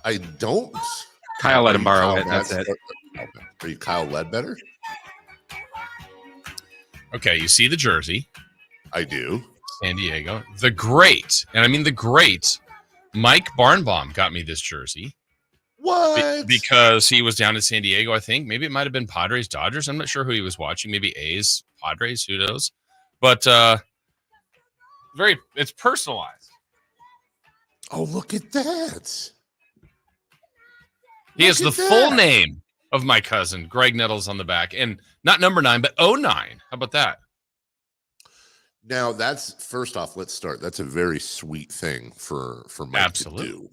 I don't. Kyle let him borrow it. That's it. Are you Kyle Ledbetter? Okay, you see the jersey. I do. San Diego. The great, and I mean the great, Mike Barnbaum got me this jersey. What? Because he was down in San Diego, I think. Maybe it might have been Padres, Dodgers. I'm not sure who he was watching. Maybe A's, Padres, who knows? But it's personalized. Oh, look at that. He has the full name of my cousin, Greg Nettles, on the back. And not number 9, but 09. How about that? Now, that's, first off, let's start. That's a very sweet thing for Mike to do.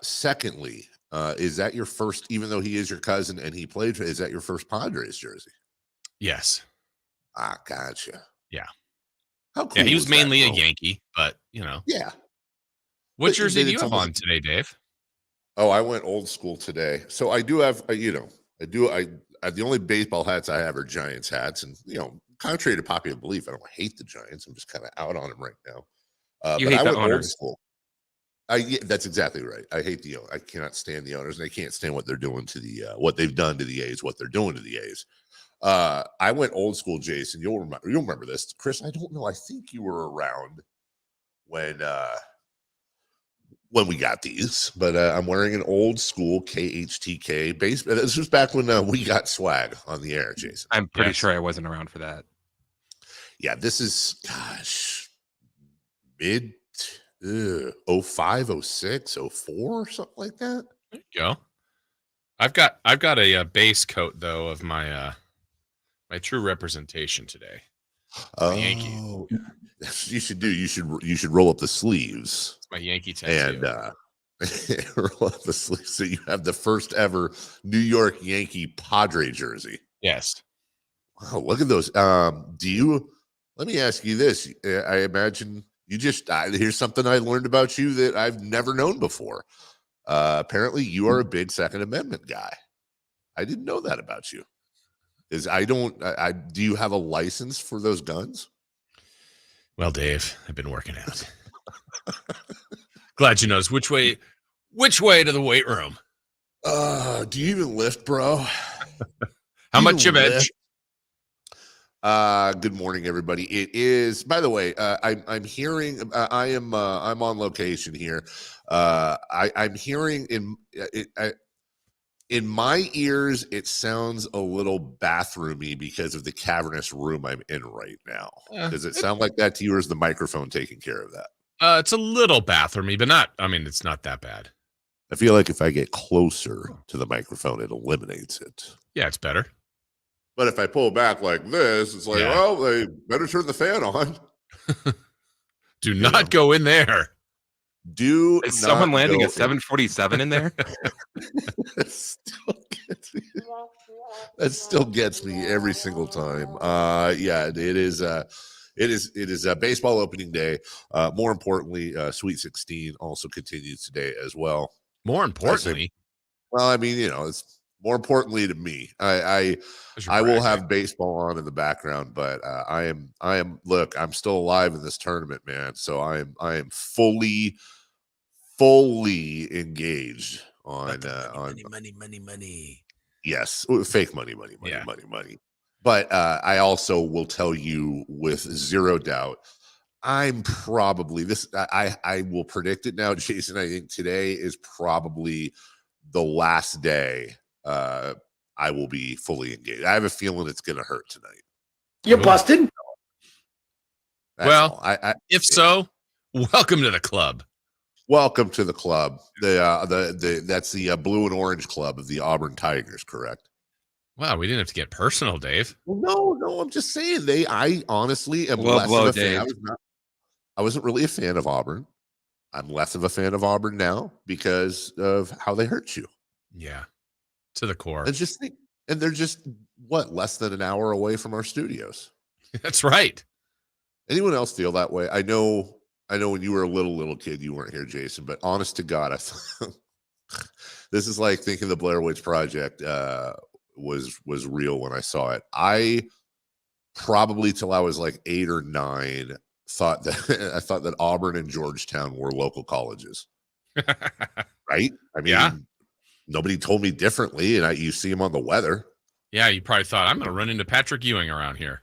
Secondly, is that your first, even though he is your cousin and he played, is that your first Padres jersey? Yes. Ah, gotcha. Yeah. How cool yeah, he was mainly that, a Yankee, but, you know. Yeah. What jersey do you have on today, Dave? Oh, I went old school today. So I do have, the only baseball hats I have are Giants hats. And, contrary to popular belief, I don't hate the Giants. I'm just kind of out on them right now. You hate I the went owners. old school. That's exactly right. I hate the owners. I cannot stand the owners, and I can't stand what they're doing to the what they've done to the A's, what they're doing to the A's. I went old school, Jason. You'll remember this, Chris. I don't know. I think you were around when we got these, but I'm wearing an old school KHTK base. This was back when we got swag on the air, Jason. I'm pretty sure I wasn't around for that. Yeah, this is mid 05, 06, 04, something like that. There you go. I've got a base coat though of my my true representation today. Yankee. You should do. You should roll up the sleeves. It's my Yankee tattoo. And roll up the sleeves so you have the first ever New York Yankee Padre jersey. Yes. Wow, look at those. Let me ask you this. I imagine you just here's something I learned about you that I've never known before. Apparently you are a big Second Amendment guy. I didn't know that about you. Do you have a license for those guns? Well, Dave, I've been working out. Glad you noticed. Which way to the weight room? Do you even lift, bro? How much you bench? Good morning, everybody. It is, by the way, I'm hearing, I'm on location here. I'm hearing in my ears, it sounds a little bathroomy because of the cavernous room I'm in right now. Does it sound like that to you, or is the microphone taking care of that? It's a little bathroomy, but it's not that bad. I feel like if I get closer to the microphone, it eliminates it. Yeah, it's better. But if I pull back like this, it's like, well, they better turn the fan on. Do not go in there. Is someone landing a 747 in there? That still gets me every single time. It is baseball opening day. More importantly, Sweet 16 also continues today as well. More importantly, it's more importantly to me. I will have baseball on in the background, but I am. Look, I'm still alive in this tournament, man. So I am fully engaged on money. Yes, fake money. But I also will tell you with zero doubt, I'm probably I will predict it now, Jason. I think today is probably the last day I will be fully engaged. I have a feeling it's going to hurt tonight. You're busted. If so, welcome to the club. Welcome to the club. That's the blue and orange club of the Auburn Tigers, correct? Wow, we didn't have to get personal, Dave. Well, no, I'm just saying I honestly am less of a fan. I wasn't really a fan of Auburn. I'm less of a fan of Auburn now because of how they hurt you. Yeah, to the core. And they're just less than an hour away from our studios. That's right. Anyone else feel that way? I know when you were a little kid, you weren't here, Jason, but honest to God, this is like thinking the Blair Witch Project was real when I saw it. I probably till I was like 8 or 9 thought that Auburn and Georgetown were local colleges. Right? I mean, nobody told me differently, and you see him on the weather. Yeah, you probably thought, I'm going to run into Patrick Ewing around here.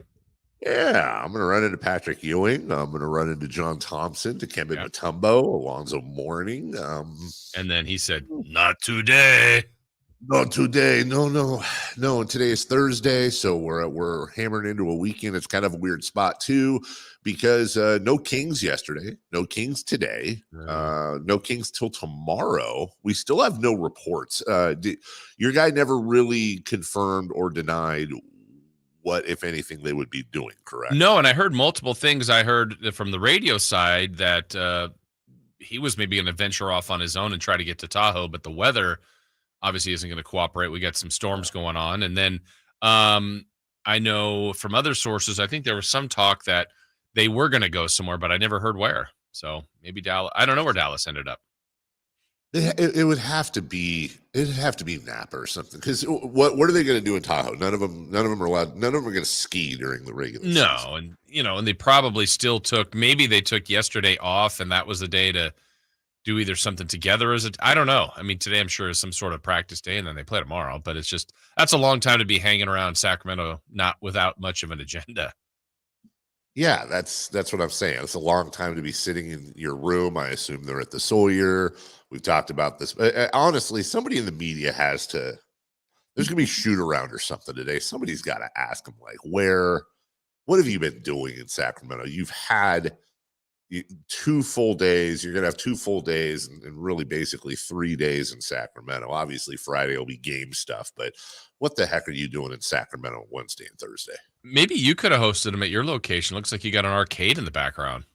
Yeah, I'm going to run into Patrick Ewing. I'm going to run into John Thompson, Dikembe Mutombo, Alonzo Mourning. And then he said, not today. Not today. No. Today is Thursday, so we're hammering into a weekend. It's kind of a weird spot too, because no Kings yesterday, no Kings today, no Kings till tomorrow. We still have no reports. Your guy never really confirmed or denied what, if anything, they would be doing, correct? No, and I heard multiple things. I heard from the radio side that he was maybe going to venture off on his own and try to get to Tahoe, but the weather obviously isn't going to cooperate. We got some storms going on. And then I know from other sources, I think there was some talk that they were going to go somewhere, but I never heard where. So maybe Dallas. I don't know where Dallas ended up. It would have to be. It'd have to be Napa or something. Because what are they going to do in Tahoe? None of them are allowed. None of them are going to ski during the regular season. No, and and they probably still took. Maybe they took yesterday off, and that was the day to do either something together as I don't know. I mean, today I'm sure is some sort of practice day, and then they play tomorrow. But it's just that's a long time to be hanging around Sacramento, not without much of an agenda. Yeah, that's what I'm saying. It's a long time to be sitting in your room. I assume they're at the Sawyer. We've talked about this. Honestly, somebody in the media has to. There's going to be shoot around or something today. Somebody's got to ask them, like, what have you been doing in Sacramento? You've had 2 full days. You're going to have 2 full days and really basically 3 days in Sacramento. Obviously, Friday will be game stuff, but what the heck are you doing in Sacramento Wednesday and Thursday? Maybe you could have hosted them at your location. Looks like you got an arcade in the background.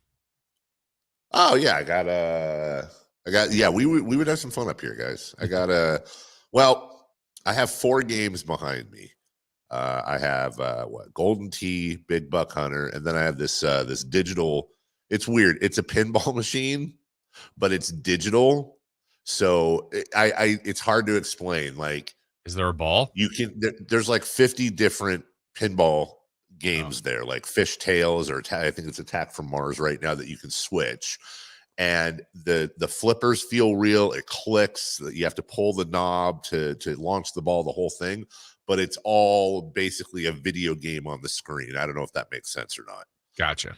Oh yeah, we would have some fun up here, guys. I have 4 games behind me. I have Golden Tee, Big Buck Hunter, and then I have this digital. It's weird. It's a pinball machine, but it's digital. So it's hard to explain. Like, is there a ball? There's like 50 different pinball games there, like Fishtails or I think it's Attack from Mars right now that you can switch. And the flippers feel real. It clicks. You have to pull the knob to launch the ball, the whole thing. But it's all basically a video game on the screen. I don't know if that makes sense or not. Gotcha.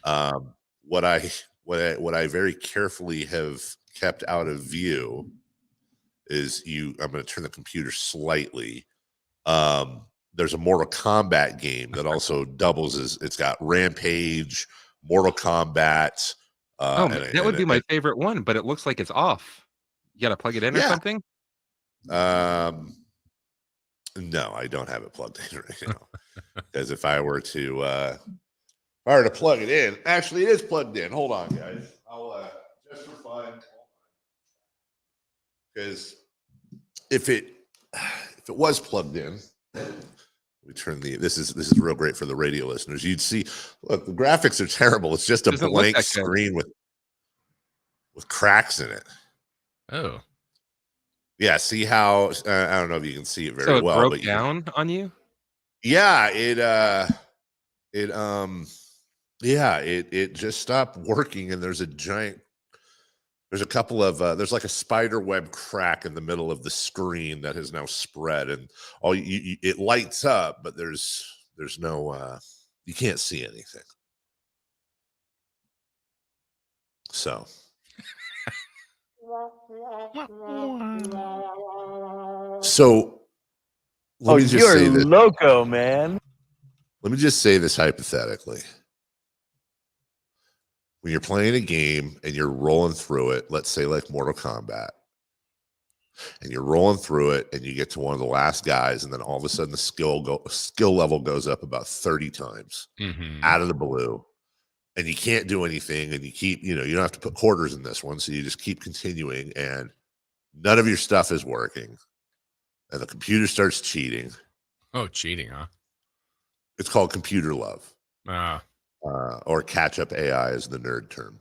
What I very carefully have kept out of view is I'm going to turn the computer slightly. There's a Mortal Kombat game that also doubles as it's got Rampage, Mortal Kombat. That would be my favorite one, but it looks like it's off. You got to plug it in or something? No, I don't have it plugged in right now. Because if I were to plug it in, actually it is plugged in. Hold on, guys. I'll just for fun. Because if it was plugged in, we turn this is real great for the radio listeners. You'd see, look, the graphics are terrible. It's just a blank screen with cracks in it. Oh, yeah. See how I don't know if you can see it very so it well. Broke down on you? Yeah, it just stopped working, and there's a couple of there's like a spider web crack in the middle of the screen that has now spread, and it lights up, but there's no you can't see anything. So let me just say this. Loco, man. Let me just say this hypothetically. When you're playing a game and you're rolling through it, let's say like Mortal Kombat, and you're rolling through it and you get to one of the last guys, and then all of a sudden the skill level goes up about 30 times out of the blue, and you can't do anything, and you keep, you don't have to put quarters in this one, so you just keep continuing, and none of your stuff is working, and the computer starts cheating. Oh, cheating, huh? It's called computer love. Or catch-up AI is the nerd term.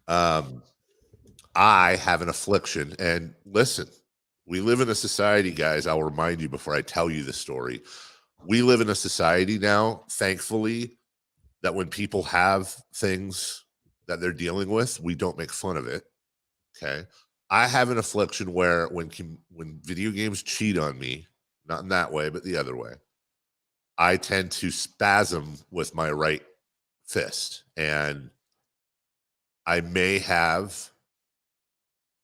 I have an affliction, and listen, we live in a society, guys. I'll remind you before I tell you the story. We live in a society now, thankfully, that when people have things that they're dealing with, we don't make fun of it. Okay. I have an affliction where when video games cheat on me, not in that way, but the other way, I tend to spasm with my right fist, and I may have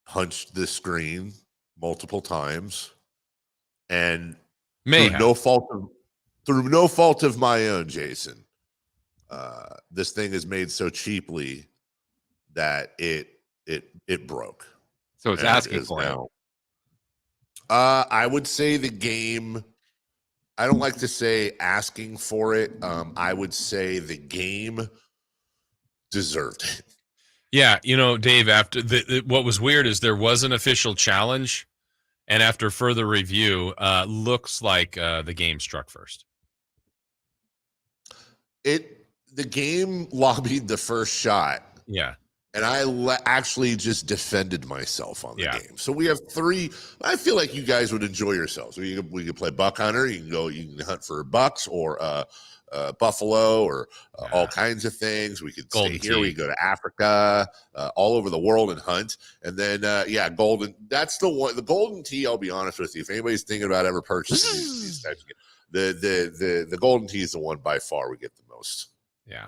punched the screen multiple times, and through no fault of my own, Jason, this thing is made so cheaply that it broke. So it's asking for it. I would say the game. I don't like to say asking for it. I would say the game deserved it. Yeah, Dave, after what was weird is there was an official challenge, and after further review, looks like the game struck first. The game lobbied the first shot. Yeah. And I actually just defended myself on the game. So we have 3. I feel like you guys would enjoy yourselves. We could play Buck Hunter. You can hunt for bucks or buffalo or all kinds of things. We could stay here. We could go to Africa, all over the world and hunt. And then, golden. That's the one. The golden tee, I'll be honest with you. If anybody's thinking about ever purchasing these types of games, the golden tee is the one by far we get the most. Yeah.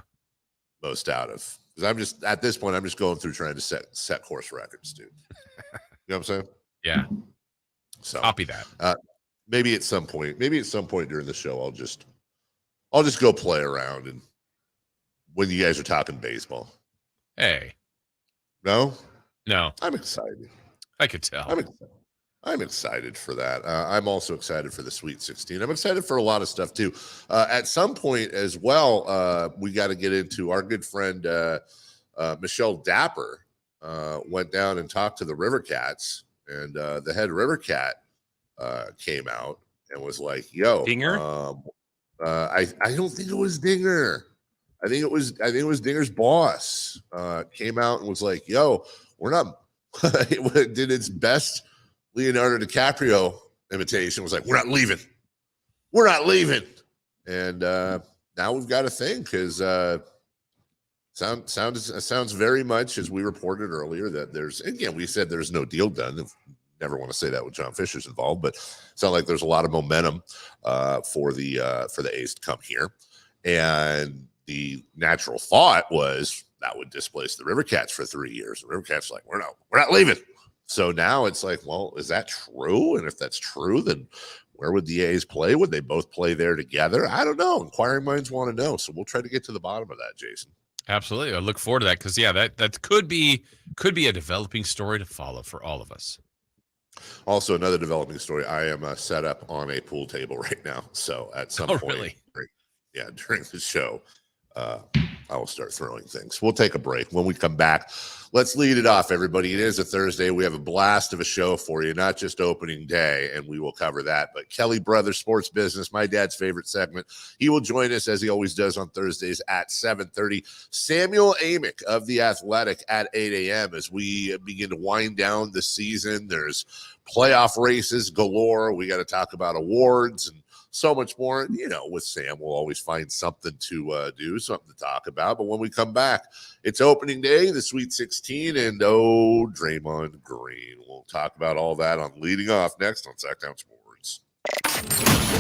Most out of. Because I'm just at this point, I'm just going through trying to set course records, dude. You know what I'm saying? Yeah. So copy that. Maybe at some point during the show, I'll just go play around, and when you guys are talking baseball. Hey. No. I'm excited. I could tell. I'm excited for that. I'm also excited for the Sweet 16. I'm excited for a lot of stuff too. At some point as well, we got to get into our good friend Michelle Dapper went down and talked to the River Cats, and the head River Cat came out and was like, "Yo, Dinger." I don't think it was Dinger. I think it was Dinger's boss. Came out and was like, "Yo, we're not." It did its best Leonardo DiCaprio imitation. Was like, we're not leaving, and now we've got a thing, because sounds very much as we reported earlier that we said there's no deal done. Never want to say that when John Fisher's involved, but it sounds like there's a lot of momentum for the A's to come here, and the natural thought was that would displace the River Cats for 3 years. The River Cats like, we're not leaving. So now it's like, well, is that true? And if that's true, then where would the A's play? Would they both play there together? I don't know. Inquiring minds want to know. So we'll try to get to the bottom of that, Jason. Absolutely. I look forward to that, because that could be a developing story to follow for all of us. Also, another developing story. I am set up on a pool table right now. So at some point, really? during the show, I will start throwing things. We'll take a break. When we come back, let's lead it off, everybody. It is a Thursday. We have a blast of a show for you, not just opening day, and we will cover that, but Kelly Brothers Sports Business, my dad's favorite segment. He will join us, as he always does, on Thursdays at 7:30. Samuel Amick of The Athletic at 8 a.m. as we begin to wind down the season. There's playoff races galore. We got to talk about awards and so much more. With Sam, we'll always find something to do, something to talk about. But when we come back, it's opening day, the Sweet 16, and Draymond Green. We'll talk about all that on Leading Off next on Sactown Sports.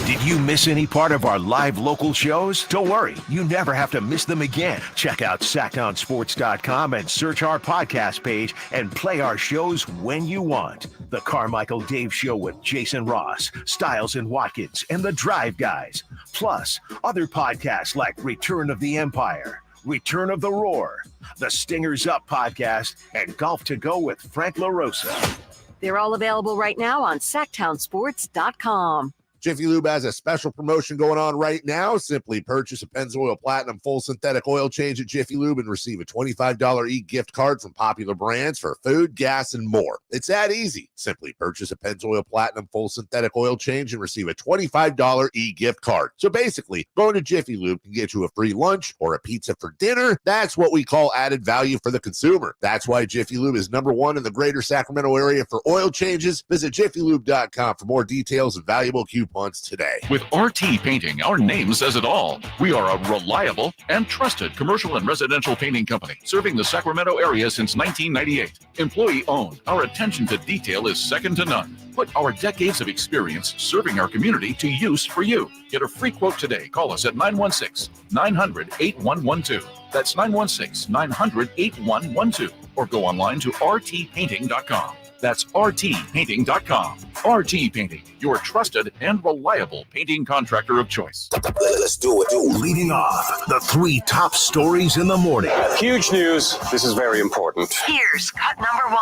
Did you miss any part of our live local shows? Don't worry, you never have to miss them again. Check out SactownSports.com and search our podcast page and play our shows when you want. The Carmichael Dave Show with Jason Ross, Stiles and Watkins, and The Drive Guys. Plus, other podcasts like Return of the Empire, Return of the Roar, The Stingers Up podcast, and Golf to Go with Frank LaRosa. They're all available right now on SactownSports.com. Jiffy Lube has a special promotion going on right now. Simply purchase a Pennzoil Platinum full synthetic oil change at Jiffy Lube and receive a $25 e-gift card from popular brands for food, gas, and more. It's that easy. Simply purchase a Pennzoil Platinum full synthetic oil change and receive a $25 e-gift card. So basically, going to Jiffy Lube can get you a free lunch or a pizza for dinner. That's what we call added value for the consumer. That's why Jiffy Lube is #1 in the greater Sacramento area for oil changes. Visit jiffylube.com for more details and valuable coupons. coupons today. With RT Painting, our name says it all. We are a reliable and trusted commercial and residential painting company serving the Sacramento area since 1998. Employee-owned, our attention to detail is second to none. Put our decades of experience serving our community to use for you. Get a free quote today. Call us at 916-900-8112. That's 916-900-8112. Or go online to rtpainting.com. That's rtpainting.com. RT Painting, your trusted and reliable painting contractor of choice. Let's do it. Leading off, the 3 top stories in the morning. Huge news. This is very important. Here's cut number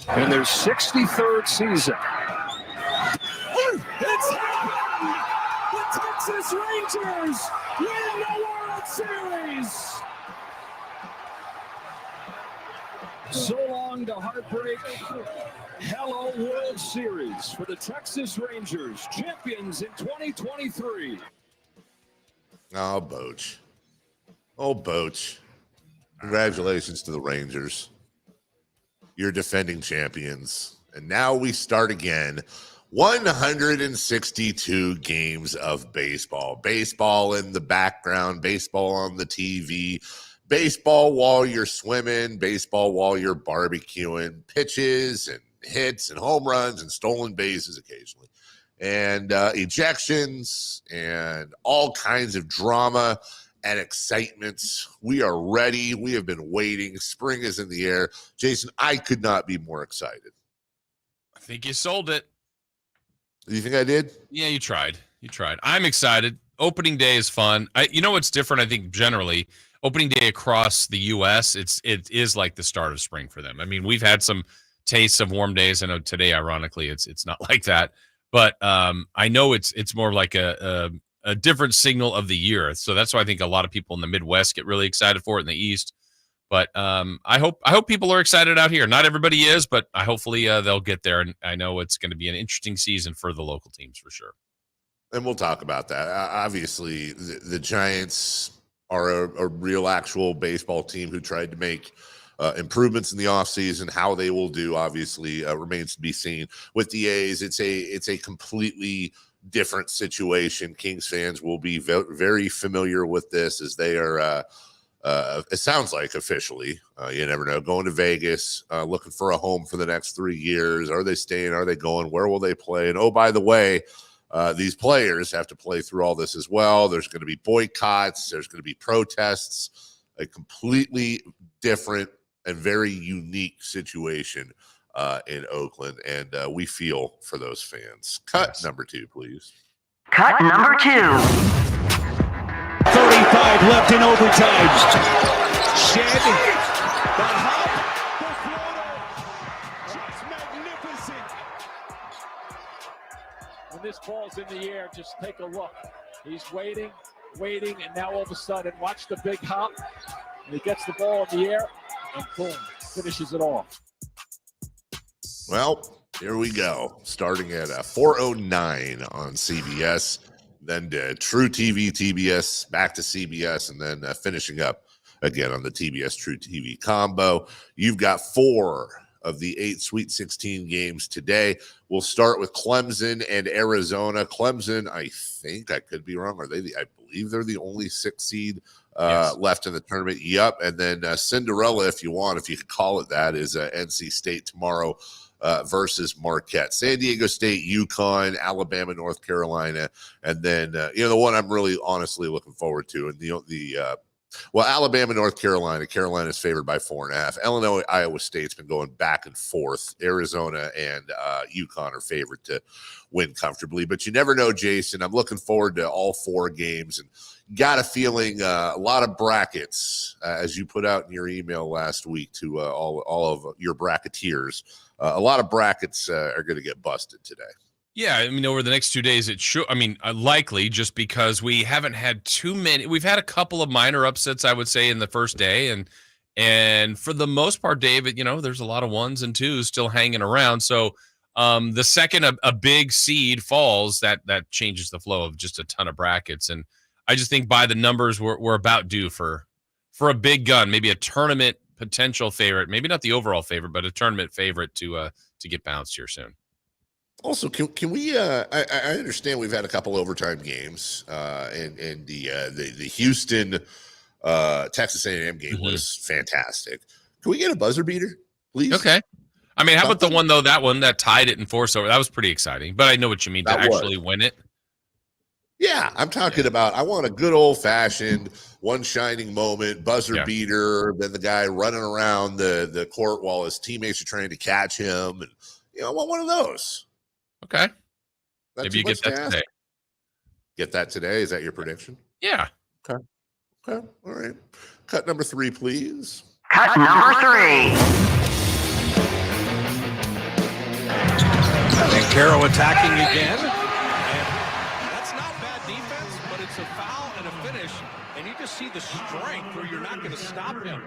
1. In their 63rd season. It's happened! The Texas Rangers win the World Series! So long to heartbreak. Hello, World Series for the Texas Rangers, champions in 2023. Oh, Boach. Congratulations to the Rangers. You're defending champions. And now we start again. 162 games of baseball. Baseball in the background, baseball on the TV, baseball while you're swimming, baseball while you're barbecuing, pitches and hits and home runs and stolen bases occasionally, and ejections and all kinds of drama and excitements. We are ready. We have been waiting. Spring is in the air. Jason, I could not be more excited. I think you sold it. Do you think I did? Yeah, you tried. I'm excited. Opening day is fun. You know what's different, I think, generally? Opening day across the U.S., it is like the start of spring for them. I mean, we've had some tastes of warm days. I know today, ironically, it's not like that. But I know it's more like a different signal of the year. So that's why I think a lot of people in the Midwest get really excited for it in the East. But I hope people are excited out here. Not everybody is, but hopefully they'll get there. And I know it's going to be an interesting season for the local teams for sure. And we'll talk about that. Obviously, the Giants are a real actual baseball team who tried to make improvements in the offseason. How they will do, obviously, remains to be seen. With the A's, it's a completely different situation. Kings fans will be very familiar with this as they are it sounds like officially, you never know, going to Vegas, looking for a home for the next 3 years. Are they staying? Are they going? Where will they play? And oh, by the way, these players have to play through all this as well. There's going to be boycotts. There's going to be protests, a completely different and very unique situation in Oakland. And we feel for those fans. Cut number 2, please. Cut number 2. 35 left in overtime. Shed. The hop. The floater. Just magnificent. When this ball's in the air, just take a look. He's waiting, and now all of a sudden, watch the big hop. And he gets the ball in the air, and boom, finishes it off. Well, here we go. Starting at 4:09 on CBS. Then True TV, TBS, back to CBS, and then finishing up again on the TBS True TV combo. You've got 4 of the 8 Sweet 16 games today. We'll start with Clemson and Arizona. Clemson, I think, I could be wrong. I believe they're the only 6 seed Yes. left in the tournament. Yep. And then Cinderella, if you could call it that, is NC State tomorrow. Versus Marquette, San Diego State, UConn, Alabama, North Carolina, and then the one I'm really honestly looking forward to, and Alabama, North Carolina. Carolina's favored by 4.5. Illinois, Iowa State's been going back and forth. Arizona and UConn are favored to win comfortably, but you never know, Jason. I'm looking forward to all 4 games, and got a feeling a lot of brackets, as you put out in your email last week to all of your bracketeers. A lot of brackets are going to get busted today. Yeah, I mean, over the next 2 days, it should. I mean, likely just because we haven't had too many. We've had a couple of minor upsets, I would say, in the first day, and for the most part, David, there's a lot of 1s and 2s still hanging around. So the second a big seed falls, that changes the flow of just a ton of brackets. And I just think by the numbers, we're about due for a big gun, maybe a tournament potential favorite, maybe not the overall favorite, but a tournament favorite to get bounced here soon. Also, can we? I understand we've had a couple overtime games, and the Houston Texas A&M game was fantastic. Can we get a buzzer beater, please? Okay. I mean, how about the one though? That one that tied it in 4-over. That was pretty exciting. But I know what you mean to actually win it. Yeah, I'm talking about. I want a good old fashioned one shining moment buzzer beater. Then the guy running around the court while his teammates are trying to catch him, and I want one of those. Okay. Maybe you get that today. Get that today? Is that your prediction? Yeah. Okay. All right. Cut number 3, please. Cut number 3. And Carroll attacking again. And that's not bad defense, but it's a foul and a finish. And you just see the strength where you're not going to stop him.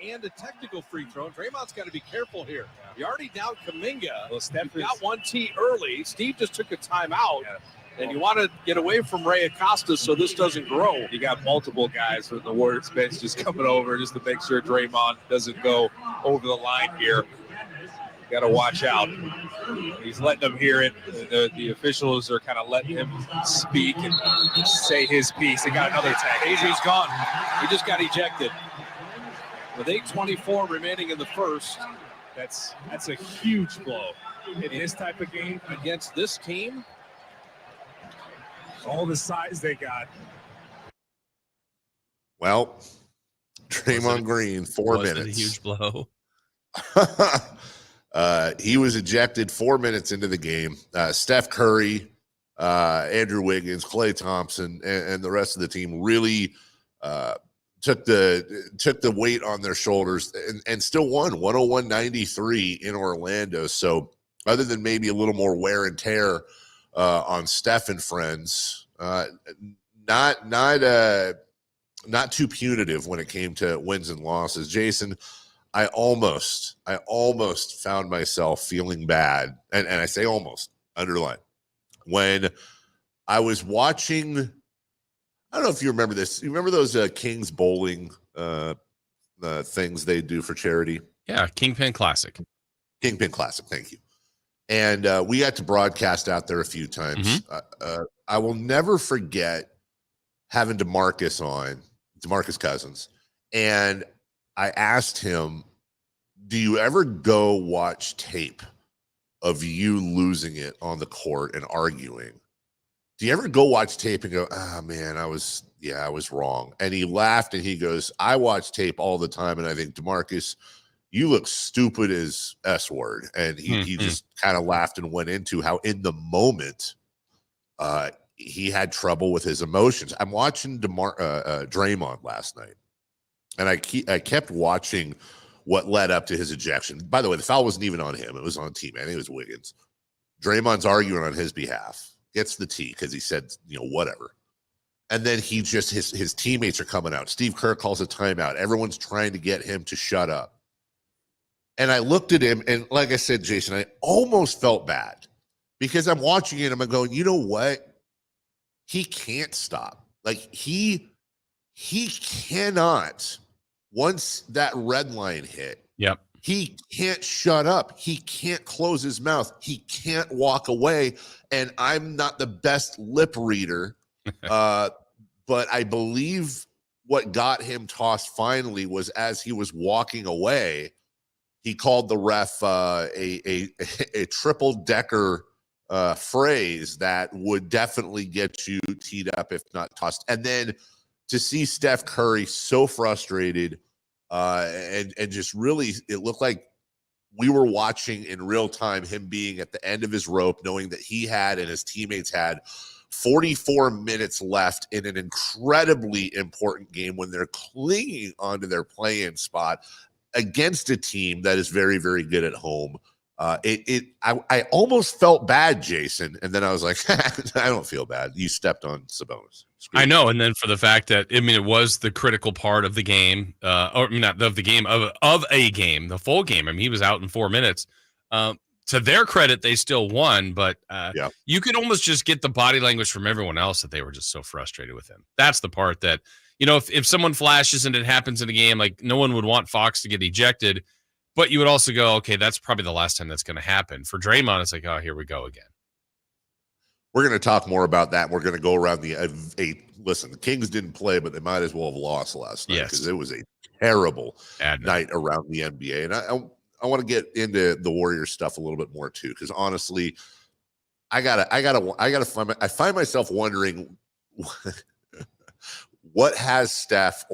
And a technical free throw. Draymond's got to be careful here. You already down Kuminga. Well, Steph got 1 T early. Steve just took a timeout. Yeah. And you want to get away from Ray Acosta so this doesn't grow. You got multiple guys from the Warriors bench just coming over just to make sure Draymond doesn't go over the line here. Got to watch out. He's letting them hear it. The officials are kind of letting him speak and say his piece. They got another tag. Adrian's gone. He just got ejected. With 8:24 remaining in the first, that's a huge blow in this type of game against this team. All the size they got. Well, Draymond Green, 4 minutes. Was it a huge blow? He was ejected 4 minutes into the game. Steph Curry, Andrew Wiggins, Klay Thompson, and the rest of the team really took the weight on their shoulders and still won 101-93 in Orlando. So other than maybe a little more wear and tear on Steph and friends, not too punitive when it came to wins and losses. Jason, I almost found myself feeling bad, and I say almost, underline, when I was watching. I don't know if you remember this. You remember those Kings bowling things they do for charity? Yeah, Kingpin Classic. Kingpin Classic, thank you. And we got to broadcast out there a few times. I will never forget having DeMarcus Cousins, and I asked him, do you ever go watch tape of you losing it on the court and arguing? Do you ever go watch tape and go, man, I was wrong? And he laughed and he goes, I watch tape all the time. And I think, DeMarcus, you look stupid as S word. And he just kind of laughed and went into how in the moment he had trouble with his emotions. I'm watching Draymond last night, and I kept watching what led up to his ejection. By the way, the foul wasn't even on him. It was on team. I think it was Wiggins. Draymond's arguing on his behalf. Gets the T because he said, whatever. And then he just, his teammates are coming out. Steve Kerr calls a timeout. Everyone's trying to get him to shut up. And I looked at him, and like I said, Jason, I almost felt bad because I'm watching it and I'm going, you know what? He can't stop. Like he cannot, once that red line hit, he can't shut up. He can't close his mouth. He can't walk away. And I'm not the best lip reader, but I believe what got him tossed finally was as he was walking away, he called the ref a triple-decker phrase that would definitely get you teed up if not tossed. And then to see Steph Curry so frustrated and just really, it looked like we were watching in real time him being at the end of his rope, knowing that he had and his teammates had 44 minutes left in an incredibly important game when they're clinging onto their play-in spot against a team that is very, very good at home. I almost felt bad, Jason, and then I was like, I don't feel bad. You stepped on Sabonis. I know, and then for the fact that it was the critical part of the game, or not of the game of a game, the full game. I mean, he was out in 4 minutes. To their credit, they still won, but you could almost just get the body language from everyone else that they were just so frustrated with him. That's the part that, if someone flashes and it happens in a game, like no one would want Fox to get ejected. But you would also go, okay, that's probably the last time that's going to happen. For Draymond, it's like, oh, here we go again. We're going to talk more about that. We're going to go around the listen, the Kings didn't play, but they might as well have lost last night because it was a terrible night around the NBA. And I want to get into the Warriors stuff a little bit more too, because honestly, I find myself wondering what has Steph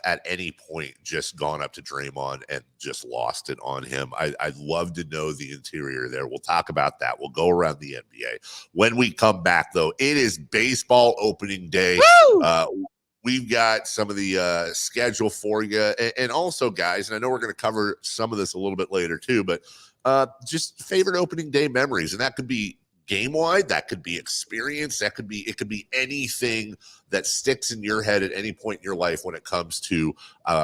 at any point just gone up to Draymond and just lost it on him? I'd love to know the interior there. We'll talk about that. We'll go around the NBA. When we come back, though, it is baseball opening day. We've got some of the schedule for you. And also, guys, and I know we're going to cover some of this a little bit later too, but just favorite opening day memories. And that could be game-wide, that could be experience, it could be anything that sticks in your head at any point in your life when it comes to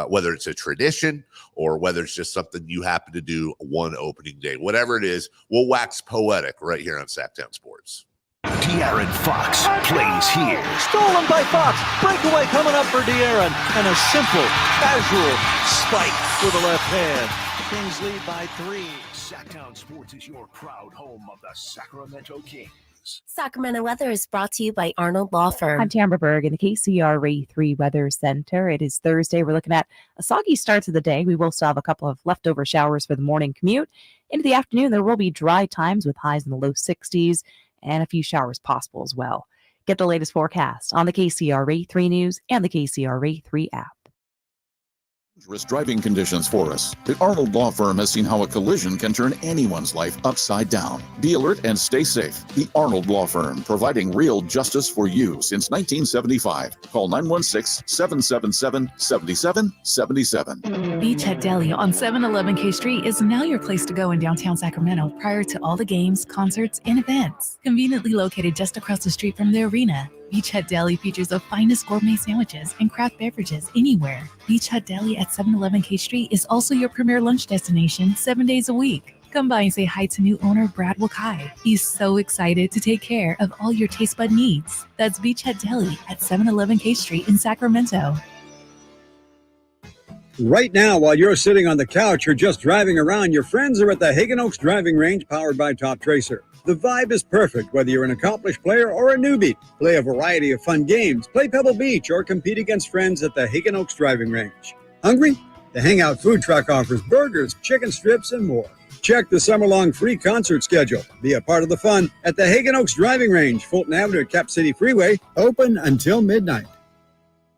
whether it's a tradition or whether it's just something you happen to do one opening day. Whatever it is, we'll wax poetic right here on Sactown Sports. De'Aaron Fox plays here. Stolen by Fox. Breakaway coming up for De'Aaron. And a simple, casual spike with the left hand. Kings lead by 3. Sactown Sports is your proud home of the Sacramento Kings. Sacramento weather is brought to you by Arnold Law Firm. I'm Tamara Berg in the KCRA 3 Weather Center. It is Thursday. We're looking at a soggy start to the day. We will still have a couple of leftover showers for the morning commute. Into the afternoon, there will be dry times with highs in the low 60s and a few showers possible as well. Get the latest forecast on the KCRA 3 News and the KCRA 3 app. Dangerous driving conditions for us. The Arnold Law Firm has seen how a collision can turn anyone's life upside down. Be alert and stay safe. The Arnold Law Firm, providing real justice for you since 1975. Call 916-777-7777. Beachhead Deli on 711 K Street is now your place to go in downtown Sacramento prior to all the games, concerts, and events. Conveniently located just across the street from the arena, Beachhead Deli features the finest gourmet sandwiches and craft beverages anywhere. Beachhead Deli at 711 K Street is also your premier lunch destination 7 days a week. Come by and say hi to new owner Brad Wakai. He's so excited to take care of all your taste bud needs. That's Beachhead Deli at 711 K Street in Sacramento. Right now, while you're sitting on the couch or just driving around, your friends are at the Hagen Oaks Driving Range powered by Top Tracer. The vibe is perfect, whether you're an accomplished player or a newbie. Play a variety of fun games, play Pebble Beach, or compete against friends at the Hagen Oaks Driving Range. Hungry? The Hangout Food Truck offers burgers, chicken strips, and more. Check the summer-long free concert schedule. Be a part of the fun at the Hagen Oaks Driving Range, Fulton Avenue at Cap City Freeway, open until midnight.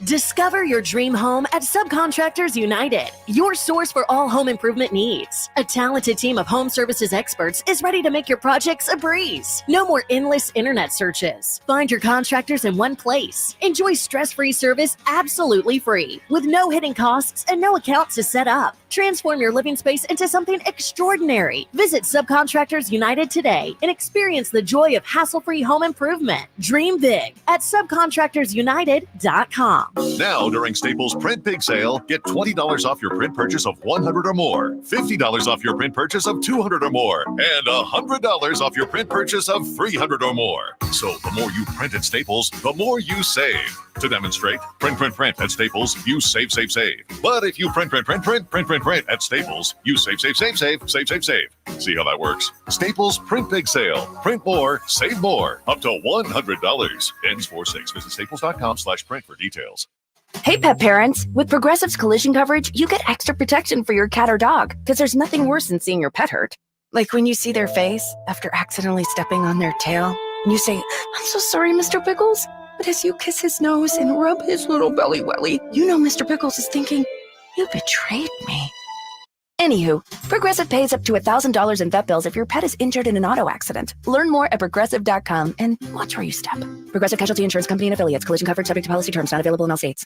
Discover your dream home at Subcontractors United, your source for all home improvement needs. A talented team of home services experts is ready to make your projects a breeze. No more endless internet searches. Find your contractors in one place. Enjoy stress-free service absolutely free, with no hidden costs and no accounts to set up. Transform your living space into something extraordinary. Visit Subcontractors United today and experience the joy of hassle-free home improvement. Dream big at subcontractorsunited.com. Now, during Staples Print Big Sale, get $20 off your print purchase of $100 or more, $50 off your print purchase of $200 or more, and $100 off your print purchase of $300 or more. So the more you print at Staples, the more you save. To demonstrate, print at Staples, you save. But if you print at Staples, you save. See how that works? Staples Print Big Sale. Print more, save more. Up to $100. Ends 4/6. Visit staples.com/print for details. Hey, pet parents. With Progressive's collision coverage, you get extra protection for your cat or dog, because there's nothing worse than seeing your pet hurt. Like when you see their face after accidentally stepping on their tail, and you say, "I'm so sorry, Mr. Pickles." But as you kiss his nose and rub his little belly welly, you know Mr. Pickles is thinking, "You betrayed me." Anywho, Progressive pays up to $1,000 in vet bills if your pet is injured in an auto accident. Learn more at Progressive.com and watch where you step. Progressive Casualty Insurance Company and Affiliates. Collision coverage subject to policy terms. Not available in all states.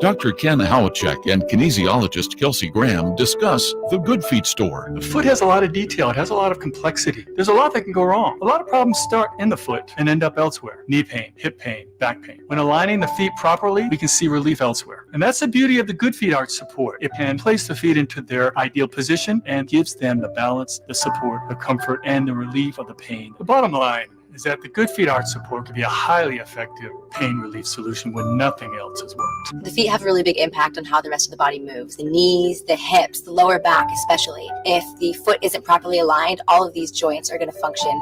Dr. Ken Howachek and kinesiologist Kelsey Graham discuss the Good Feet store. The foot has a lot of detail. It has a lot of complexity. There's a lot that can go wrong. A lot of problems start in the foot and end up elsewhere. Knee pain, hip pain, back pain. When aligning the feet properly, we can see relief elsewhere. And that's the beauty of the Good Feet Arch support. It can place the feet into their ideal position and gives them the balance, the support, the comfort, and the relief of the pain. The bottom line is that the Good Feet arch support could be a highly effective pain relief solution when nothing else has worked. The feet have a really big impact on how the rest of the body moves. The knees, the hips, the lower back especially. If the foot isn't properly aligned, all of these joints are going to function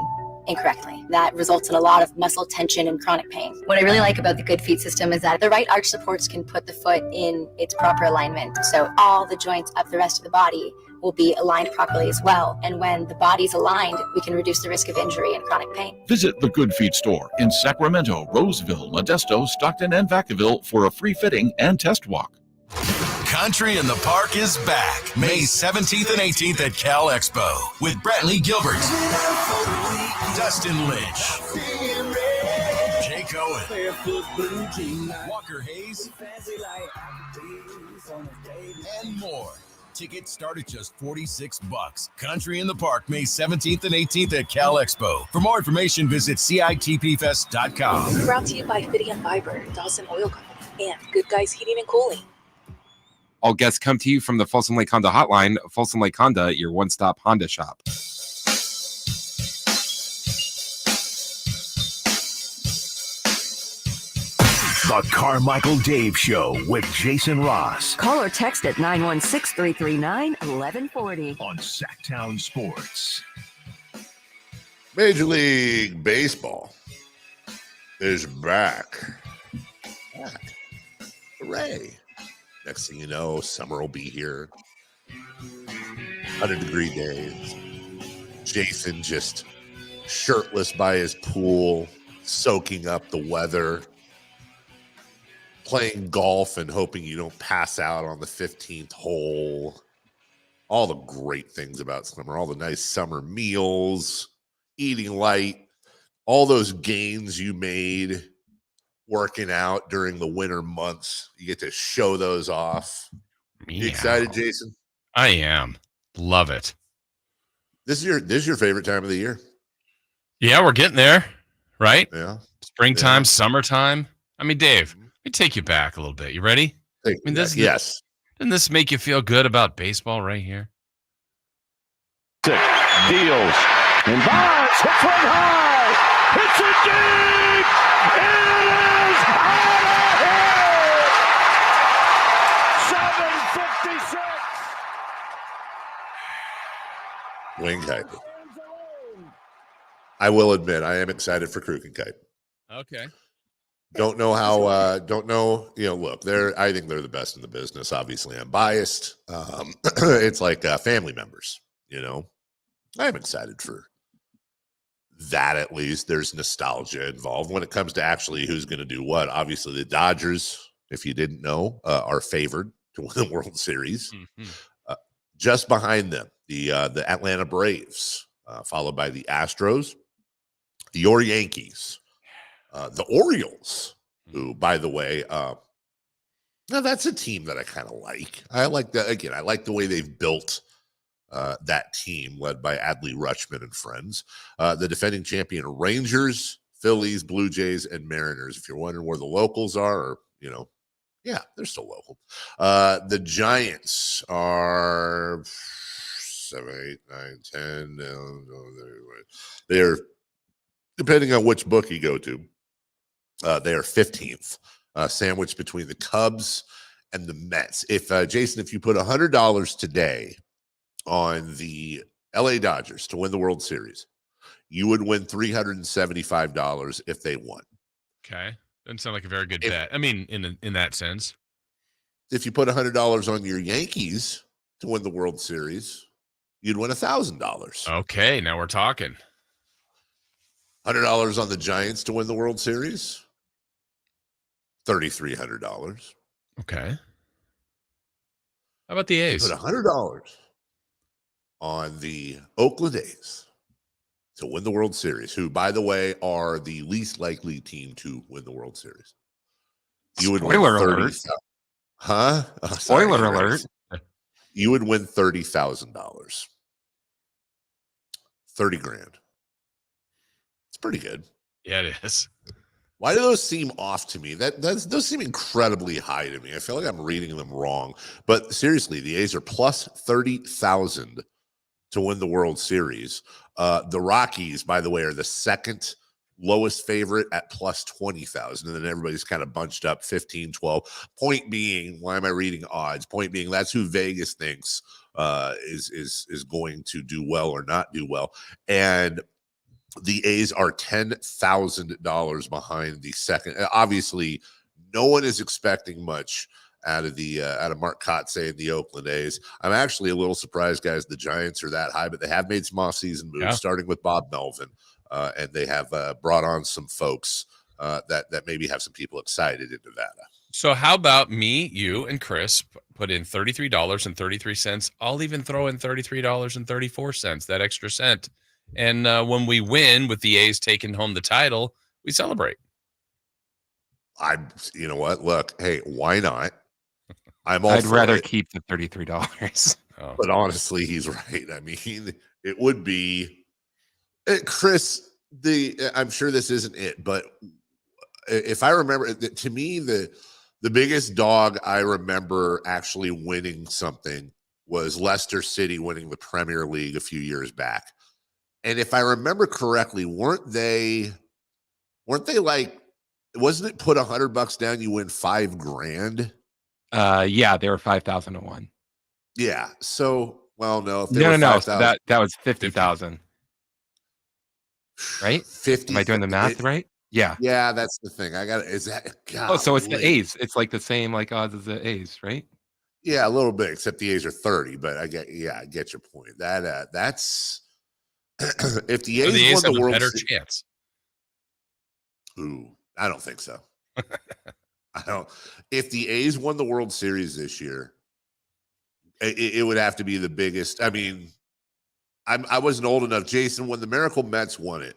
incorrectly. That results in a lot of muscle tension and chronic pain. What I really like about the Good Feet system is that the right arch supports can put the foot in its proper alignment. So all the joints of the rest of the body will be aligned properly as well. And when the body's aligned, we can reduce the risk of injury and chronic pain. Visit the Good Feet store in Sacramento, Roseville, Modesto, Stockton, and Vacaville for a free fitting and test walk. Country in the Park is back May 17th and 18th at Cal Expo with Brantley Gilbert, Dustin Lynch, Jay Cohen, Walker Hayes, and more. Tickets start at just $46. Country in the Park May 17th and 18th at Cal Expo. For more information, visit CITPfest.com. Brought to you by Fitty and Fiber, Dawson Oil Company, and Good Guys Heating and Cooling. All guests come to you from the Folsom Lake Honda Hotline. Folsom Lake Honda, your one-stop Honda shop. The Carmichael Dave Show with Jason Ross. Call or text at 916-339-1140. On Sactown Sports. Major League Baseball is back. Hooray. Next thing you know, summer will be here. 100-degree days. Jason just shirtless by his pool, soaking up the weather, playing golf and hoping you don't pass out on the 15th hole. All the great things about summer, all the nice summer meals, eating light, all those gains you made working out during the winter months. You get to show those off. You excited, Jason? I am. Love it. This is your favorite time of the year. Yeah, we're getting there, right? Yeah. Springtime, summertime. I mean, Dave, let me take you back a little bit. You ready? Doesn't this make you feel good about baseball right here? Deals. And Bonds hits one high. Hits it deep. It is out of here. 7:56. Wayne Kuiper. I will admit, I am excited for Krug and Kuiper. Okay. Don't know, look, I think they're the best in the business. Obviously, I'm biased. It's like family members, I'm excited for that. At least there's nostalgia involved when it comes to actually who's going to do what. Obviously, the Dodgers, if you didn't know, are favored to win the World Series. Mm-hmm. Just behind them, the Atlanta Braves, followed by the Astros, your Yankees, the Orioles, who, by the way, now that's a team that I kind of like. I like that. Again, I like the way they've built that team led by Adley Rutschman and friends. The defending champion Rangers, Phillies, Blue Jays, and Mariners. If you're wondering where the locals are, or, yeah, they're still local. The Giants are 7, 8, 9, 10. They're, depending on which book you go to, they are 15th, sandwiched between the Cubs and the Mets. If Jason, if you put $100 today on the LA Dodgers to win the World Series, you would win $375 if they won. Okay. Doesn't sound like a very good bet. I mean, in that sense. If you put $100 on your Yankees to win the World Series, you'd win $1,000. Okay, now we're talking. $100 on the Giants to win the World Series, $3,300. Okay. How about the A's? Put $100 on the Oakland A's to win the World Series, who, by the way, are the least likely team to win the World Series. You would Spoiler win alert. Huh? Spoiler alert. You would win $30,000. $30,000. It's pretty good. Yeah, it is. Why do those seem off to me? Those seem incredibly high to me. I feel like I'm reading them wrong. But seriously, the A's are plus 30,000 to win the World Series. The Rockies, by the way, are the second lowest favorite at plus 20,000. And then everybody's kind of bunched up 15, 12. Point being, why am I reading odds? Point being, that's who Vegas thinks is going to do well or not do well. And the A's are $10,000 behind the second. Obviously, no one is expecting much out of Mark Kotsay and the Oakland A's. I'm actually a little surprised, guys. The Giants are that high, but they have made some off-season moves, starting with Bob Melvin, and they have brought on some folks that maybe have some people excited in Nevada. So how about me, you, and Chris put in $33.33? I'll even throw in $33.34, that extra cent. And when we win with the A's taking home the title, we celebrate. You know what? Look, hey, why not? I'd rather keep the $33. Oh. But honestly, he's right. I mean, it would be Chris. I'm sure this isn't it, but if I remember, to me, the biggest dog I remember actually winning something was Leicester City winning the Premier League a few years back. And if I remember correctly, weren't they like, wasn't it put $100 down, you win $5,000? Yeah, they were 5,000 to 1. Yeah. So, well, no. No. So that was 50,000. Right? 50. Am I doing the math right? Yeah. Yeah, that's the thing. Is that? God, oh, so it's the A's. It's like the same odds as the A's, right? Yeah, a little bit, except the A's are 30. But I get your point. That's if the A's won the World Series, chance. Ooh, I don't think so. I don't. If the A's won the World Series this year, it would have to be the biggest. I mean, I wasn't old enough, Jason. When the Miracle Mets won it,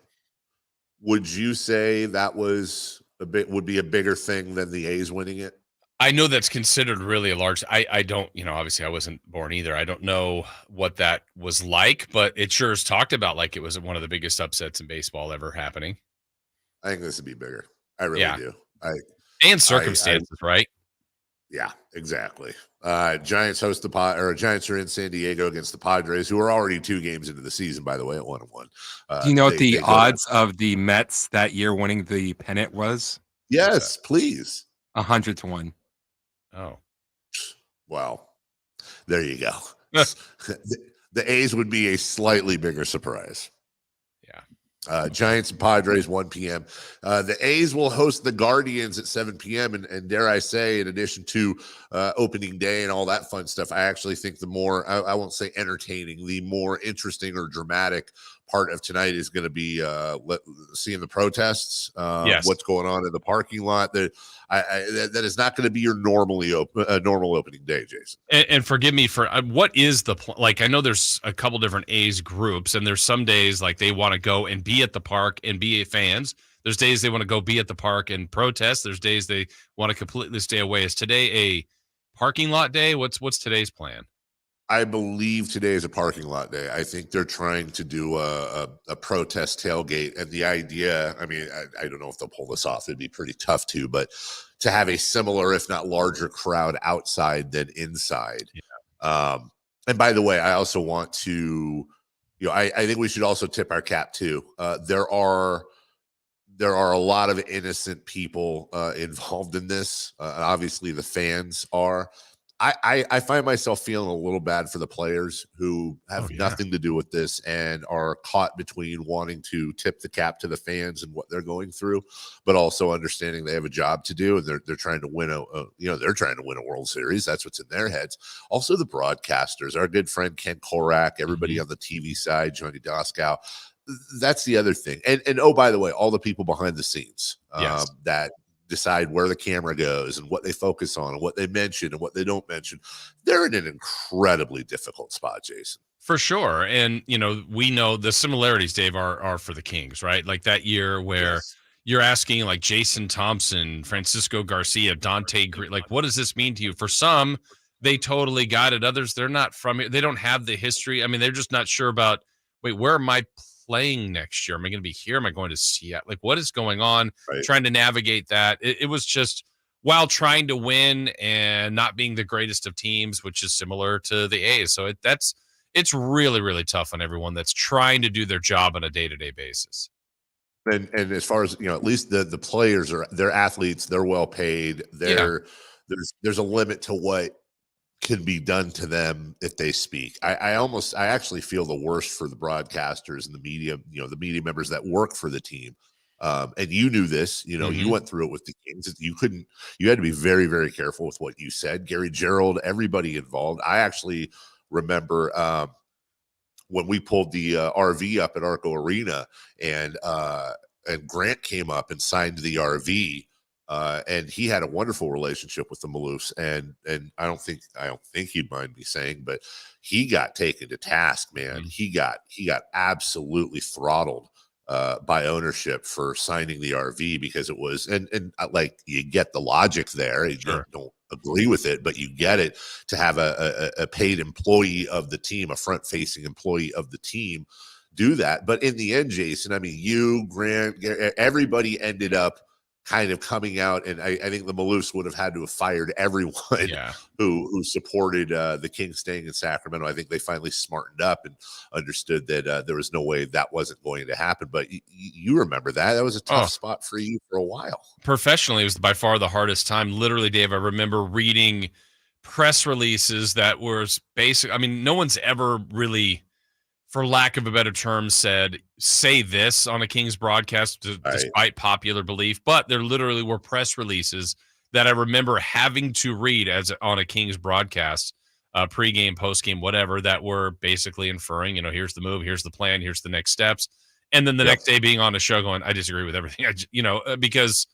would you say that would be a bigger thing than the A's winning it? I know that's considered really a large. I don't, obviously I wasn't born either. I don't know what that was like, but it sure is talked about like it was one of the biggest upsets in baseball ever happening. I think this would be bigger. I really do. And circumstances, right? Yeah, exactly. Giants Giants are in San Diego against the Padres, who are already 2 games into the season, by the way, at 1-1. Do you know what the odds of the Mets that year winning the pennant was? Yes, please. 100 to 1. Oh, well, there you go. The A's would be a slightly bigger surprise. Giants and Padres 1 p.m. The A's will host the Guardians at 7 p.m. And dare I say, in addition to opening day and all that fun stuff, I actually think the more, I won't say entertaining, the more interesting or dramatic part of tonight is going to be seeing the protests, what's going on in the parking lot. That is not going to be your normal opening day, Jason. And forgive me for what is the like? I know there's a couple different A's groups, and there's some days like they want to go and be at the park and be fans. There's days they want to go be at the park and protest. There's days they want to completely stay away. Is today a parking lot day? What's today's plan? I believe today is a parking lot day. I think they're trying to do a protest tailgate. And the idea, I mean, I don't know if they'll pull this off. It'd be pretty tough to, but to have a similar, if not larger crowd outside than inside. Yeah. And by the way, I also want to, I think we should also tip our cap too. There are a lot of innocent people involved in this. Obviously the fans are. I find myself feeling a little bad for the players who have nothing to do with this and are caught between wanting to tip the cap to the fans and what they're going through, but also understanding they have a job to do and they're trying to win they're trying to win a World Series. That's what's in their heads. Also the broadcasters, our good friend Ken Korak, everybody on the TV side, Johnny Doskow. That's the other thing. And oh, by the way, all the people behind the scenes that decide where the camera goes and what they focus on and what they mention and what they don't mention. They're in an incredibly difficult spot, Jason. For sure. And, we know the similarities, Dave, are for the Kings, right? Like that year where you're asking like Jason Thompson, Francisco Garcia, Dante Green, like, what does this mean to you? For some, they totally got it. Others, they're not from it. They don't have the history. I mean, they're just not sure about, wait, where am I playing next year? Am I going to be here? Am I going to Seattle? Like, what is going on? Right. Trying to navigate that. It was just while trying to win and not being the greatest of teams, which is similar to the A's. So it's really, really tough on everyone that's trying to do their job on a day-to-day basis. And as far as at least the players they're athletes, they're well paid. There's a limit to what can be done to them if they speak. I actually feel the worst for the broadcasters and the media, the media members that work for the team. And you knew this, you went through it with the Kings. You had to be very, very careful with what you said. Gary Gerald, everybody involved. I actually remember when we pulled the RV up at Arco Arena and Grant came up and signed the RV. And he had a wonderful relationship with the Maloofs, and I don't think he'd mind me saying, but he got taken to task, man. He got absolutely throttled by ownership for signing the RV because it was and like you get the logic there. You don't agree with it, but you get it to have a paid employee of the team, a front-facing employee of the team, do that. But in the end, Jason, I mean, you, Grant, everybody ended up kind of coming out, and I think the Maloofs would have had to have fired everyone who supported the Kings staying in Sacramento. I think they finally smartened up and understood that there was no way that wasn't going to happen. But you remember that was a tough spot for you for a while. Professionally, it was by far the hardest time. Literally, Dave, I remember reading press releases that was basic. I mean, no one's ever really, for lack of a better term, say this on a Kings broadcast, despite popular belief. But there literally were press releases that I remember having to read on a Kings broadcast, pregame, postgame, whatever, that were basically inferring, here's the move, here's the plan, here's the next steps. And then the next day being on the show going, I disagree with everything. Because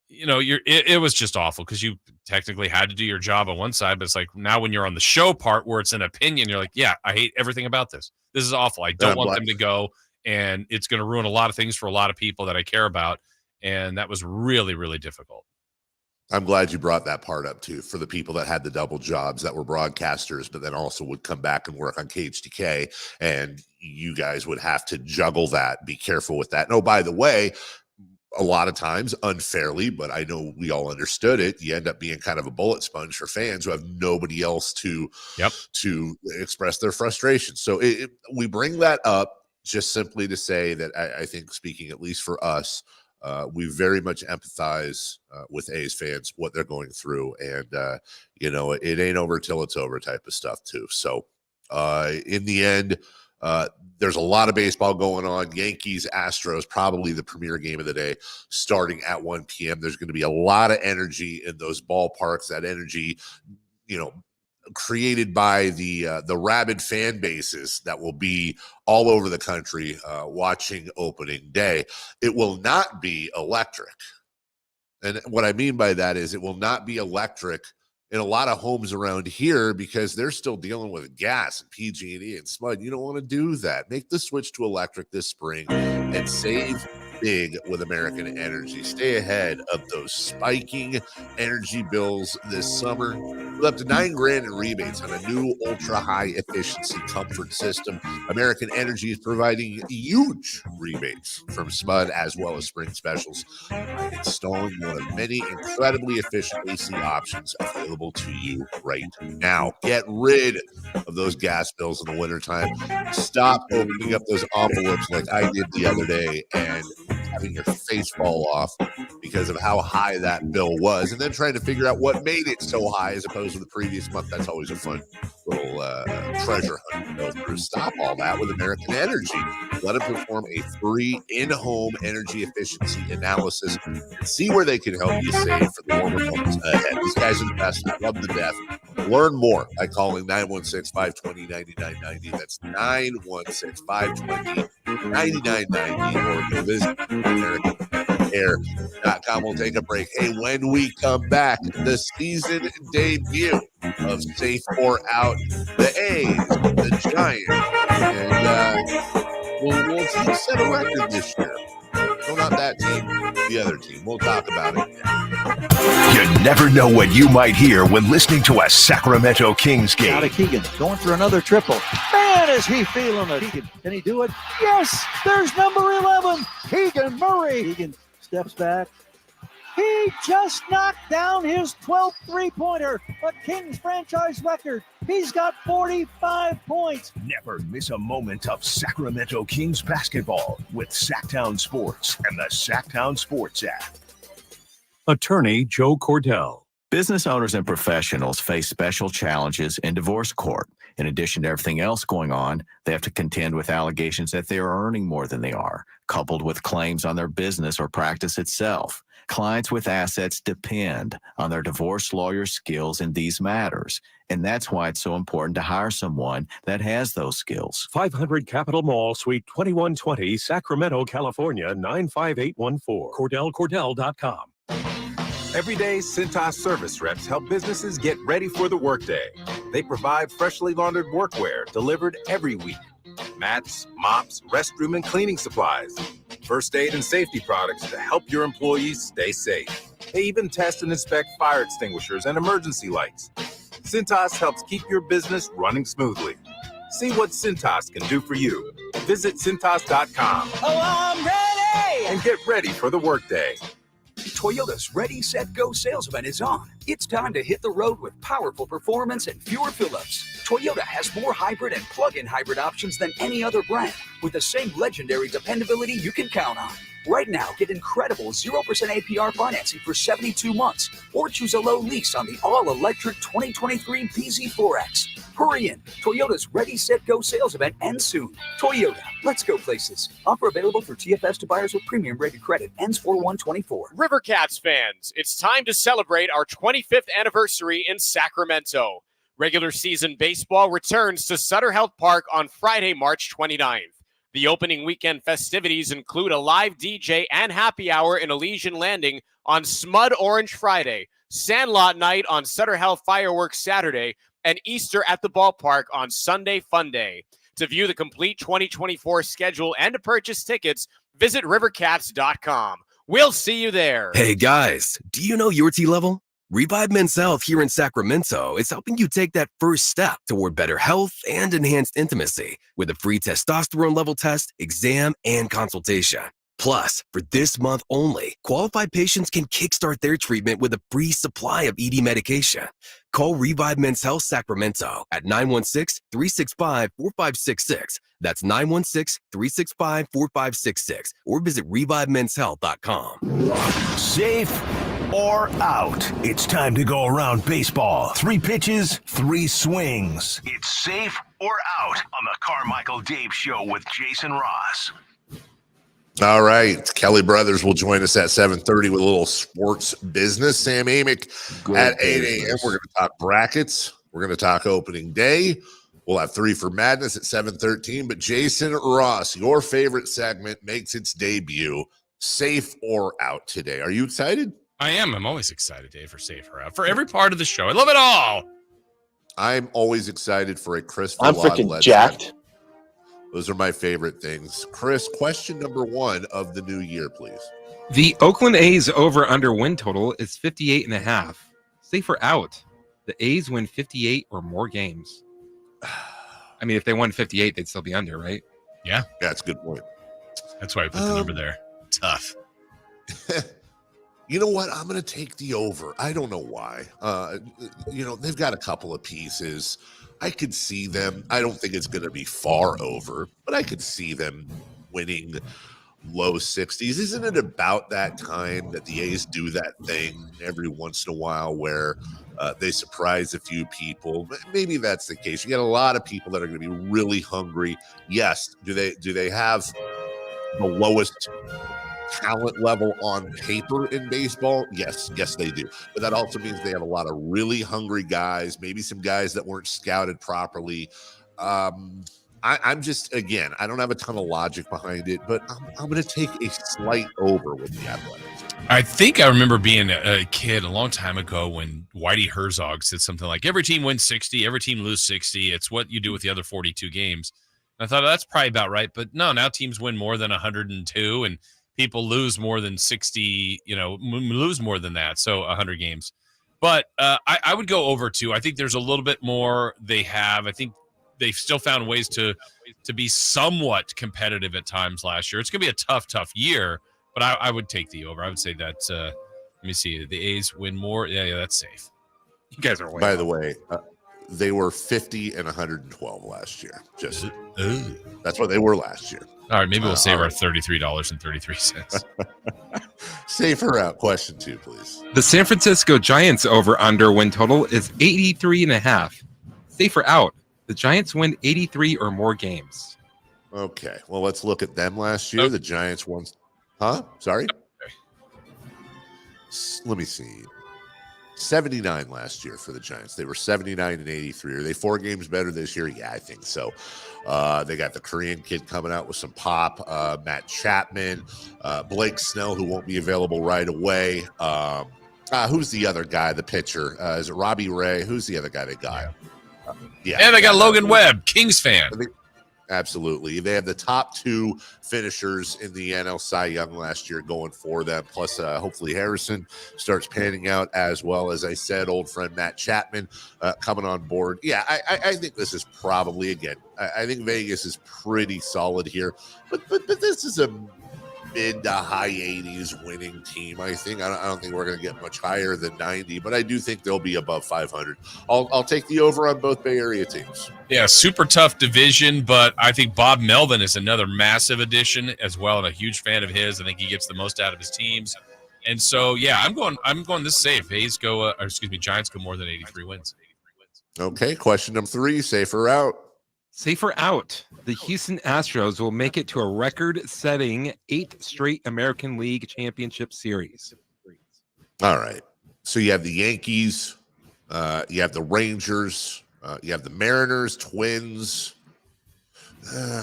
it was just awful because you technically had to do your job on one side, but it's like now when you're on the show part where it's an opinion, you're like, yeah, I hate everything about this. This is awful. I don't want them to go, and it's going to ruin a lot of things for a lot of people that I care about. And that was really, really difficult. I'm glad you brought that part up too, for the people that had the double jobs that were broadcasters, but then also would come back and work on KHTK, and you guys would have to juggle that, be careful with that. And oh, by the way, a lot of times unfairly, but I know we all understood it, you end up being kind of a bullet sponge for fans who have nobody else to express their frustration. So we bring that up just simply to say that I think, speaking at least for us, we very much empathize with A's fans, what they're going through, and it ain't over till it's over type of stuff too. So in the end, there's a lot of baseball going on. Yankees, Astros, probably the premier game of the day, starting at 1 p.m. There's going to be a lot of energy in those ballparks. That energy, created by the rabid fan bases that will be all over the country watching opening day. It will not be electric. And what I mean by that is it will not be electric in a lot of homes around here because they're still dealing with gas and PG&E and SMUD. You don't want to do that. Make the switch to electric this spring and save big with American Energy. Stay ahead of those spiking energy bills this summer with up to $9,000 in rebates on a new ultra-high efficiency comfort system. American Energy is providing huge rebates from SMUD as well as spring specials by installing one of many incredibly efficient AC options available to you right now. Get rid of those gas bills in the wintertime. Stop opening up those envelopes like I did the other day and having your face fall off because of how high that bill was, and then trying to figure out what made it so high as opposed to the previous month. That's always a fun little treasure hunt to go through. Stop all that with American Energy. Let them perform a free in-home energy efficiency analysis and see where they can help you save for the warmer months ahead. These guys are the best. I love them to death. Learn more by calling 916-520-9990. That's 916-520-9990, or go visit AmericanAir.com. We'll take a break. Hey, when we come back, the season debut of Safe or Out, the A's, the Giants, and we'll set a record this year. No, not that team, the other team. We'll talk about it. You never know what you might hear when listening to a Sacramento Kings game. Out of Keegan, going for another triple. Man, is he feeling it. Keegan, can he do it? Yes, there's number 11, Keegan Murray. Keegan steps back, He just knocked down his 12th three-pointer, a Kings franchise record. He's got 45 points. Never miss a moment of Sacramento Kings basketball with Sactown Sports and the Sactown Sports app. Attorney Joe Cordell. Business owners and professionals face special challenges in divorce court. In addition to everything else going on, they have to contend with allegations that they are earning more than they are, coupled with claims on their business or practice itself. Clients with assets depend on their divorce lawyer's skills in these matters, and that's why it's so important to hire someone that has those skills. 500 Capitol Mall, Suite 2120, Sacramento, California, 95814. CordellCordell.com. Every day, Cintas service reps help businesses get ready for the workday. They provide freshly laundered workwear delivered every week. Mats, mops, restroom and cleaning supplies. First aid and safety products to help your employees stay safe. They even test and inspect fire extinguishers and emergency lights. Cintas helps keep your business running smoothly. See what Cintas can do for you. Visit Cintas.com. Oh, I'm ready! And get ready for the workday. Toyota's Ready, Set, Go sales event is on. It's time to hit the road with powerful performance and fewer fill-ups. Toyota has more hybrid and plug-in hybrid options than any other brand, with the same legendary dependability you can count on. Right now, get incredible 0% APR financing for 72 months, or choose a low lease on the all-electric 2023 PZ4X. Hurry in. Toyota's Ready, Set, Go sales event ends soon. Toyota, let's go places. Offer available through TFS to buyers with premium rated credit. Ends 4/1/24. Rivercats fans, it's time to celebrate our 25th anniversary in Sacramento. Regular season baseball returns to Sutter Health Park on Friday, March 29th. The opening weekend festivities include a live DJ and happy hour in Elysian Landing on Smud Orange Friday, Sandlot Night on Sutter Health Fireworks Saturday, and Easter at the ballpark on Sunday Fun Day. To view the complete 2024 schedule and to purchase tickets, visit rivercats.com. We'll see you there. Hey guys, do you know your T level? Revive Men's Health here in Sacramento is helping you take that first step toward better health and enhanced intimacy with a free testosterone level test, exam, and consultation. Plus, for this month only, qualified patients can kickstart their treatment with a free supply of ED medication. Call Revive Men's Health Sacramento at 916-365-4566. That's 916-365-4566. Or visit revivemenshealth.com. Safe or out? It's time to go around baseball. 3 pitches, 3 swings. It's safe or out on the Carmichael Dave Show with Jason Ross. All right. Kelly Brothers will join us at 7:30 with a little sports business. Sam Amick at 8 a.m. We're going to talk brackets. We're going to talk opening day. We'll have 3 for Madness at 7:13. But Jason Ross, your favorite segment, makes its debut. Safe or out today. Are you excited? I am. I'm always excited, Dave, for Safe or Out. For every part of the show. I love it all. I'm always excited for a Chris. I'm freaking jacked. Those are my favorite things. Chris, question number 1 of the new year, please. The Oakland A's over-under win total is 58.5. Safe or out? The A's win 58 or more games. I mean, if they won 58, they'd still be under, right? Yeah. That's a good point. That's why I put the number there. Tough. You know what? I'm going to take the over. I don't know why. They've got a couple of pieces. I could see them. I don't think it's going to be far over, but I could see them winning low 60s. Isn't it about that time that the A's do that thing every once in a while where they surprise a few people? Maybe that's the case. You get a lot of people that are going to be really hungry. Yes. Do they have the lowest talent level on paper in baseball? Yes, they do. But that also means they have a lot of really hungry guys, maybe some guys that weren't scouted properly. I'm just, again, I don't have a ton of logic behind it, but I'm going to take a slight over with the Athletics. I think I remember being a kid a long time ago when Whitey Herzog said something like, every team wins 60, every team loses 60. It's what you do with the other 42 games. And I thought that's probably about right. But no, now teams win more than 102 and people lose more than 60, lose more than that. So 100 games. But I would go over 2. I think there's a little bit more they have. I think they've still found ways to be somewhat competitive at times last year. It's going to be a tough year, but I would take the over. I would say that Let me see. The A's win more. Yeah, that's safe. You guys are way By the way, they were 50 and 112 last year. Just that's what they were last year. All right, maybe we'll save our $33.33. Safer out. Question 2, please. The San Francisco Giants over-under win total is 83.5. Safer out. The Giants win 83 or more games. Okay. Well, let's look at them last year. The Giants won. Huh? Sorry? Let me see. 79 last year for the Giants. They were 79 and 83. Are they 4 games better this year? Yeah, I think so. They got the Korean kid coming out with some pop. Matt Chapman, Blake Snell, who won't be available right away. Who's the other guy, the pitcher? Is it Robbie Ray? Who's the other guy they got? And they got Logan Webb, Kings fan. Absolutely. They have the top 2 finishers in the NL Cy Young last year going for them. Plus, hopefully Harrison starts panning out as well. As I said, old friend Matt Chapman coming on board. Yeah, I think this is probably, again, I think Vegas is pretty solid here. But this is a mid to high 80s winning team. I think I don't think we're going to get much higher than 90, but I do think they'll be above 500. I'll take the over on both Bay Area teams. Yeah, super tough division, but I think Bob Melvin is another massive addition as well, and a huge fan of his. I think he gets the most out of his teams, and so yeah, I'm going this safe. Giants go more than 83 wins. Okay, question number 3. Safer out. Safer out. The Houston Astros will make it to a record-setting 8th straight American League Championship Series. All right. So you have the Yankees, you have the Rangers, you have the Mariners, Twins,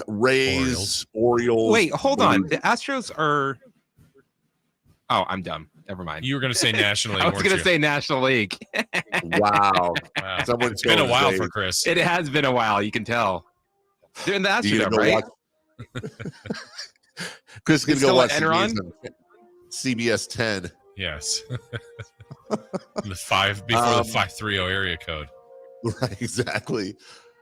Rays, Orioles. Wait, hold on. The Astros are... Oh, I'm dumb. Never mind. You were going to say National League. I was going to say National League. Wow. It's been a while for Chris. It has been a while. You can tell. They're in the Astrodome, right? Chris is going to go watch CBS 10. Yes. The 5 before the 530 area code. Right, exactly.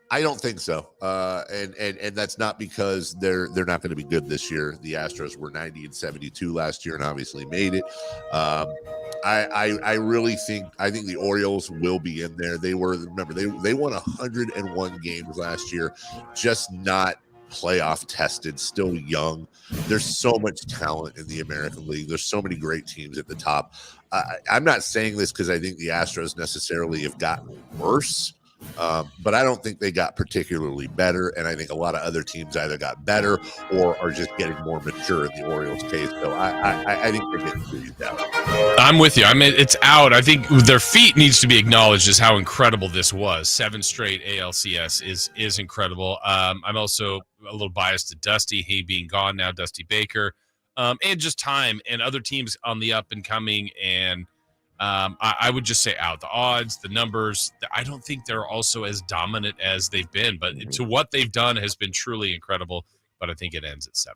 I don't think so. And that's not because they're not going to be good this year. The Astros were 90 and 72 last year and obviously made it. I really think the Orioles will be in there. They won 101 games last year, just not playoff tested, still young. There's so much talent in the American League. There's so many great teams at the top. I'm not saying this because I think the Astros necessarily have gotten worse. But I don't think they got particularly better, and I think a lot of other teams either got better or are just getting more mature in the Orioles' case. So I think they're getting squeezed out. I'm with you. I mean, it's out. I think their feat needs to be acknowledged as how incredible this was. 7 straight ALCS is incredible. I'm also a little biased to Dusty, he being gone now, Dusty Baker, and just time and other teams on the up and coming, and I would just say out. The odds, the numbers, I don't think they're also as dominant as they've been, but to what they've done has been truly incredible. But I think it ends at 7.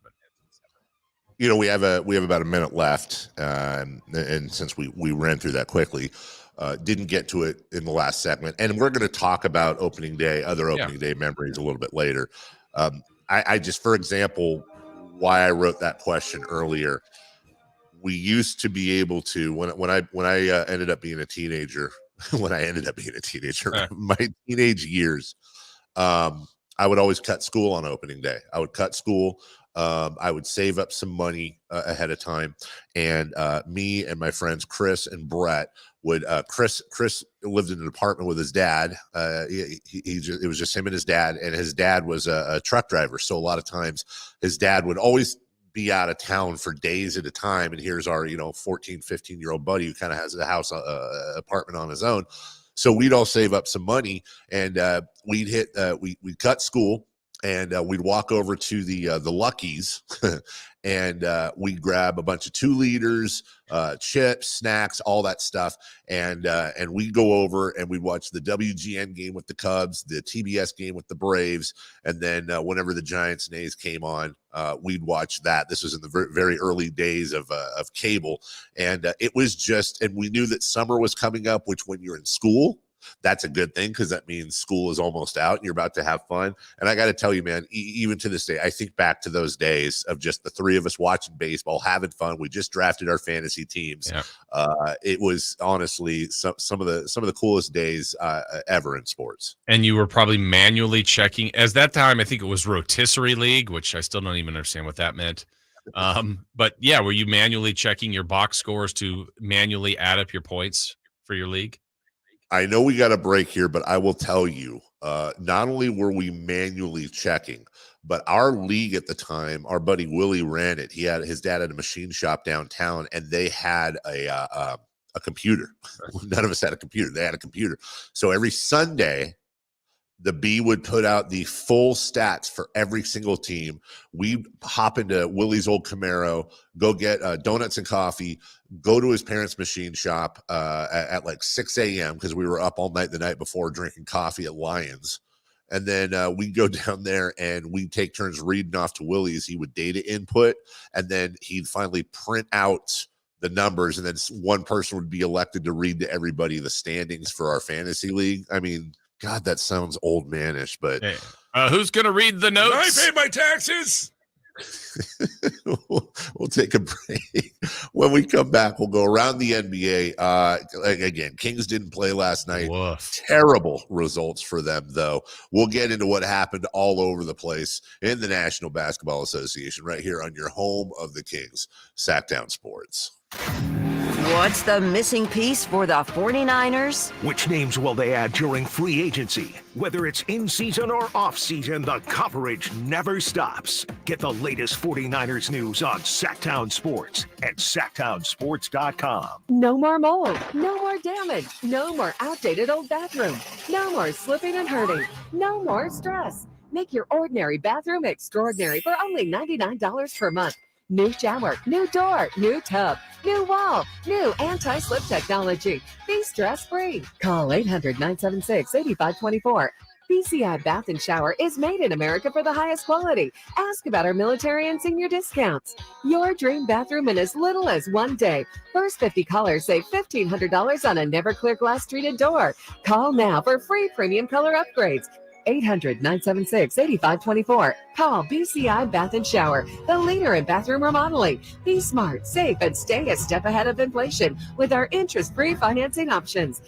You know, we have about a minute left, and since we ran through that quickly, didn't get to it in the last segment, and we're going to talk about opening day, other opening day memories a little bit later. I just, for example, why I wrote that question earlier. We used to be able to when I ended up being a teenager. My teenage years, I would always cut school on opening day. I would cut school. I would save up some money ahead of time, and me and my friends Chris and Brett would. Chris lived in an apartment with his dad. It was just him and his dad, and his dad was a truck driver. So a lot of times, his dad would always be out of town for days at a time, and here's our 14, 15-year-old buddy who kind of has a house apartment on his own. So we'd all save up some money, and we'd cut school, and we'd walk over to the Lucky's and we'd grab a bunch of 2 liters, chips, snacks, all that stuff, and we'd go over and we'd watch the WGN game with the Cubs, the TBS game with the Braves, and then whenever the Giants and A's came on, we'd watch that. This was in the very early days of cable, and it was just, and we knew that summer was coming up, which when you're in school, That's a good thing because that means school is almost out and you're about to have fun. And I got to tell you, man, even to this day, I think back to those days of just the three of us watching baseball, having fun. We just drafted our fantasy teams. Yeah. It was honestly some of the coolest days ever in sports. And you were probably manually checking. As that time, I think it was rotisserie league, which I still don't even understand what that meant. But yeah, were you manually checking your box scores to manually add up your points for your league? I know we got a break here, but I will tell you, not only were we manually checking, but our league at the time, our buddy Willie ran it. His dad had a machine shop downtown, and they had a computer. None of us had a computer. They had a computer. So every Sunday, the B would put out the full stats for every single team. We'd hop into Willie's old Camaro, go get donuts and coffee, go to his parents' machine shop at like 6 a.m. because we were up all night the night before drinking coffee at Lions. And then we'd go down there and we'd take turns reading off to Willie's. He would data input, and then he'd finally print out the numbers, and then one person would be elected to read to everybody the standings for our fantasy league. I mean, God, that sounds old manish, but hey, who's going to read the notes? I pay my taxes. We'll take a break. When we come back, we'll go around the NBA. Again, Kings didn't play last night. Woof. Terrible results for them, though. We'll get into what happened all over the place in the National Basketball Association right here on your home of the Kings, Sactown Sports. What's the missing piece for the 49ers? Which names will they add during free agency? Whether it's in season or off season, the coverage never stops. Get the latest 49ers news on Sactown Sports at Sactownsports.com. No more mold, no more damage, no more outdated old bathroom, no more slipping and hurting, no more stress. Make your ordinary bathroom extraordinary for only $99 per month. New shower, new door, new tub, new wall, new anti-slip technology. Be stress-free. Call 800-976-8524. BCI Bath and Shower is made in America for the highest quality. Ask about our military and senior discounts. Your dream bathroom in as little as 1 day. First 50 callers save $1,500 on a never clear glass treated door. Call now for free premium color upgrades. 800-976-8524. Call BCI Bath and Shower, the leader in bathroom remodeling. Be smart, safe, and stay a step ahead of inflation with our interest-free financing options.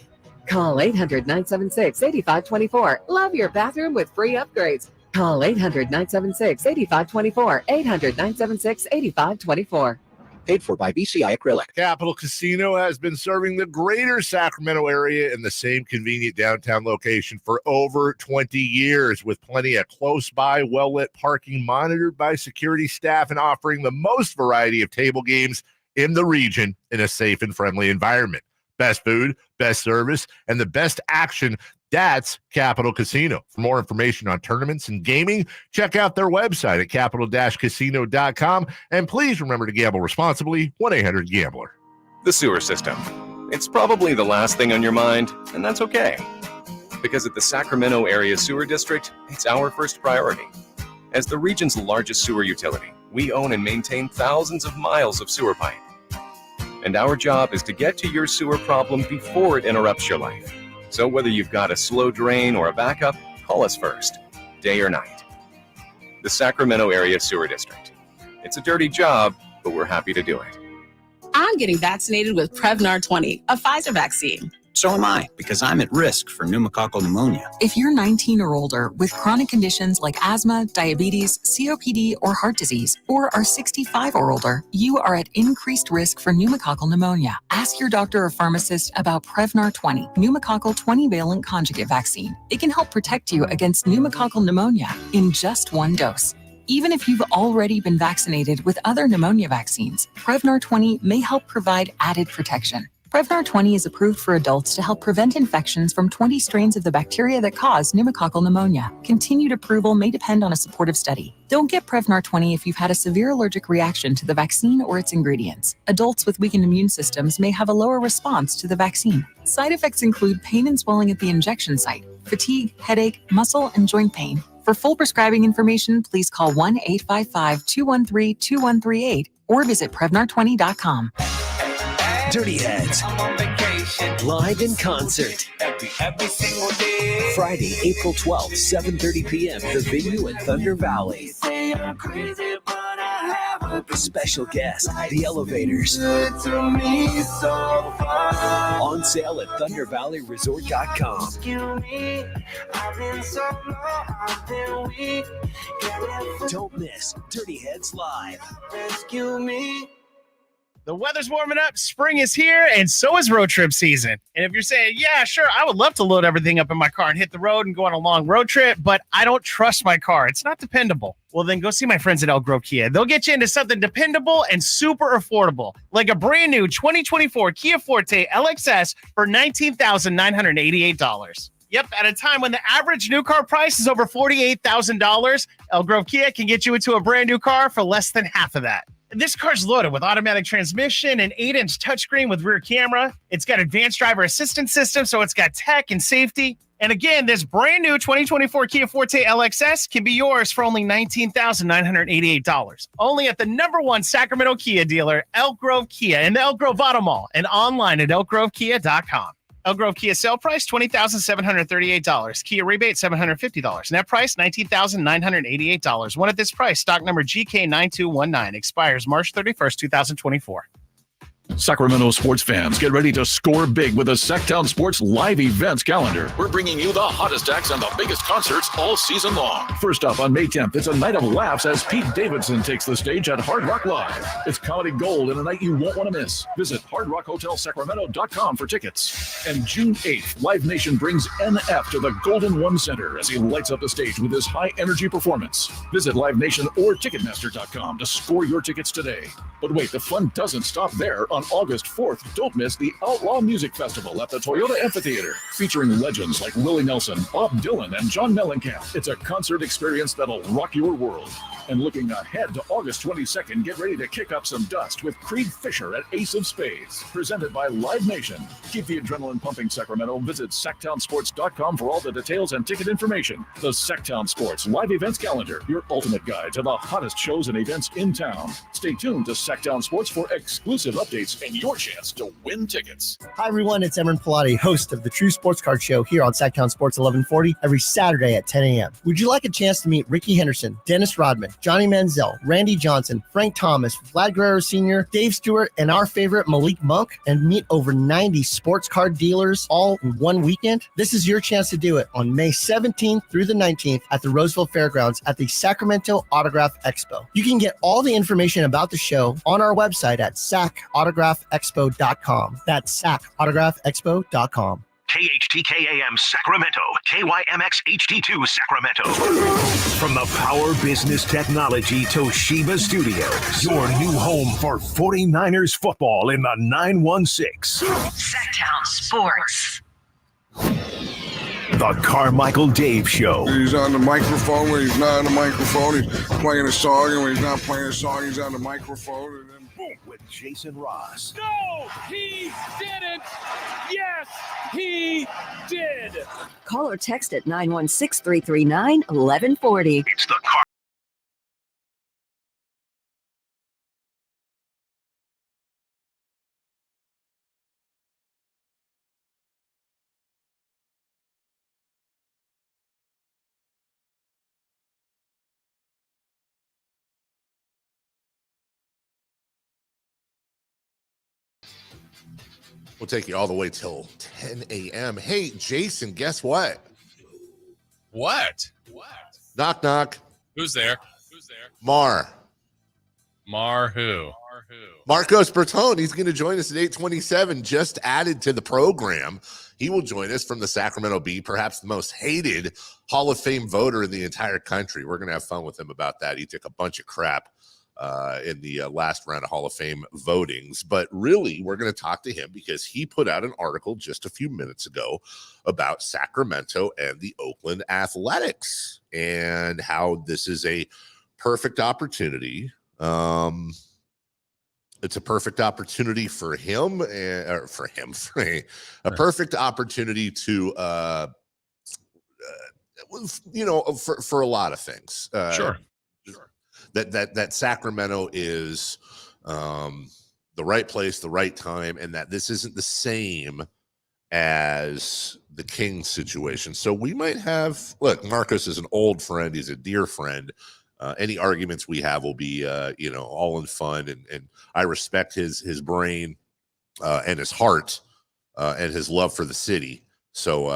Call 800-976-8524. Love your bathroom with free upgrades. Call 800-976-8524. 800-976-8524. Paid for by BCI Acrylic. Capital Casino has been serving the greater Sacramento area in the same convenient downtown location for over 20 years, with plenty of close by, well-lit parking monitored by security staff and offering the most variety of table games in the region in a safe and friendly environment. Best food, best service, and the best action. That's Capital Casino. For more information on tournaments and gaming, check out their website at capital-casino.com. And please remember to gamble responsibly. 1-800-GAMBLER. The sewer system. It's probably the last thing on your mind, and that's okay. Because at the Sacramento Area Sewer District, it's our first priority. As the region's largest sewer utility, we own and maintain thousands of miles of sewer pipe. And our job is to get to your sewer problem before it interrupts your life. So whether you've got a slow drain or a backup, call us first, day or night. The Sacramento Area Sewer District. It's a dirty job, but we're happy to do it. I'm getting vaccinated with Prevnar 20, a Pfizer vaccine. So am I, because I'm at risk for pneumococcal pneumonia. If you're 19 or older with chronic conditions like asthma, diabetes, COPD, or heart disease, or are 65 or older, you are at increased risk for pneumococcal pneumonia. Ask your doctor or pharmacist about Prevnar 20, pneumococcal 20-valent conjugate vaccine. It can help protect you against pneumococcal pneumonia in just one dose. Even if you've already been vaccinated with other pneumonia vaccines, Prevnar 20 may help provide added protection. Prevnar 20 is approved for adults to help prevent infections from 20 strains of the bacteria that cause pneumococcal pneumonia. Continued approval may depend on a supportive study. Don't get Prevnar 20 if you've had a severe allergic reaction to the vaccine or its ingredients. Adults with weakened immune systems may have a lower response to the vaccine. Side effects include pain and swelling at the injection site, fatigue, headache, muscle, and joint pain. For full prescribing information, please call 1-855-213-2138 or visit Prevnar20.com. Dirty Heads. Live in concert. Every single day. Friday, April 12th, 7:30 p.m. The venue at Thunder Valley. Special guest, The Elevators. On sale at ThunderValleyResort.com. Don't miss Dirty Heads Live. The weather's warming up, spring is here, and so is road trip season. And if you're saying, yeah, sure, I would love to load everything up in my car and hit the road and go on a long road trip, but I don't trust my car. It's not dependable. Well, then go see my friends at Elk Grove Kia. They'll get you into something dependable and super affordable, like a brand new 2024 Kia Forte LXS for $19,988. Yep, at a time when the average new car price is over $48,000, Elk Grove Kia can get you into a brand new car for less than half of that. This car's loaded with automatic transmission, an 8-inch touchscreen with rear camera. It's got advanced driver assistance system, so it's got tech and safety. And again, this brand new 2024 Kia Forte LXS can be yours for only $19,988. Only at the #1 Sacramento Kia dealer, Elk Grove Kia, in the Elk Grove Auto Mall, and online at elkgrovekia.com. Elk Grove Kia sale price, $20,738. Kia rebate, $750. Net price, $19,988. One at this price. Stock number GK9219. Expires March 31st, 2024. Sacramento sports fans, get ready to score big with the Sactown Sports live events calendar. We're bringing you the hottest acts and the biggest concerts all season long. First up, on May 10th, it's a night of laughs as Pete Davidson takes the stage at Hard Rock Live. It's comedy gold and a night you won't want to miss. Visit hardrockhotelsacramento.com for tickets. And June 8th, Live Nation brings NF to the Golden One Center as he lights up the stage with his high-energy performance. Visit Live Nation or Ticketmaster.com to score your tickets today. But wait, the fun doesn't stop there. On August 4th, don't miss the Outlaw Music Festival at the Toyota Amphitheater, featuring legends like Willie Nelson, Bob Dylan, and John Mellencamp. It's a concert experience that'll rock your world. And looking ahead to August 22nd, get ready to kick up some dust with Creed Fisher at Ace of Spades, presented by Live Nation. Keep the adrenaline pumping, Sacramento. Visit SactownSports.com for all the details and ticket information. The Sactown Sports live events calendar, your ultimate guide to the hottest shows and events in town. Stay tuned to Sactown Sports for exclusive updates and your chance to win tickets. Hi, everyone. It's Emron Pilati, host of the True Sports Card Show here on Sactown Sports 1140 every Saturday at 10 a.m. Would you like a chance to meet Ricky Henderson, Dennis Rodman, Johnny Manziel, Randy Johnson, Frank Thomas, Vlad Guerrero Sr., Dave Stewart, and our favorite Malik Monk, and meet over 90 sports card dealers all in one weekend? This is your chance to do it on May 17th through the 19th at the Roseville Fairgrounds at the Sacramento Autograph Expo. You can get all the information about the show on our website at sacautograph.expo.com. That's sacautograph.expo.com. KHTKAM Sacramento, KYMX HD2 Sacramento. From the Power Business Technology Toshiba Studios, your new home for 49ers football in the 916. Sactown Sports. The Carmichael Dave Show. He's on the microphone when he's not on the microphone. He's playing a song, and when he's not playing a song, he's on the microphone. And then boom. With Jason Ross. No, he didn't. Yes, he did. Call or text at 916-339-1140. It's the Car. We'll take you all the way till 10 a.m. Hey, Jason, guess what? What? Knock, knock. Who's there? Mar who? Marcos Bertone. He's going to join us at 8:27, just added to the program. He will join us from the Sacramento Bee, perhaps the most hated Hall of Fame voter in the entire country. We're going to have fun with him about that. He took a bunch of crap in the last round of Hall of Fame votings. But really, we're going to talk to him because he put out an article just a few minutes ago about Sacramento and the Oakland Athletics and how this is a perfect opportunity. It's a perfect opportunity for him, a perfect opportunity to, for a lot of things. Sure. That Sacramento is the right place, the right time, and that this isn't the same as the Kings situation. So we might have, look, Marcus is an old friend. He's a dear friend. Any arguments we have will be, all in fun. And I respect his brain and his heart and his love for the city. So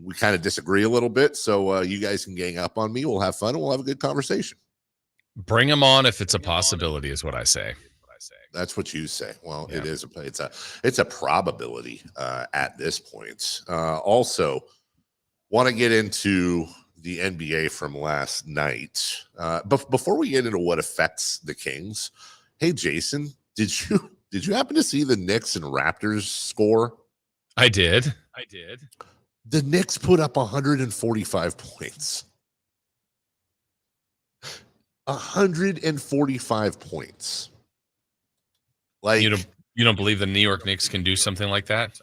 we kind of disagree a little bit. So you guys can gang up on me. We'll have fun and we'll have a good conversation. Bring him on if it's a possibility, is what I say. That's what you say. Well, yeah. It's a probability at this point. Also, want to get into the NBA from last night. But before we get into what affects the Kings, hey Jason, did you happen to see the Knicks and Raptors score? I did. The Knicks put up 145 points. 145 points. Like you don't believe the New York Knicks can do something like that?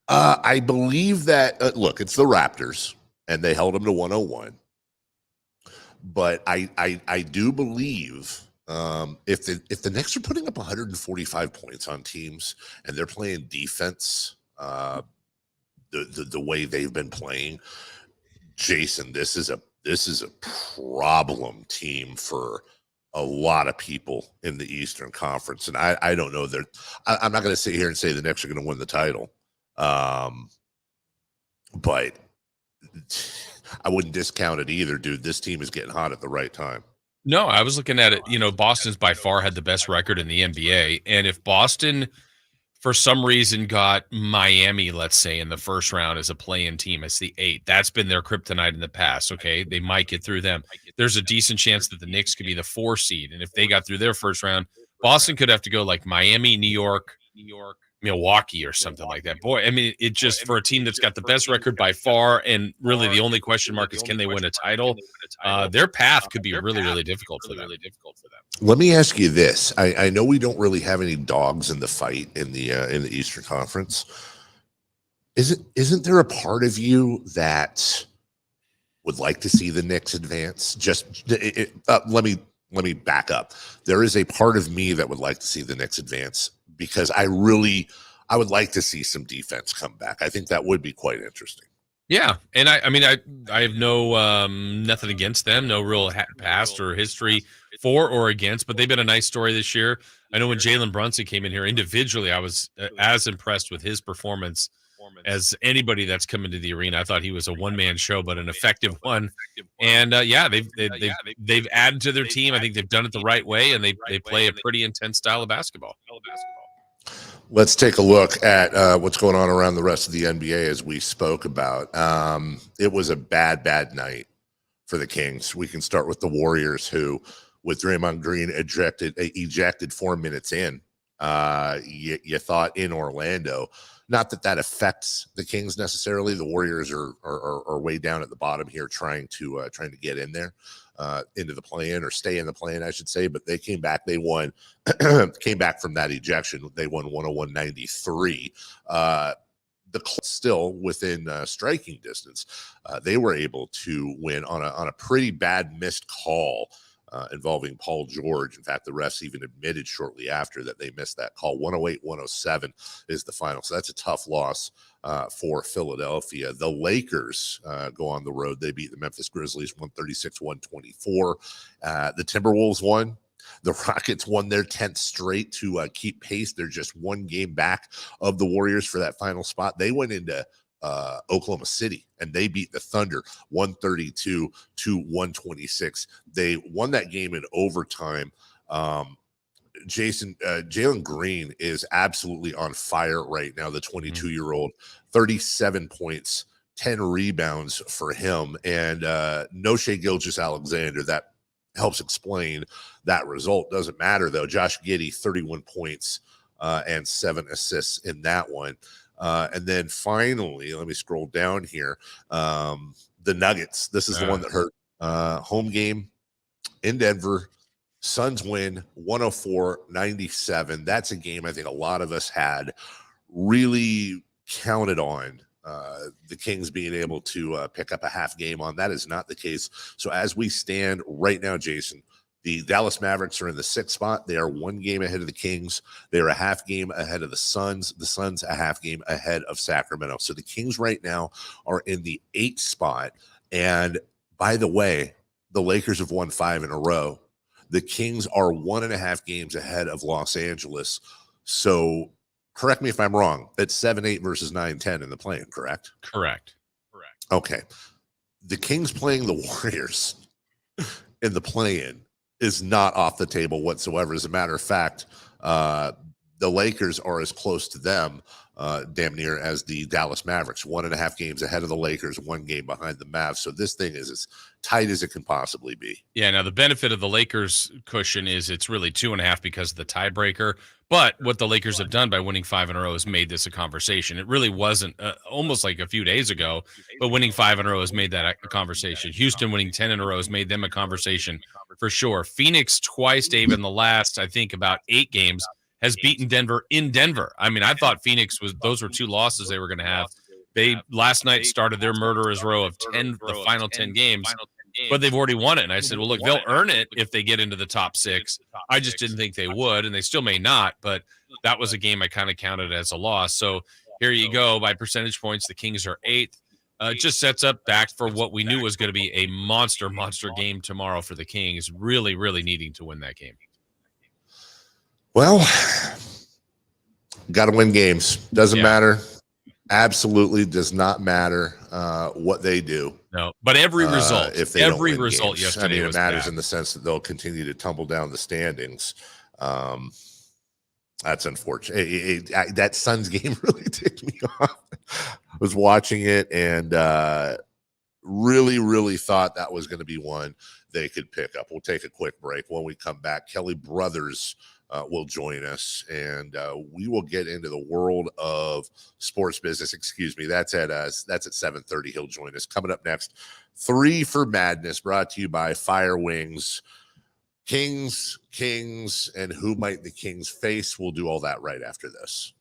I believe that. Look, it's the Raptors, and they held them to 101. But I do believe if the Knicks are putting up 145 points on teams and they're playing defense the way they've been playing, Jason, this is a problem team for a lot of people in the Eastern Conference. And I don't know that I'm not going to sit here and say the Knicks are going to win the title. But I wouldn't discount it either, dude. This team is getting hot at the right time. No, I was looking at it. Boston's by far had the best record in the NBA. And if Boston, for some reason, got Miami, let's say, in the first round as a play-in team, as the 8, that's been their kryptonite in the past. Okay, they might get through them. There's a decent chance that the Knicks could be the 4 seed. And if they got through their first round, Boston could have to go like Miami, New York, Milwaukee or something like that. Boy, I mean, it just, for a team that's got the best record by far, and really the only question mark is, can they win a title? Their path could be really, really difficult for them. Let me ask you this. I know we don't really have any dogs in the fight in the Eastern Conference. Isn't there a part of you that would like to see the Knicks advance? Let me back up. There is a part of me that would like to see the Knicks advance, because I would like to see some defense come back. I think that would be quite interesting. Yeah, and I mean, I have no nothing against them, no real past or history for or against, but they've been a nice story this year. I know when Jalen Brunson came in here individually, I was as impressed with his performance as anybody that's come into the arena. I thought he was a one-man show, but an effective one. And they've added to their team. I think they've done it the right way, and they play a pretty intense style of basketball. Let's take a look at what's going on around the rest of the NBA as we spoke about. It was a bad night for the Kings. We can start with the Warriors, who, with Draymond Green ejected 4 minutes in. You thought in Orlando, not that affects the Kings necessarily. The Warriors are way down at the bottom here, trying to get in there. Into the play-in, or stay in the play-in, I should say. But they came back. They won. Came back from that ejection. They won 101-93. The Colts still within striking distance. They were able to win on a pretty bad missed call involving Paul George. In fact, the refs even admitted shortly after that they missed that call. 108-107 is the final. So that's a tough loss for Philadelphia. The Lakers go on the road. They beat the Memphis Grizzlies 136-124. The Timberwolves won. The Rockets won their 10th straight to keep pace. They're just one game back of the Warriors for that final spot. They went into Oklahoma City and they beat the Thunder 132-126. They won that game in overtime. Jason, Jalen Green is absolutely on fire right now. The 22-year-old, 37 points, 10 rebounds for him, and no Shai Gilgeous-Alexander. That helps explain that result. Doesn't matter though. Josh Giddey, 31 points and 7 assists in that one. And then finally, let me scroll down here. The Nuggets. This is the one that hurt. Home game in Denver. Suns win 104-97. That's a game I think a lot of us had really counted on the Kings being able to pick up a half game on. That is not the case. So as we stand right now, Jason, The Dallas Mavericks are in the 6th spot. They are 1 game ahead of the Kings. They are a half game ahead of the Suns. The Suns a half game ahead of Sacramento. So the Kings right now are in the 8th spot. And by the way, the Lakers have won 5 in a row. The Kings are 1.5 games ahead of Los Angeles. So correct me if I'm wrong. That's 7-8 versus 9-10 in the play-in, correct? Correct. Okay. The Kings playing the Warriors in the play-in is not off the table whatsoever. As a matter of fact, the Lakers are as close to them, damn near, as the Dallas Mavericks. 1.5 games ahead of the Lakers, 1 game behind the Mavs. So this thing is as tight as it can possibly be. Yeah, now the benefit of the Lakers cushion is it's really 2.5 because of the tiebreaker. But what the Lakers have done by winning 5 in a row has made this a conversation. It really wasn't almost like a few days ago, but winning 5 in a row has made that a conversation. Houston winning 10 in a row has made them a conversation for sure. Phoenix twice, Dave, in the last, I think, about 8 games, has beaten Denver in Denver. I mean, I thought Phoenix those were 2 losses they were going to have. They last night started their murderer's row of 10, the final 10 games. But they've already won it. And I said, well, look, they'll earn it if they get into the top 6. I just didn't think they would, and they still may not. But that was a game I kind of counted as a loss. So here you go. By percentage points, the Kings are 8th. It just sets up back for what we knew was going to be a monster game tomorrow for the Kings. Really, really needing to win that game. Well, got to win games. Doesn't matter. Absolutely does not matter what they do. No, but every result, if they every don't win result games. yesterday, I mean, it was matters bad. in the sense that they'll continue to tumble down the standings. That's unfortunate. That Suns game really ticked me off. I was watching it and really, really thought that was going to be one they could pick up. We'll take a quick break. When we come back, Kelly Brothers will join us, and we will get into the world of sports business. Excuse me. That's at 7:30. He'll join us. Coming up next, 3 for Madness, brought to you by Fire Wings. Kings, and who might the Kings face? We'll do all that right after this.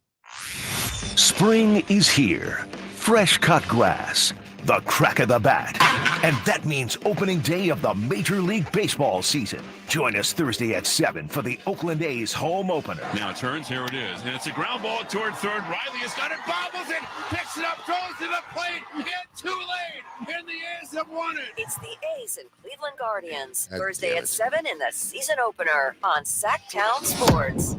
Spring is here. Fresh cut grass, the crack of the bat. And that means opening day of the Major League Baseball season. Join us Thursday at 7 for the Oakland A's home opener. Now turns, here it is. And it's a ground ball toward third. Riley has got it, bobbles it, picks it up, throws to the plate, and too late. And the A's have won it. It's the A's and Cleveland Guardians. God Thursday damn at it. 7 in the season opener on Sactown Sports.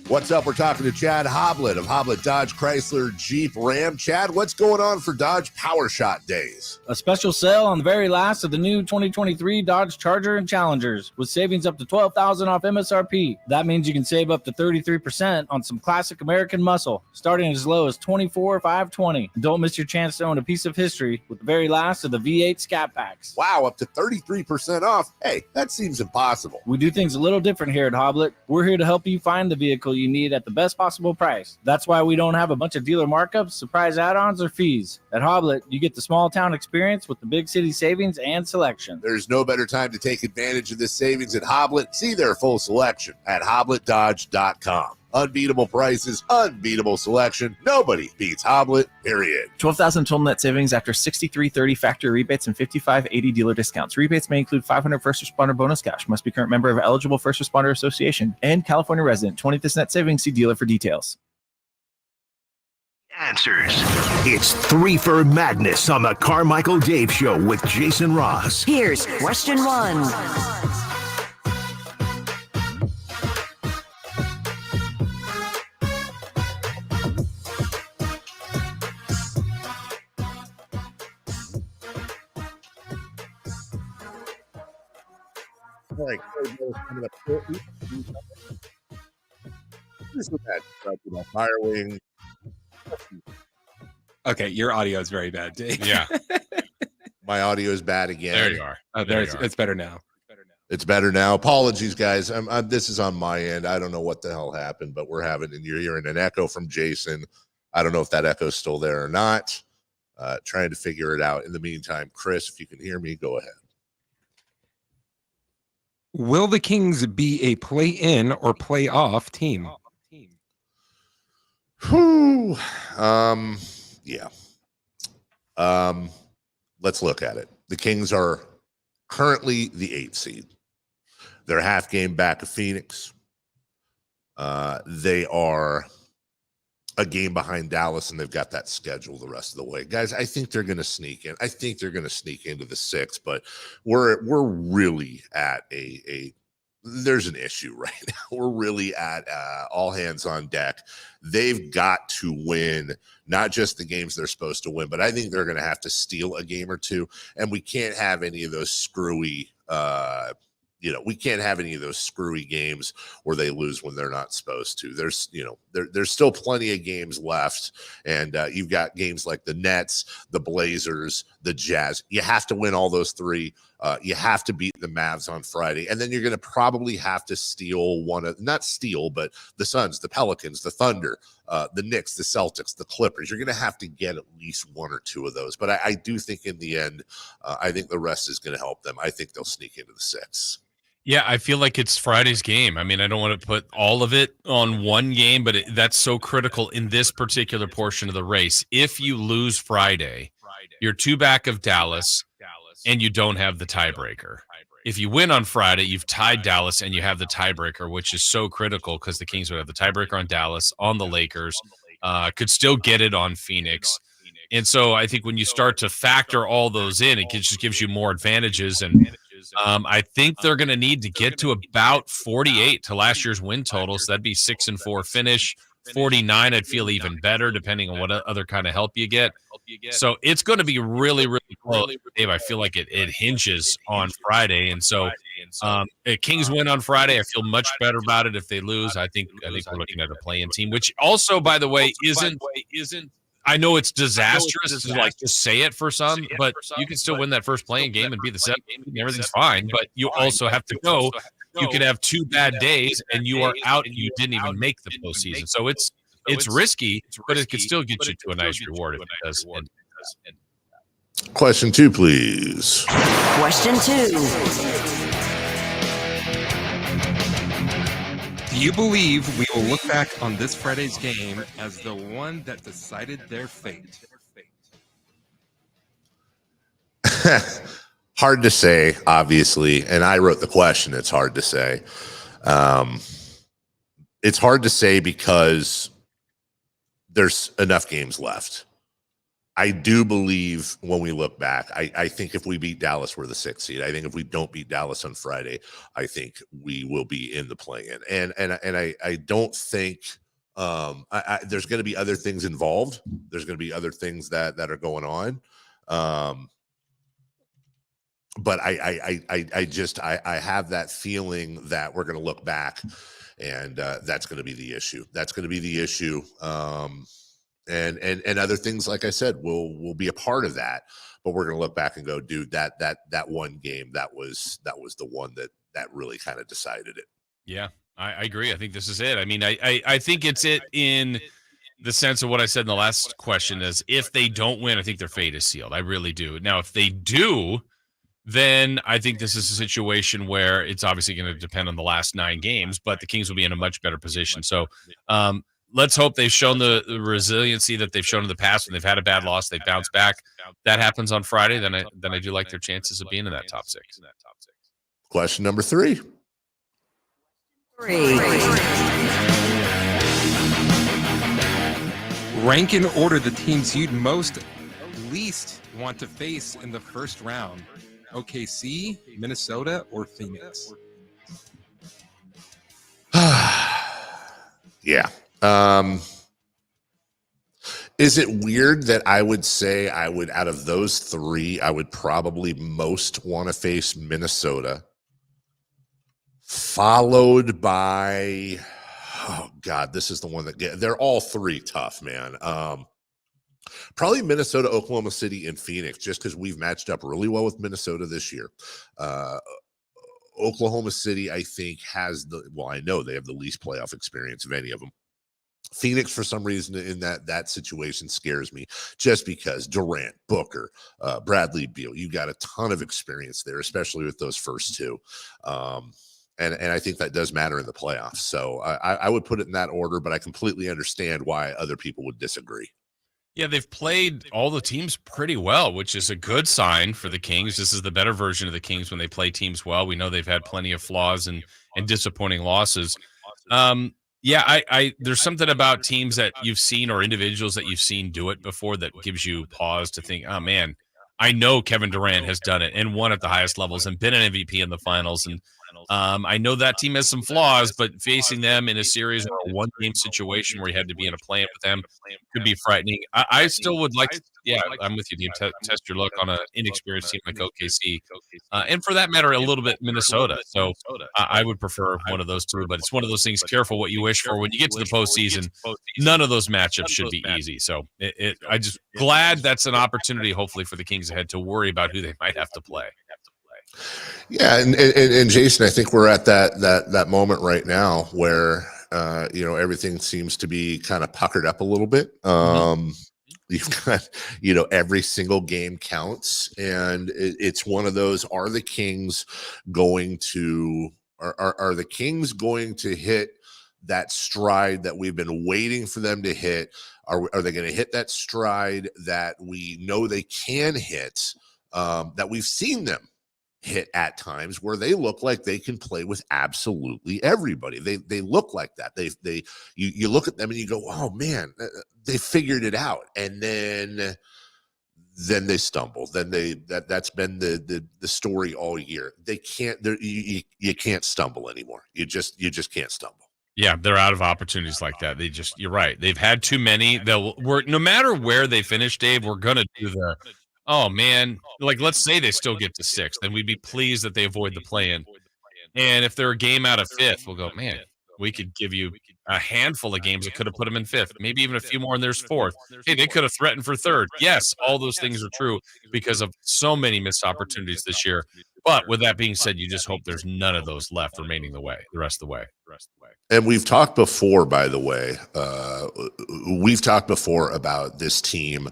What's up? We're talking to Chad Hoblet of Hoblet Dodge Chrysler Jeep Ram. Chad, what's going on for Dodge Power Shot Days? A special sale on the very last of the new 2023 Dodge Charger and Challengers with savings up to $12,000 off MSRP. That means you can save up to 33% on some classic American muscle, starting as low as $24,520. Don't miss your chance to own a piece of history with the very last of the V8 Scat Packs. Wow, up to 33% off. Hey, that seems impossible. We do things a little different here at Hoblet. We're here to help you find the vehicle you need at the best possible price. That's why we don't have a bunch of dealer markups, surprise add-ons, or fees. At Hoblet, you get the small town experience with the big city savings and selection. There's no better time to take advantage of this savings at Hoblet. See their full selection at HobletDodge.com. Unbeatable prices, unbeatable selection. Nobody beats Hoblet, period. 12,000 total net savings after 6330 factory rebates and 5580 dealer discounts. Rebates may include 500 first responder bonus cash. Must be current member of eligible First Responder Association and California resident. 20th this net savings. See dealer for details. Answers. It's 3 for Madness on the Carmichael Dave Show with Jason Ross. Here's question 1. All right, this is that Fire Wing. Okay, your audio is very bad, Dave. Yeah. My audio is bad again. There you are. Oh, it's better now. It's better now. Apologies, guys. This is on my end. I don't know what the hell happened, but we're having, and you're hearing an echo from Jason. I don't know if that echo is still there or not. Trying to figure it out. In the meantime, Chris, if you can hear me, go ahead. Will the Kings be a play-in or play-off team? Whew. Yeah. Let's look at it. The Kings are currently the 8th seed. They're a half game back of Phoenix. They are a game behind Dallas, and they've got that schedule the rest of the way. Guys, I think they're going to sneak in. I think they're going to sneak into the 6, but we're really at there's an issue right now. We're really at all hands on deck. They've got to win not just the games they're supposed to win, but I think they're going to have to steal a game or two, and we can't have any of those screwy we can't have any of those screwy games where they lose when they're not supposed to. There's still plenty of games left, and you've got games like the Nets, the Blazers, the Jazz. You have to win all those 3. You have to beat the Mavs on Friday, and then you're going to probably have to steal but the Suns, the Pelicans, the Thunder, the Knicks, the Celtics, the Clippers. You're going to have to get at least 1 or 2 of those. But I do think in the end, I think the rest is going to help them. I think they'll sneak into the 6. Yeah, I feel like it's Friday's game. I mean, I don't want to put all of it on one game, but that's so critical in this particular portion of the race. If you lose Friday, you're 2 back of Dallas, and you don't have the tiebreaker. If you win on Friday, you've tied Dallas, and you have the tiebreaker, which is so critical because the Kings would have the tiebreaker on Dallas, on the Lakers, could still get it on Phoenix. And so I think when you start to factor all those in, it just gives you more advantages. And I think they're going to need to get to about 48 to last year's win total. So that'd be 6-4 finish. 49, I'd feel even better depending on what other kind of help you get. So it's going to be really, really close. Dave, I feel like it hinges on Friday. And so if Kings win on Friday, I feel much better about it. If they lose, I think we're looking at a play-in team, which also, by the way, isn't I know it's disastrous to like just say it for some, but you can still win that first playing game and be the 7th. Everything's fine, but you also have to go. You could have 2 bad days and you are out and you didn't even make the postseason. So it's risky, but it could still get you to a nice reward if it does. Question 2, please. Question 2. Do you believe we will look back on this Friday's game as the one that decided their fate? Hard to say, obviously. And I wrote the question. It's hard to say. It's hard to say because there's enough games left. I do believe when we look back, I think if we beat Dallas, we're the 6th seed. I think if we don't beat Dallas on Friday, I think we will be in the play-in. And I don't think there's going to be other things involved. There's going to be other things that are going on. But I have that feeling that we're going to look back, and that's going to be the issue. That's going to be the issue. And other things, like I said, will be a part of that. But we're going to look back and go, dude, that one game, that was the one that really kind of decided it. Yeah, I agree. I think this is it. I mean, I think it's it in the sense of what I said in the last question is if they don't win, I think their fate is sealed. I really do. Now, if they do, then I think this is a situation where it's obviously going to depend on the last 9 games, but the Kings will be in a much better position. So, let's hope they've shown the resiliency that they've shown in the past when they've had a bad loss, they bounce back. That happens on Friday, then I do like their chances of being in that top 6. Question number 3. Rank in order the teams you'd least want to face in the first round. OKC, Minnesota, or Phoenix? Yeah. Is it weird that I would say out of those 3, I would probably most want to face Minnesota, followed by, oh God, this is the one they're all 3 tough, man. Probably Minnesota, Oklahoma City, and Phoenix, just because we've matched up really well with Minnesota this year. Oklahoma City, I think, I know they have the least playoff experience of any of them. Phoenix, for some reason, in that situation scares me just because Durant, Booker, Bradley Beal, you got a ton of experience there, especially with those first 2. And I think that does matter in the playoffs. So I would put it in that order, but I completely understand why other people would disagree. Yeah, they've played all the teams pretty well, which is a good sign for the Kings. This is the better version of the Kings when they play teams well. We know they've had plenty of flaws and disappointing losses. Yeah, I there's something about teams that you've seen or individuals that you've seen do it before that gives you pause to think, oh man, I know Kevin Durant has done it and won at the highest levels and been an MVP in the finals. And I know that team has some flaws, but facing them in a series or a one-game situation where you had to be in a play-in with them could be frightening. I still would like to, yeah, I'm with you, Dean. Test your luck on an inexperienced team like OKC. And for that matter, a little bit Minnesota. So I would prefer one of those two, but it's one of those things, careful what you wish for. When you get to the postseason, none of those matchups should be easy. So I just glad that's an opportunity, hopefully, for the Kings ahead to worry about who they might have to play. Yeah, and Jason, I think we're at that moment right now where everything seems to be kind of puckered up a little bit. You've got every single game counts, and it's one of those. Are the Kings going to hit that stride that we've been waiting for them to hit? Are they going to hit that stride that we know they can hit? That we've seen them hit at times where they look like they can play with absolutely everybody. They look like that. You look at them and you go, oh man, they figured it out. And then they stumble. Then that's been the story all year. They can't, you can't stumble anymore. You just can't stumble. Yeah, they're out of opportunities like that. You're right. They've had too many. No matter where they finish, Dave, we're going to do the, oh man, like let's say they still get to 6, then we'd be pleased that they avoid the play-in. And if they're a game out of 5th, we'll go, man, we could give you a handful of games that could have put them in 5th, maybe even a few more, and there's 4th. Hey, they could have threatened for 3rd. Yes, all those things are true because of so many missed opportunities this year. But with that being said, you just hope there's none of those left remaining the rest of the way. And we've talked before, by the way, about this team.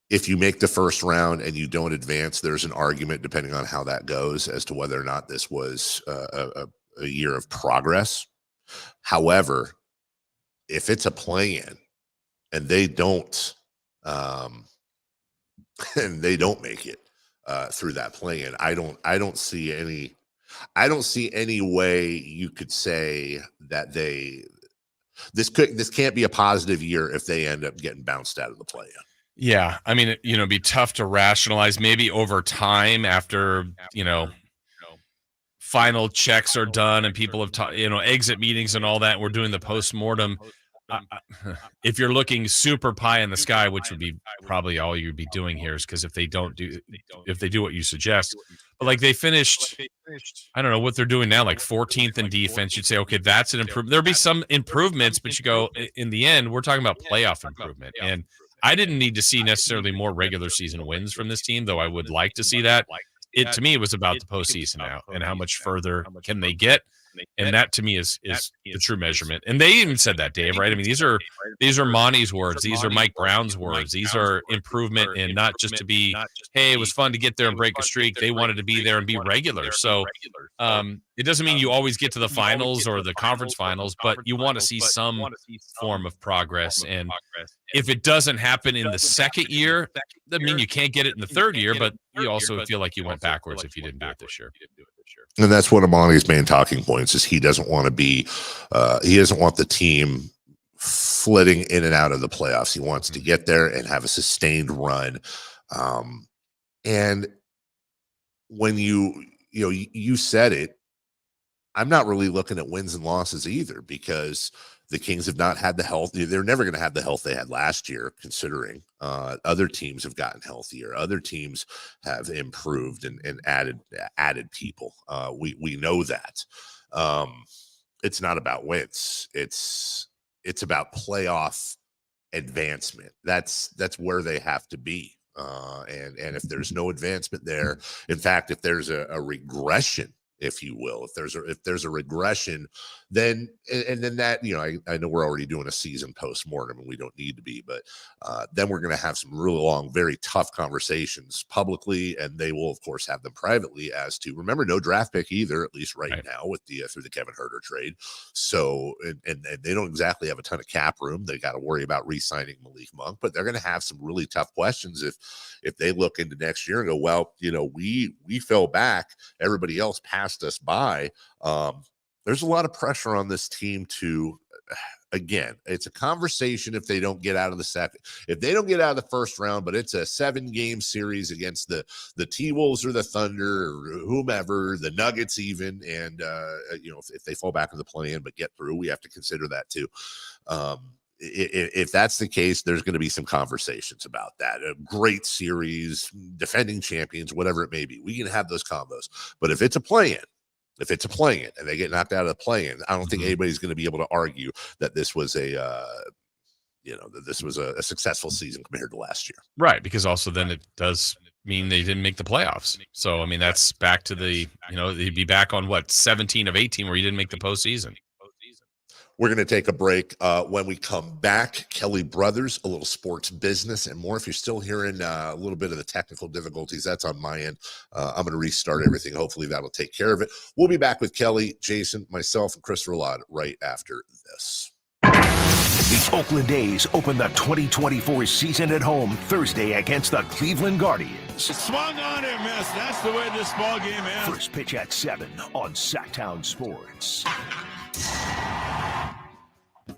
If you make the first round and you don't advance, there's an argument, depending on how that goes, as to whether or not this was a year of progress. However, if it's a play-in and they don't make it through that play-in, I don't see any way you could say that this can't be a positive year if they end up getting bounced out of the play-in. Yeah, I mean, it'd be tough to rationalize maybe over time after, final checks are done and people have exit meetings and all that. And we're doing the post-mortem. If you're looking super pie in the sky, which would be probably all you'd be doing here, is because if they do what you suggest, but like they finished, I don't know what they're doing now, like 14th in defense, you'd say, okay, that's an improvement. There'll be some improvements, but you go, in the end, we're talking about playoff improvement. And I didn't need to see necessarily more regular season wins from this team, though I would like to see that. To me, it was about the postseason now and how much further can they get. And that to me is the true measurement. And they even said that, Dave, right? I mean, these are Monty's words. These are Mike Brown's words. These are improvement, and not just to be, hey, it was fun to get there and break a streak. They wanted to be there and be regular. So it doesn't mean you always get to the finals or the conference finals, but you want to see some form of progress. And if it doesn't happen in the second year, that means you can't get it in the third year, but you also feel like you went backwards if you didn't do it this year. And that's one of Monty's main talking points is he doesn't want the team flitting in and out of the playoffs. He wants to get there and have a sustained run. And when you said it, I'm not really looking at wins and losses either, because the Kings have not had the health. They're never going to have the health they had last year, considering other teams have gotten healthier. Other teams have improved and added people. We know that. It's not about wins. It's about playoff advancement. That's where they have to be. And if there's no advancement there, in fact, if there's a regression if you will. If there's a regression, then and then that, I know we're already doing a season postmortem and we don't need to be, but then we're going to have some really long, very tough conversations publicly, and they will of course have them privately as to, remember, no draft pick either, at least right now with the through the Kevin Huerter trade. So and they don't exactly have a ton of cap room. They got to worry about re-signing Malik Monk, but they're going to have some really tough questions if they look into next year and go, well, we fell back, everybody else passed us by. There's a lot of pressure on this team to, again, it's a conversation if they don't get out of the first round, but it's a 7-game series against the T-Wolves or the Thunder or whomever, the Nuggets even, and if they fall back in the play-in but get through, we have to consider that too. If that's the case, there's going to be some conversations about that. A great series, defending champions, whatever it may be, we can have those combos. But if it's a play-in, and they get knocked out of the play-in, I don't think anybody's going to be able to argue that this was a successful season compared to last year. Right, because also then it does mean they didn't make the playoffs. So, I mean, that's back to they'd be back on 17 of 18 where you didn't make the postseason. We're going to take a break. When we come back, Kelly Brothers, a little sports business and more. If you're still hearing a little bit of the technical difficulties, that's on my end. I'm going to restart everything. Hopefully that'll take care of it. We'll be back with Kelly, Jason, myself, and Chris Roulade right after this. The Oakland A's open the 2024 season at home Thursday against the Cleveland Guardians. Swung on and missed. That's the way this ball game ends. First pitch at 7 on Sactown Sports.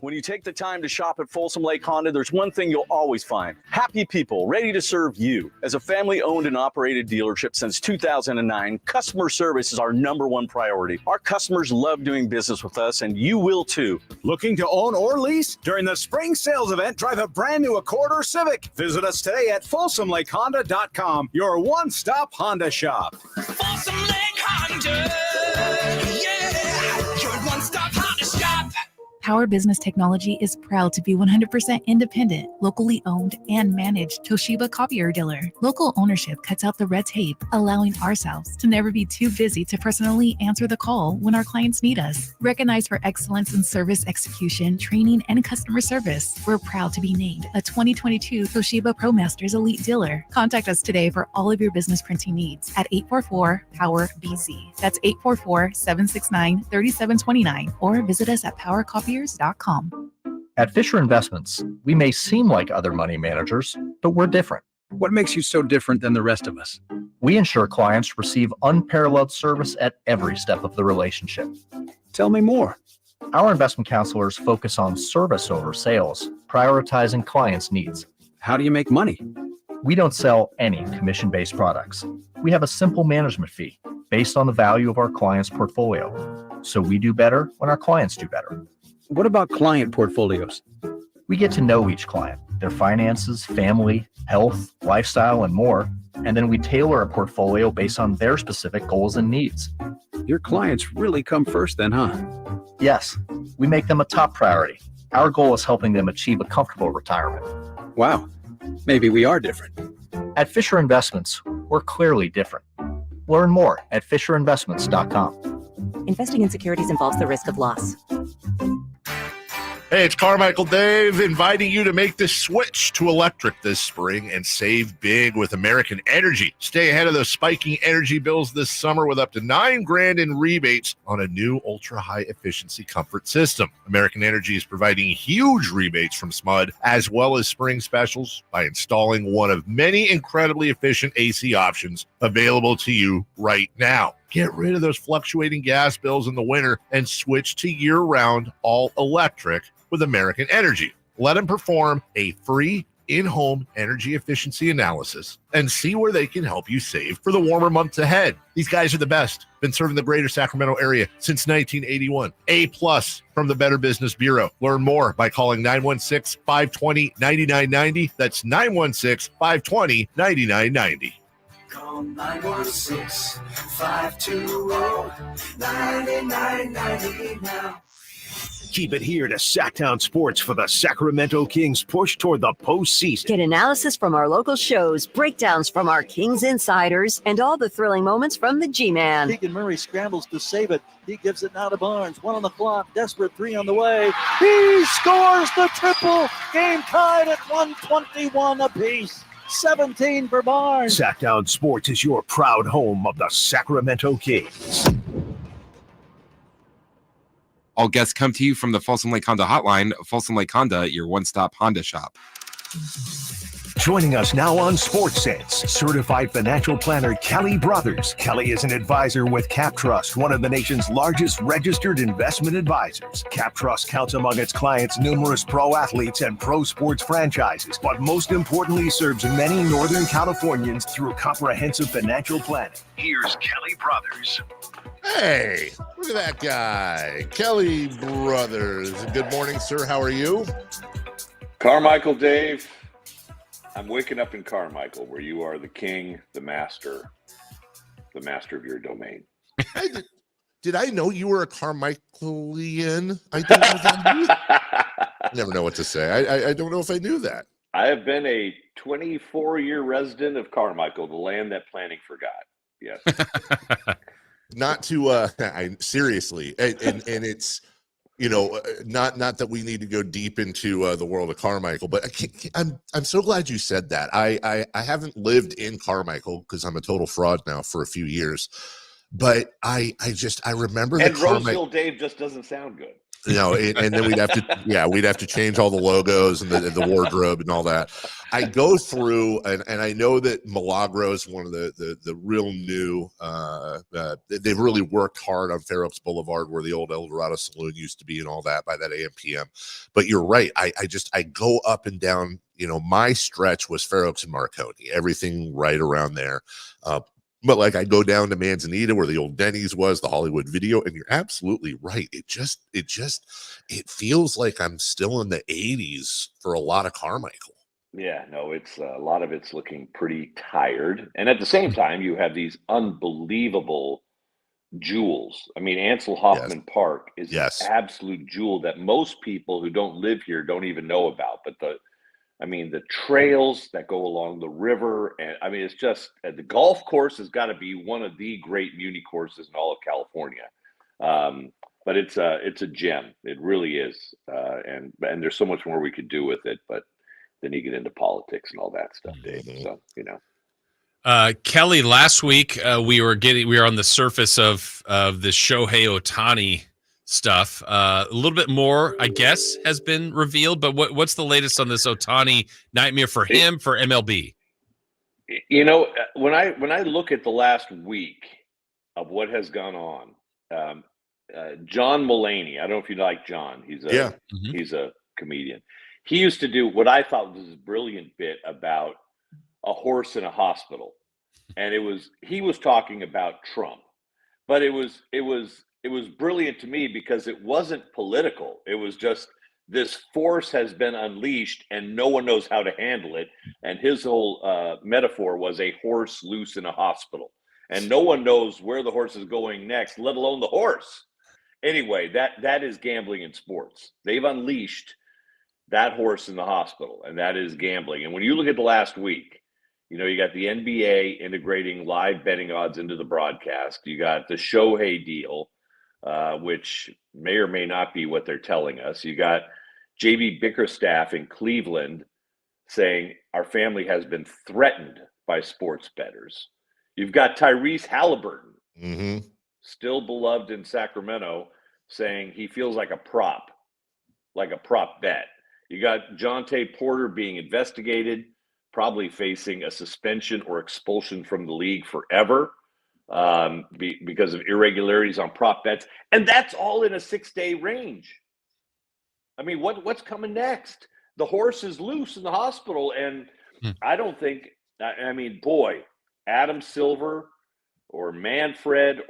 When you take the time to shop at Folsom Lake Honda, there's one thing you'll always find: happy people ready to serve you. As a family-owned and operated dealership since 2009, customer service is our #1 priority. Our customers love doing business with us, and you will too. Looking to own or lease? During the spring sales event, drive a brand new Accord or Civic. Visit us today at FolsomLakeHonda.com, your one-stop Honda shop. Folsom Lake Honda, yeah, your one-stop Honda shop. Power Business Technology is proud to be 100% independent, locally owned, and managed Toshiba copier dealer. Local ownership cuts out the red tape, allowing ourselves to never be too busy to personally answer the call when our clients need us. Recognized for excellence in service execution, training, and customer service, we're proud to be named a 2022 Toshiba ProMasters Elite Dealer. Contact us today for all of your business printing needs at 844-POWER-BZ. That's 844-769-3729, or visit us at PowerCopiers.com. At Fisher Investments, we may seem like other money managers, but we're different. What makes you so different than the rest of us? We ensure clients receive unparalleled service at every step of the relationship. Tell me more. Our investment counselors focus on service over sales, prioritizing clients' needs. How do you make money? We don't sell any commission-based products. We have a simple management fee based on the value of our client's portfolio. So we do better when our clients do better. What about client portfolios? We get to know each client, their finances, family, health, lifestyle, and more, and then we tailor a portfolio based on their specific goals and needs. Your clients really come first then, huh? Yes, we make them a top priority. Our goal is helping them achieve a comfortable retirement. Wow, maybe we are different. At Fisher Investments, we're clearly different. Learn more at FisherInvestments.com. Investing in securities involves the risk of loss. Hey, it's Carmichael Dave inviting you to make the switch to electric this spring and save big with American Energy. Stay ahead of those spiking energy bills this summer with up to $9,000 in rebates on a new ultra-high efficiency comfort system. American Energy is providing huge rebates from SMUD as well as spring specials by installing one of many incredibly efficient AC options available to you right now. Get rid of those fluctuating gas bills in the winter and switch to year-round all-electric with American Energy. Let them perform a free in-home energy efficiency analysis and see where they can help you save for the warmer months ahead. These guys are the best. Been serving the greater Sacramento area since 1981. A+ from the Better Business Bureau. Learn more by calling 916-520-9990. That's 916-520-9990. Call 916-520-9990 now. Keep it here to Sactown Sports for the Sacramento Kings push toward the postseason. Get analysis from our local shows, breakdowns from our Kings insiders, and all the thrilling moments from the G-Man. Keegan Murray scrambles to save it. He gives it now to Barnes. 1 on the clock. Desperate 3 on the way. He scores the triple. Game tied at 121 apiece. 17 for Barnes. Sactown Sports is your proud home of the Sacramento Kings. All guests come to you from the Folsom Lake Honda hotline. Folsom Lake Honda, your one-stop Honda shop. Joining us now on Sports Sense, certified financial planner Kelly Brothers. Kelly is an advisor with Cap Trust, one of the nation's largest registered investment advisors. Cap Trust counts among its clients numerous pro athletes and pro sports franchises, but most importantly serves many Northern Californians through comprehensive financial planning. Here's Kelly Brothers. Hey, look at that guy, Kelly Brothers. Good morning, sir. How are you? Carmichael Dave. I'm waking up in Carmichael, where you are the king, the master of your domain. Did I know you were a Carmichaelian? I didn't know that. I never know what to say. I don't know if I knew that. I have been a 24-year resident of Carmichael, the land that planning forgot. Yes. Not to seriously, and it's, you know, not that we need to go deep into the world of Carmichael, but I'm so glad you said that. I haven't lived in Carmichael because I'm a total fraud now for a few years, but I remember and the Roseville Dave just doesn't sound good. You know, and then we'd have to change all the logos and the wardrobe and all that. I go through, and I know that Milagro is one of the real new. They've really worked hard on Fair Oaks Boulevard, where the old El Dorado Saloon used to be, and all that by that AM PM. But you're right. I go up and down. You know, my stretch was Fair Oaks and Marconi, everything right around there. But like I go down to Manzanita where the old Denny's was, the Hollywood Video, and you're absolutely right. It feels like I'm still in the 80s for a lot of Carmichael. Yeah, no, it's a lot of it's looking pretty tired. And at the same time, you have these unbelievable jewels. I mean, Ansel Hoffman Park is an absolute jewel that most people who don't live here don't even know about. But the trails that go along the river, and I mean, it's just the golf course has got to be one of the great muni courses in all of California. But it's a gem. It really is. And there's so much more we could do with it, but then you get into politics and all that stuff, Dave. So, you know. Kelly, last week we were on the surface of the Shohei Ohtani stuff. A little bit more, I guess, has been revealed, but what's the latest on this Ohtani nightmare for him, for MLB? You know, when I look at the last week of what has gone on, John Mulaney, I don't know if you like John. He's a comedian. He used to do what I thought was a brilliant bit about a horse in a hospital, and he was talking about Trump, but it was brilliant to me because it wasn't political. It was just this force has been unleashed and no one knows how to handle it. And his whole metaphor was a horse loose in a hospital, and no one knows where the horse is going next, let alone the horse. Anyway, that is gambling in sports. They've unleashed that horse in the hospital, and that is gambling. And when you look at the last week, you know, you got the NBA integrating live betting odds into the broadcast. You got the Shohei deal, which may or may not be what they're telling us. You got JB Bickerstaff in Cleveland saying our family has been threatened by sports bettors. You've got Tyrese Halliburton, still beloved in Sacramento, saying he feels like a prop bet. You got Jonte Porter being investigated, probably facing a suspension or expulsion from the league forever. Because of irregularities on prop bets, and that's all in a 6-day range. I mean, what's coming next? The horse is loose in the hospital, and I don't think. I mean, boy, Adam Silver or Manfred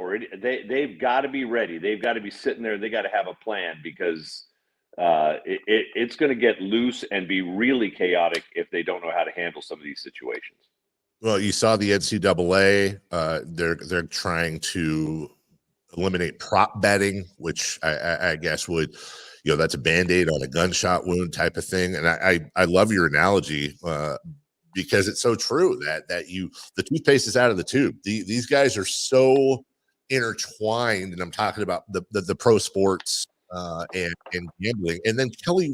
they've got to be ready. They've got to be sitting there. They got to have a plan because it's going to get loose and be really chaotic if they don't know how to handle some of these situations. Well, you saw the NCAA. They're trying to eliminate prop betting, which I guess would, that's a Band-Aid on a gunshot wound type of thing. And I love your analogy because it's so true that the toothpaste is out of the tube. These guys are so intertwined, and I'm talking about the pro sports and gambling. And then Kelly,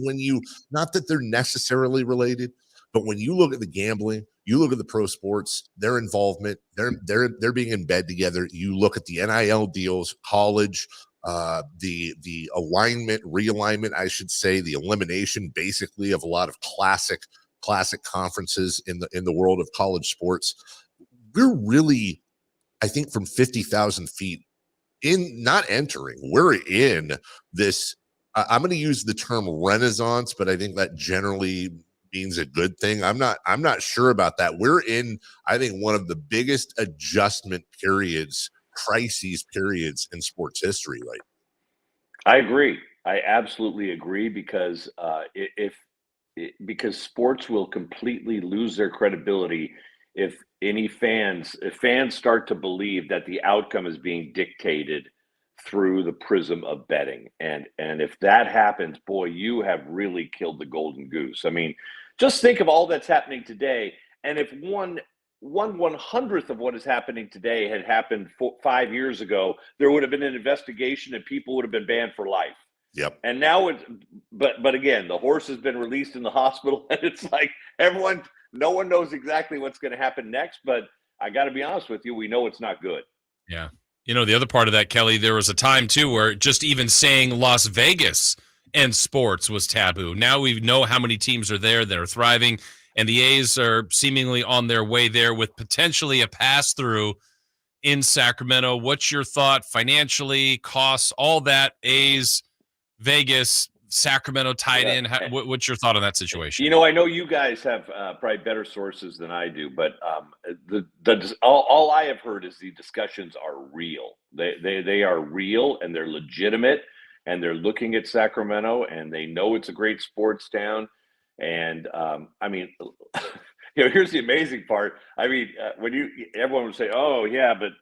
not that they're necessarily related, but when you look at the gambling, you look at the pro sports, their involvement, they're being in bed together. You look at the NIL deals, college, the realignment, I should say, the elimination basically of a lot of classic conferences in the world of college sports. We're really, I think, from 50,000 feet we're in this. I'm going to use the term renaissance, but I think that generally means a good thing. I'm not sure about that. We're in, I think, one of the biggest adjustment crises periods in sports history. Right? I agree. I absolutely agree because because sports will completely lose their credibility if fans start to believe that the outcome is being dictated through the prism of betting. And if that happens, boy, you have really killed the golden goose. I mean, just think of all that's happening today. And if one 100th of what is happening today had happened 5 years ago, there would have been an investigation and people would have been banned for life. Yep. And now but again, the horse has been released in the hospital, and it's like no one knows exactly what's going to happen next. But I got to be honest with you, we know it's not good. Yeah. The other part of that, Kelly, there was a time too where just even saying Las Vegas and sports was taboo. Now we know how many teams are there that are thriving, and the A's are seemingly on their way there with potentially a pass-through in Sacramento. What's your thought financially, costs, all that, A's, Vegas, Sacramento tied in? What's your thought on that situation? I know you guys have probably better sources than I do, but all I have heard is the discussions are real. They are real, and they're legitimate, and they're looking at Sacramento, and they know it's a great sports town. And I mean, here's the amazing part. I mean, everyone would say, "Oh yeah, but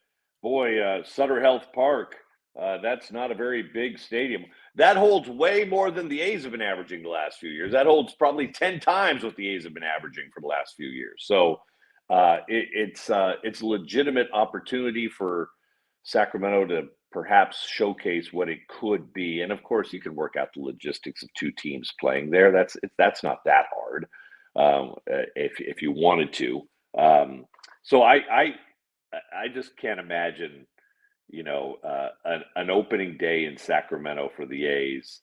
boy, Sutter Health Park, that's not a very big stadium." That holds way more than the A's have been averaging the last few years. That holds probably 10 times what the A's have been averaging for the last few years. So it's a legitimate opportunity for Sacramento to perhaps showcase what it could be. And of course, you can work out the logistics of two teams playing there. That's not that hard if you wanted to. So I just can't imagine an opening day in Sacramento for the A's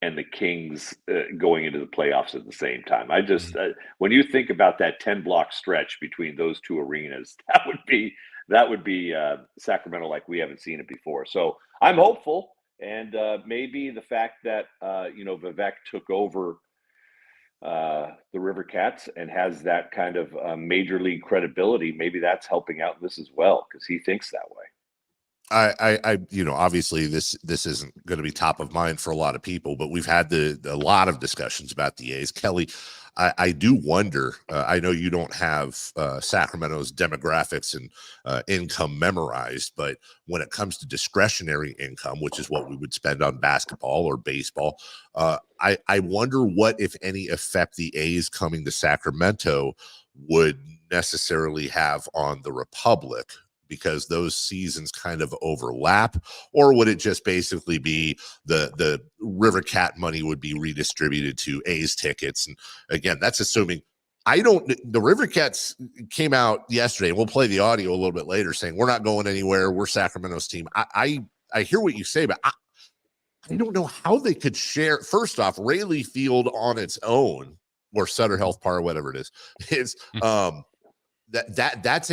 and the Kings going into the playoffs at the same time. I just when you think about that 10-block stretch between those two arenas, that would be Sacramento like we haven't seen it before. So I'm hopeful, and maybe the fact that Vivek took over the River Cats and has that kind of major league credibility, maybe that's helping out this as well, because he thinks that way. I obviously this isn't going to be top of mind for a lot of people, but we've had a lot of discussions about the A's. Kelly, I do wonder, I know you don't have Sacramento's demographics and income memorized, but when it comes to discretionary income, which is what we would spend on basketball or baseball, I wonder what, if any, effect the A's coming to Sacramento would necessarily have on the Republic, because those seasons kind of overlap. Or would it just basically be the River Cat money would be redistributed to A's tickets? And again, that's assuming the River Cats came out yesterday, and we'll play the audio a little bit later, saying we're not going anywhere, we're Sacramento's team. I hear what you say, but I don't know how they could share. First off, Rayleigh Field on its own, or Sutter Health Park, whatever it is that's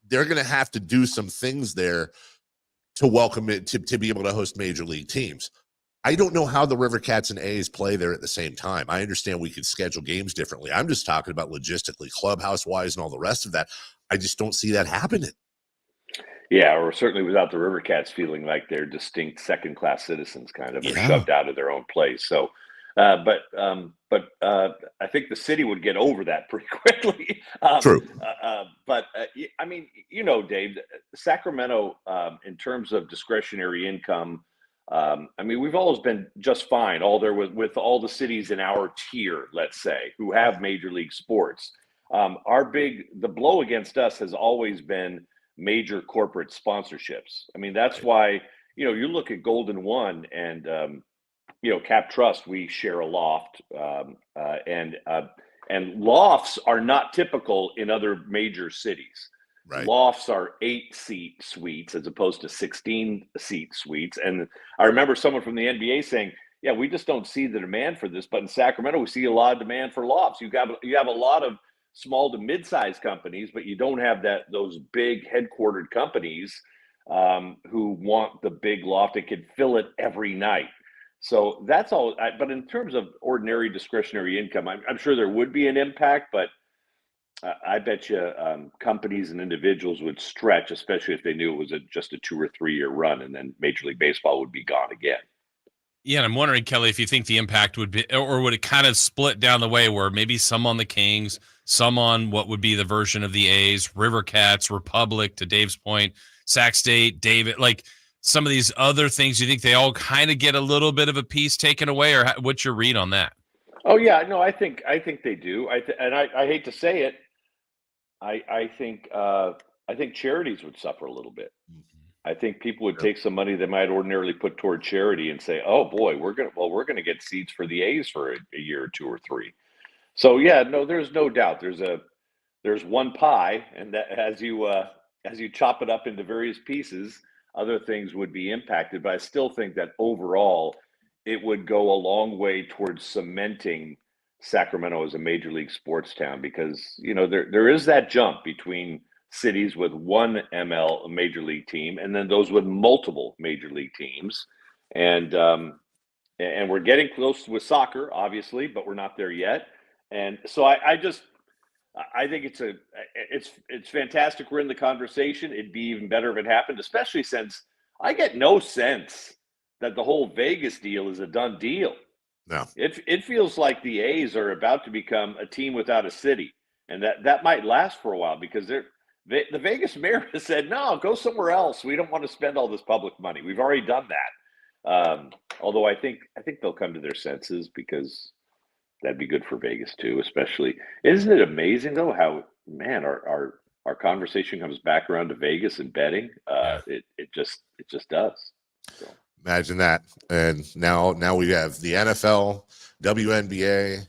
they're going to have to do some things there to welcome it, to be able to host major league teams. I don't know how the River Cats and A's play there at the same time. I understand we could schedule games differently. I'm just talking about logistically, clubhouse-wise, and all the rest of that. I just don't see that happening. Yeah, or certainly without the River Cats feeling like they're distinct second-class citizens, kind of, or shoved out of their own place. So But I think the city would get over that pretty quickly. True. But I mean, Dave, Sacramento, in terms of discretionary income, I mean, we've always been just fine. All there with all the cities in our tier, let's say, who have major league sports. The blow against us has always been major corporate sponsorships. I mean, that's why, you look at Golden One and, Cap Trust, we share a loft, and lofts are not typical in other major cities. Right. Lofts are 8-seat suites as opposed to 16-seat suites. And I remember someone from the NBA saying, yeah, we just don't see the demand for this. But in Sacramento, we see a lot of demand for lofts. You have a lot of small to mid-sized companies, but you don't have those big headquartered companies who want the big loft and can fill it every night. So that's all. But in terms of ordinary discretionary income, I'm sure there would be an impact, but I bet you companies and individuals would stretch, especially if they knew it was just a 2 or 3 year run, and then Major League Baseball would be gone again. Yeah, and I'm wondering, Kelly, if you think the impact would be, or would it kind of split down the way where maybe some on the Kings, some on what would be the version of the A's, River Cats, Republic, to Dave's point, Sac State, David, like some of these other things, you think they all kind of get a little bit of a piece taken away, or what's your read on that? Oh yeah, no, I think they do. I hate to say it, I think charities would suffer a little bit. I think people would take some money they might ordinarily put toward charity and say, "Oh boy, we're gonna get seats for the A's for a year or 2 or 3." So yeah, no, there's no doubt. There's one pie, and that as you chop it up into various pieces, other things would be impacted. But I still think that overall, it would go a long way towards cementing Sacramento as a major league sports town, because there is that jump between cities with one major league team and then those with multiple major league teams, and we're getting close with soccer, obviously, but we're not there yet. And so I think it's fantastic we're in the conversation. It'd be even better if it happened, especially since I get no sense that the whole Vegas deal is a done deal. No, it feels like the A's are about to become a team without a city, and that might last for a while, because the Vegas mayor has said, no, go somewhere else. We don't want to spend all this public money. We've already done that. Although I think they'll come to their senses, because that'd be good for Vegas too, especially. Isn't it amazing though how, man, our conversation comes back around to Vegas and betting? It just does. So. Imagine that. And now we have the NFL, WNBA,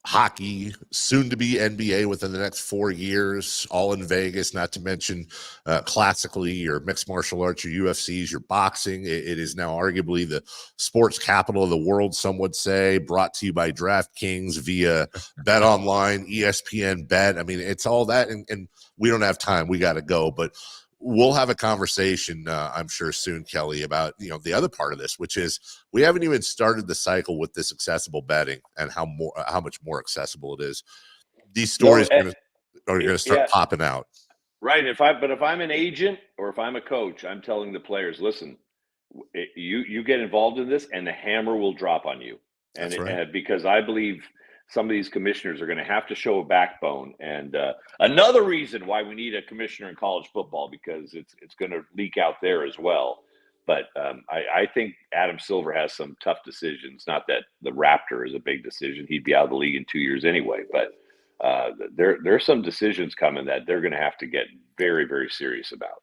hockey, soon to be NBA within the next 4 years, all in Vegas, not to mention classically your mixed martial arts, your UFCs, your boxing. It is now arguably the sports capital of the world, some would say, brought to you by DraftKings via Bet Online, ESPN Bet. I mean, it's all that, and we don't have time. We got to go, but we'll have a conversation, I'm sure soon, Kelly, about the other part of this, which is we haven't even started the cycle with this accessible betting and how much more accessible it is. These stories are going to start popping out, right? But if I'm an agent or if I'm a coach, I'm telling the players, listen, you get involved in this, and the hammer will drop on you, and because I believe some of these commissioners are going to have to show a backbone. And another reason why we need a commissioner in college football, because it's going to leak out there as well. But I think Adam Silver has some tough decisions. Not that the Raptor is a big decision. He'd be out of the league in 2 years anyway. But there are some decisions coming that they're going to have to get very, very serious about.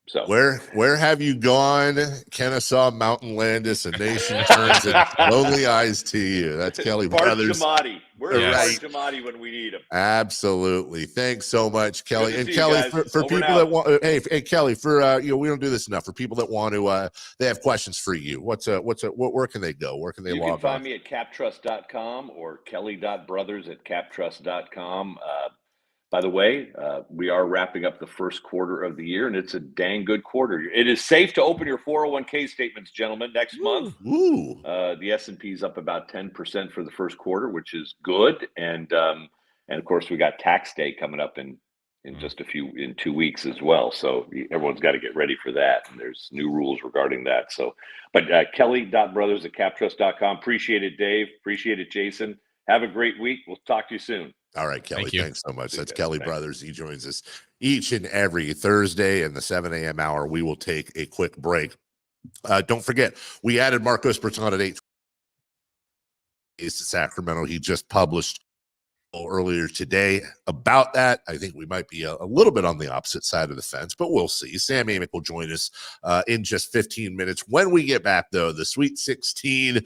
So where have you gone, Kennesaw Mountain Landis? A nation turns its lonely eyes to you. That's Kelly Brothers. Jamadi. We're right. Jamadi when we need him. Absolutely. Thanks so much, Kelly. And Kelly, for people that want, hey Kelly, for we don't do this enough. For people that want to, they have questions for you. Where can they go? Where can they log on? You can find me at captrust.com or kelly.brothers@captrust.com. By the way, we are wrapping up the first quarter of the year, and it's a dang good quarter. It is safe to open your 401k statements, gentlemen, next month. Ooh. The S&P is up about 10% for the first quarter, which is good. And of course, we got tax day coming up in in just in 2 weeks as well. So everyone's got to get ready for that. And there's new rules regarding that. So, but Kelly.brothers@captrust.com. Appreciate it, Dave. Appreciate it, Jason. Have a great week. We'll talk to you soon. All right, Kelly. Thanks so much. That's Kelly Thanks. Brothers. He joins us each and every Thursday in the 7 a.m. hour. We will take a quick break. Don't forget, we added Marcos Berton at 8 to Sacramento. He just published earlier today about that. I think we might be a little bit on the opposite side of the fence, but we'll see. Sam Amick will join us in just 15 minutes. When we get back, though, the Sweet 16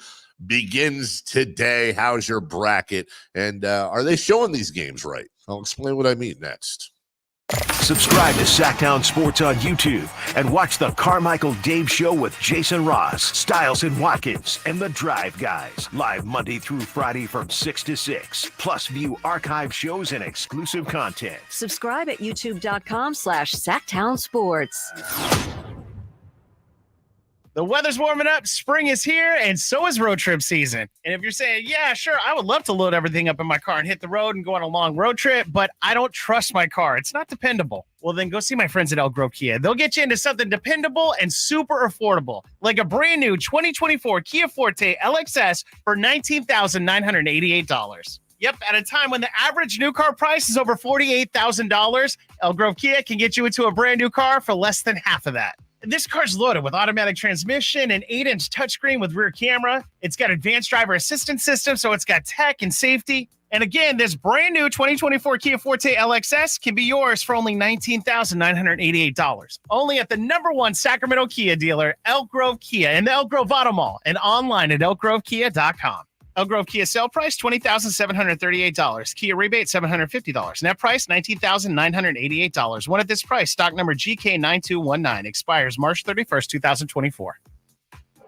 begins today. How's your bracket? And are they showing these games right? I'll explain what I mean next. Subscribe to Sactown Sports on YouTube and watch the Carmichael Dave Show with Jason Ross, Stiles and Watkins, and the Drive Guys. Live Monday through Friday from 6 to 6. Plus view archive shows and exclusive content. Subscribe at youtube.com/Sactown Sports. The weather's warming up, spring is here, and so is road trip season. And if you're saying, yeah, sure, I would love to load everything up in my car and hit the road and go on a long road trip, but I don't trust my car. It's not dependable. Well, then go see my friends at Elk Grove Kia. They'll get you into something dependable and super affordable, like a brand new 2024 Kia Forte LXS for $19,988. Yep, at a time when the average new car price is over $48,000, Elk Grove Kia can get you into a brand new car for less than half of that. This car's loaded with automatic transmission, an 8-inch touchscreen with rear camera. It's got advanced driver assistance system, so it's got tech and safety. And again, this brand new 2024 Kia Forte LXS can be yours for only $19,988. Only at the #1 Sacramento Kia dealer, Elk Grove Kia, in the Elk Grove Auto Mall, and online at elkgrovekia.com. Elk Grove Kia sale price, $20,738. Kia rebate, $750. Net price, $19,988. One at this price. Stock number GK9219. Expires March 31st, 2024.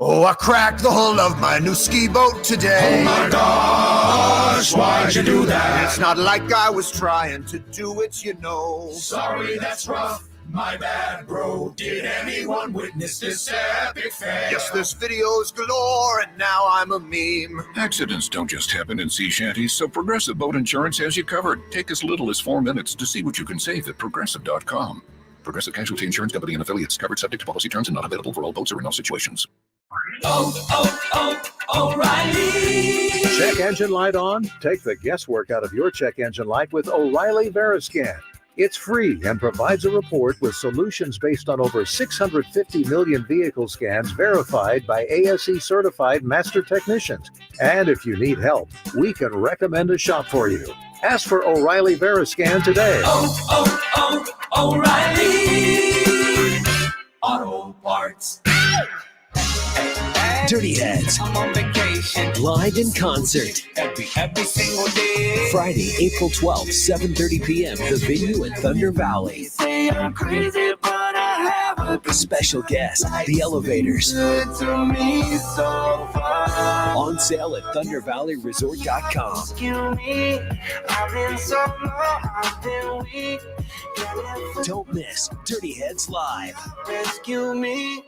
Oh, I cracked the hull of my new ski boat today. Oh my gosh, why'd you do that? It's not like I was trying to do it, you know. Sorry, that's rough. My bad, bro. Did anyone witness this epic fail? Yes, this video's galore, and now I'm a meme. Accidents don't just happen in sea shanties, so Progressive Boat Insurance has you covered. Take as little as 4 minutes to see what you can save at Progressive.com. Progressive Casualty Insurance Company and Affiliates. Covered subject to policy terms and not available for all boats or in all situations. O'Reilly. Check engine light on? Take the guesswork out of your check engine light with O'Reilly Veriscan. It's free and provides a report with solutions based on over 650 million vehicle scans verified by ASE certified master technicians. And if you need help, we can recommend a shop for you. Ask for O'Reilly Veriscan today. O'Reilly Auto Parts. Dirty Heads. I'm on vacation. Live in concert. Every single day. Friday, April 12th, 7:30 p.m. The venue at Thunder Valley. Say I'm crazy, but I have a special guest, The Elevators. good to me so far. On sale at ThunderValleyResort.com. Excuse me, I've been so long, I've been weak. Don't miss Dirty Heads Live. Rescue me.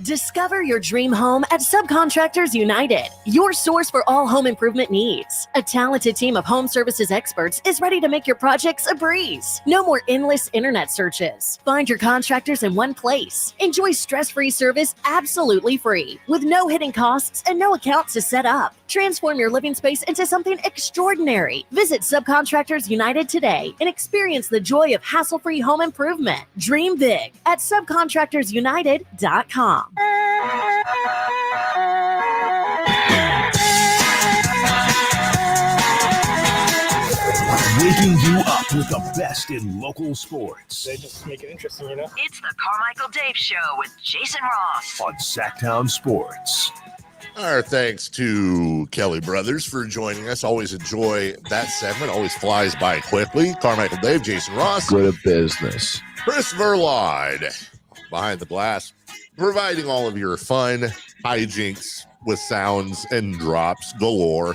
Discover your dream home at Subcontractors United, your source for all home improvement needs. A talented team of home services experts is ready to make your projects a breeze. No more endless internet searches. Find your contractors in one place. Enjoy stress-free service absolutely free, with no hidden costs and no accounts to set up. Transform your living space into something extraordinary. Visit Subcontractors United today and experience the joy of hassle-free home improvement. Dream big at subcontractorsunited.com. Waking you up with the best in local sports. They just make it interesting, you know? It's the Carmichael Dave Show with Jason Ross on Sactown Sports. Our thanks to Kelly Brothers for joining us. Always enjoy that segment. Always flies by quickly. Carmichael Dave, Jason Ross. Good business. Chris Verlide behind the glass, providing all of your fun hijinks with sounds and drops galore.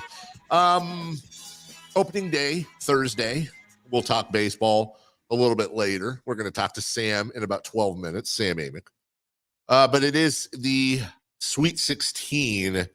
Opening day, Thursday. We'll talk baseball a little bit later. We're going to talk to Sam in about 12 minutes, Sam Amick. But it is the Sweet 16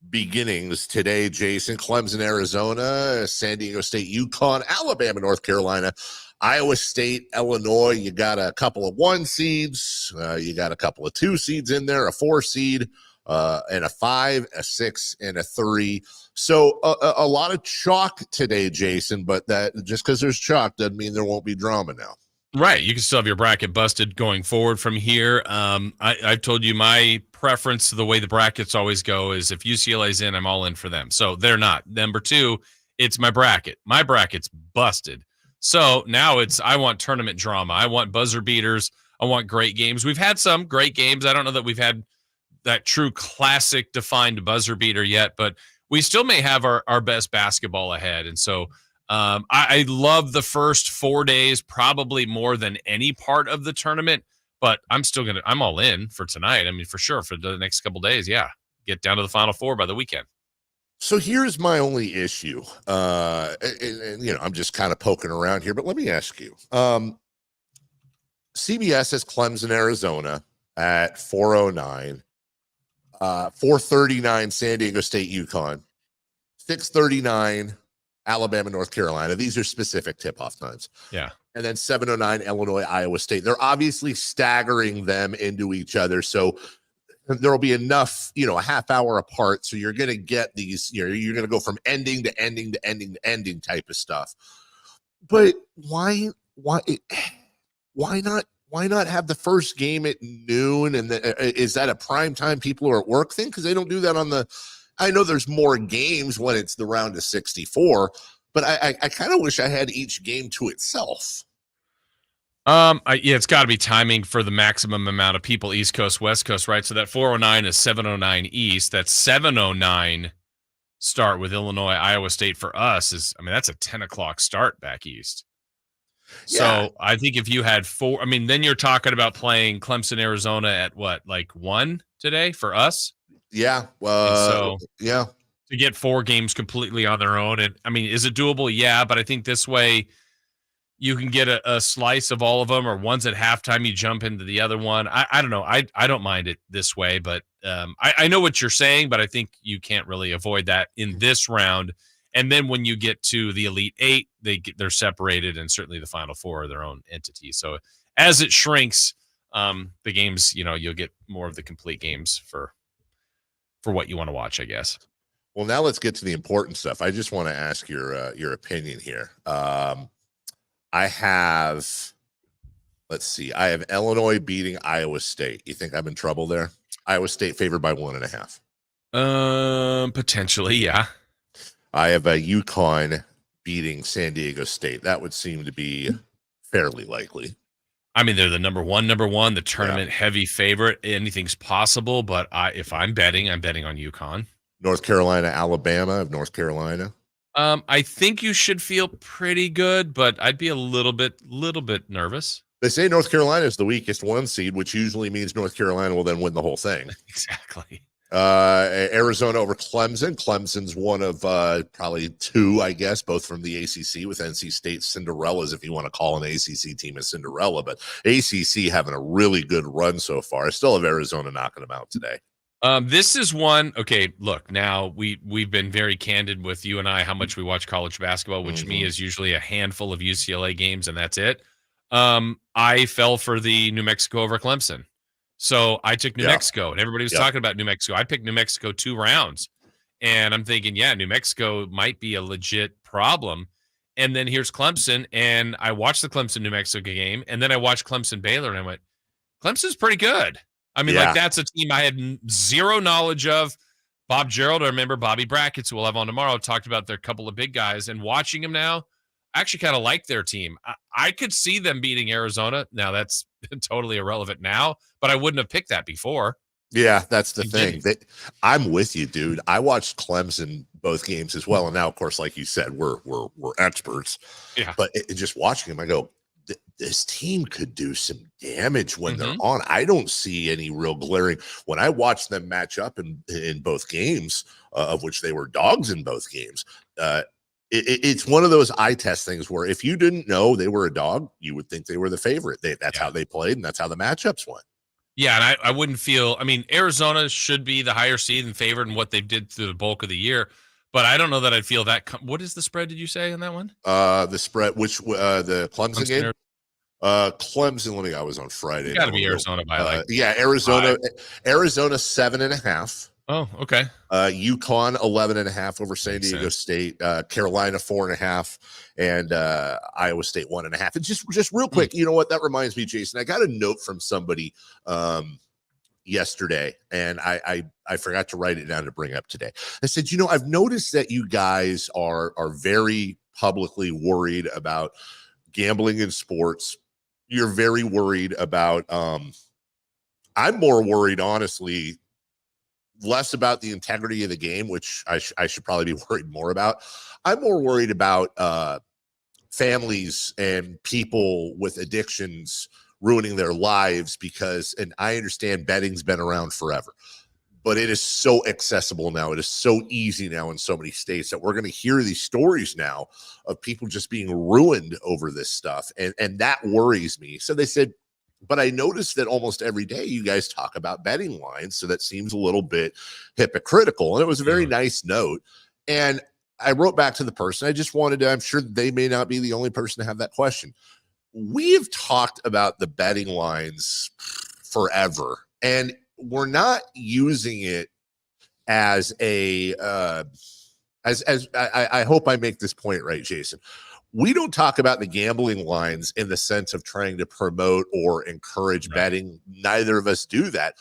beginnings today, Jason. Clemson, Arizona, San Diego State, UConn, Alabama, North Carolina, Iowa State, Illinois. You got a couple of 1 seeds. You got a couple of 2 seeds in there, a 4 seed, and a 5, a 6, and a 3. So a lot of chalk today, Jason, but that just because there's chalk doesn't mean there won't be drama now. Right. You can still have your bracket busted going forward from here. I've told you my preference to the way the brackets always go is if UCLA's in, I'm all in for them. So they're not. Number 2, it's my bracket. My bracket's busted. So now I want tournament drama. I want buzzer beaters. I want great games. We've had some great games. I don't know that we've had that true classic defined buzzer beater yet, but we still may have our best basketball ahead. And so I love the first 4 days probably more than any part of the tournament, but I'm all in for tonight. I mean, for sure, for the next couple days, yeah. Get down to the Final Four by the weekend. So here's my only issue. And I'm just kind of poking around here, but let me ask you. CBS has Clemson, Arizona at 4:09. 4:39 San Diego State, UConn. 6:39 Alabama, North Carolina. These are specific tip-off times. Yeah. And then 7:09 Illinois, Iowa State. They're obviously staggering them into each other. So there'll be enough, a half hour apart. So you're going to get these, you're going to go from ending to ending to ending to ending type of stuff. But why not have the first game at noon? And is that a prime time people are at work thing? Because they don't do that I know there's more games when it's the round of 64, but I kind of wish I had each game to itself. It's got to be timing for the maximum amount of people, East Coast, West Coast, right? So that 4:09 is 7:09 East. That 7:09 start with Illinois, Iowa State for us that's a 10 o'clock start back East. Yeah. So I think if you had 4, then you're talking about playing Clemson, Arizona at what, like 1 today for us? Yeah. Yeah. To get 4 games completely on their own. And is it doable? Yeah. But I think this way you can get a slice of all of them, or one's at halftime, you jump into the other one. I don't know. I don't mind it this way, but I know what you're saying, but I think you can't really avoid that in this round. And then when you get to the Elite 8, they're separated, and certainly the Final Four are their own entity. So as it shrinks, the games, you'll get more of the complete games for what you want to watch, I guess. Well, now let's get to the important stuff. I just want to ask your opinion here. I have Illinois beating Iowa State. You think I'm in trouble there? Iowa State favored by 1.5. Potentially, yeah. I have a UConn beating San Diego State. That would seem to be fairly likely. They're the number one, the tournament heavy favorite. Anything's possible, but if I'm betting on UConn. North Carolina, Alabama of North Carolina. I think you should feel pretty good, but I'd be a little bit nervous. They say North Carolina is the weakest 1 seed, which usually means North Carolina will then win the whole thing. Exactly. Arizona over Clemson. Clemson's one of probably 2, I guess, both from the ACC, with NC State Cinderellas, if you want to call an ACC team a Cinderella. But ACC having a really good run so far. I still have Arizona knocking them out today. This is one. Okay, look, now we've been very candid with you and I how much we watch college basketball, which to me is usually a handful of UCLA games, and that's it. I fell for the New Mexico over Clemson. So I took New Mexico, and everybody was talking about New Mexico. I picked New Mexico 2 rounds, and I'm thinking, New Mexico might be a legit problem. And then here's Clemson, and I watched the Clemson-New Mexico game, and then I watched Clemson-Baylor, and I went, Clemson's pretty good. That's a team I had zero knowledge of. Bob Gerald, I remember Bobby Brackets, who we'll have on tomorrow, talked about their couple of big guys, and watching them now, I actually kind of like their team. I could see them beating Arizona. Now, that's totally irrelevant now, but I wouldn't have picked that before. Yeah, that's the thing. I'm with you, dude. I watched Clemson both games as well, and now, of course, like you said, we're experts. Yeah. But just watching them, I go, this team could do some damage when they're on. I don't see any real glaring. When I watched them match up in both games, of which they were dogs in both games, it's one of those eye test things where if you didn't know they were a dog, you would think they were the favorite. That's how they played, and that's how the matchups went. Yeah, and I wouldn't feel. I mean, Arizona should be the higher seed and favored in what they did through the bulk of the year, but I don't know that I'd feel that. What is the spread? Did you say on that one? The spread, the Clemson game. Clemson. I was on Friday. Got to be Arizona by Arizona. 7.5. Oh, okay. UConn 11.5 over San Diego State. Carolina 4.5, and Iowa State 1.5. And just real quick, you know what? That reminds me, Jason. I got a note from somebody yesterday, and I forgot to write it down to bring up today. I said, I've noticed that you guys are very publicly worried about gambling in sports. You're very worried about. I'm more worried, honestly, less about the integrity of the game, which I should probably be worried more about. I'm more worried about families and people with addictions ruining their lives because, and I understand betting's been around forever, but it is so accessible now. It is so easy now in so many states that we're going to hear these stories now of people just being ruined over this stuff. And that worries me. So they said, but I noticed that almost every day you guys talk about betting lines. So that seems a little bit hypocritical. And it was a very nice note. And I wrote back to the person. I just wanted to, I'm sure they may not be the only person to have that question. We have talked about the betting lines forever, and we're not using it as a, I hope I make this point right, Jason. We don't talk about the gambling lines in the sense of trying to promote or encourage betting. Neither of us do that.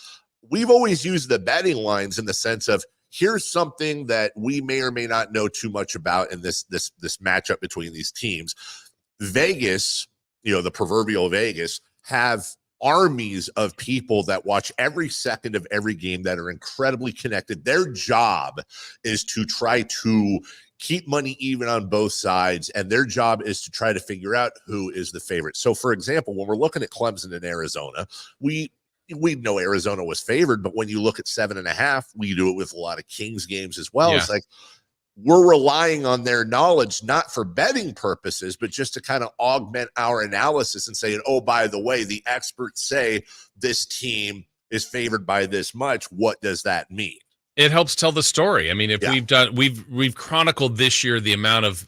We've always used the betting lines in the sense of here's something that we may or may not know too much about in this matchup between these teams. Vegas, the proverbial Vegas, have armies of people that watch every second of every game that are incredibly connected. Their job is to try to keep money even on both sides, and their job is to try to figure out who is the favorite. So, for example, when we're looking at Clemson and Arizona, we know Arizona was favored, but when you look at 7.5, we do it with a lot of Kings games as well. Yeah. It's like we're relying on their knowledge, not for betting purposes, but just to kind of augment our analysis and saying, oh, by the way, the experts say this team is favored by this much. What does that mean? It helps tell the story. I mean, if we've chronicled this year the amount of,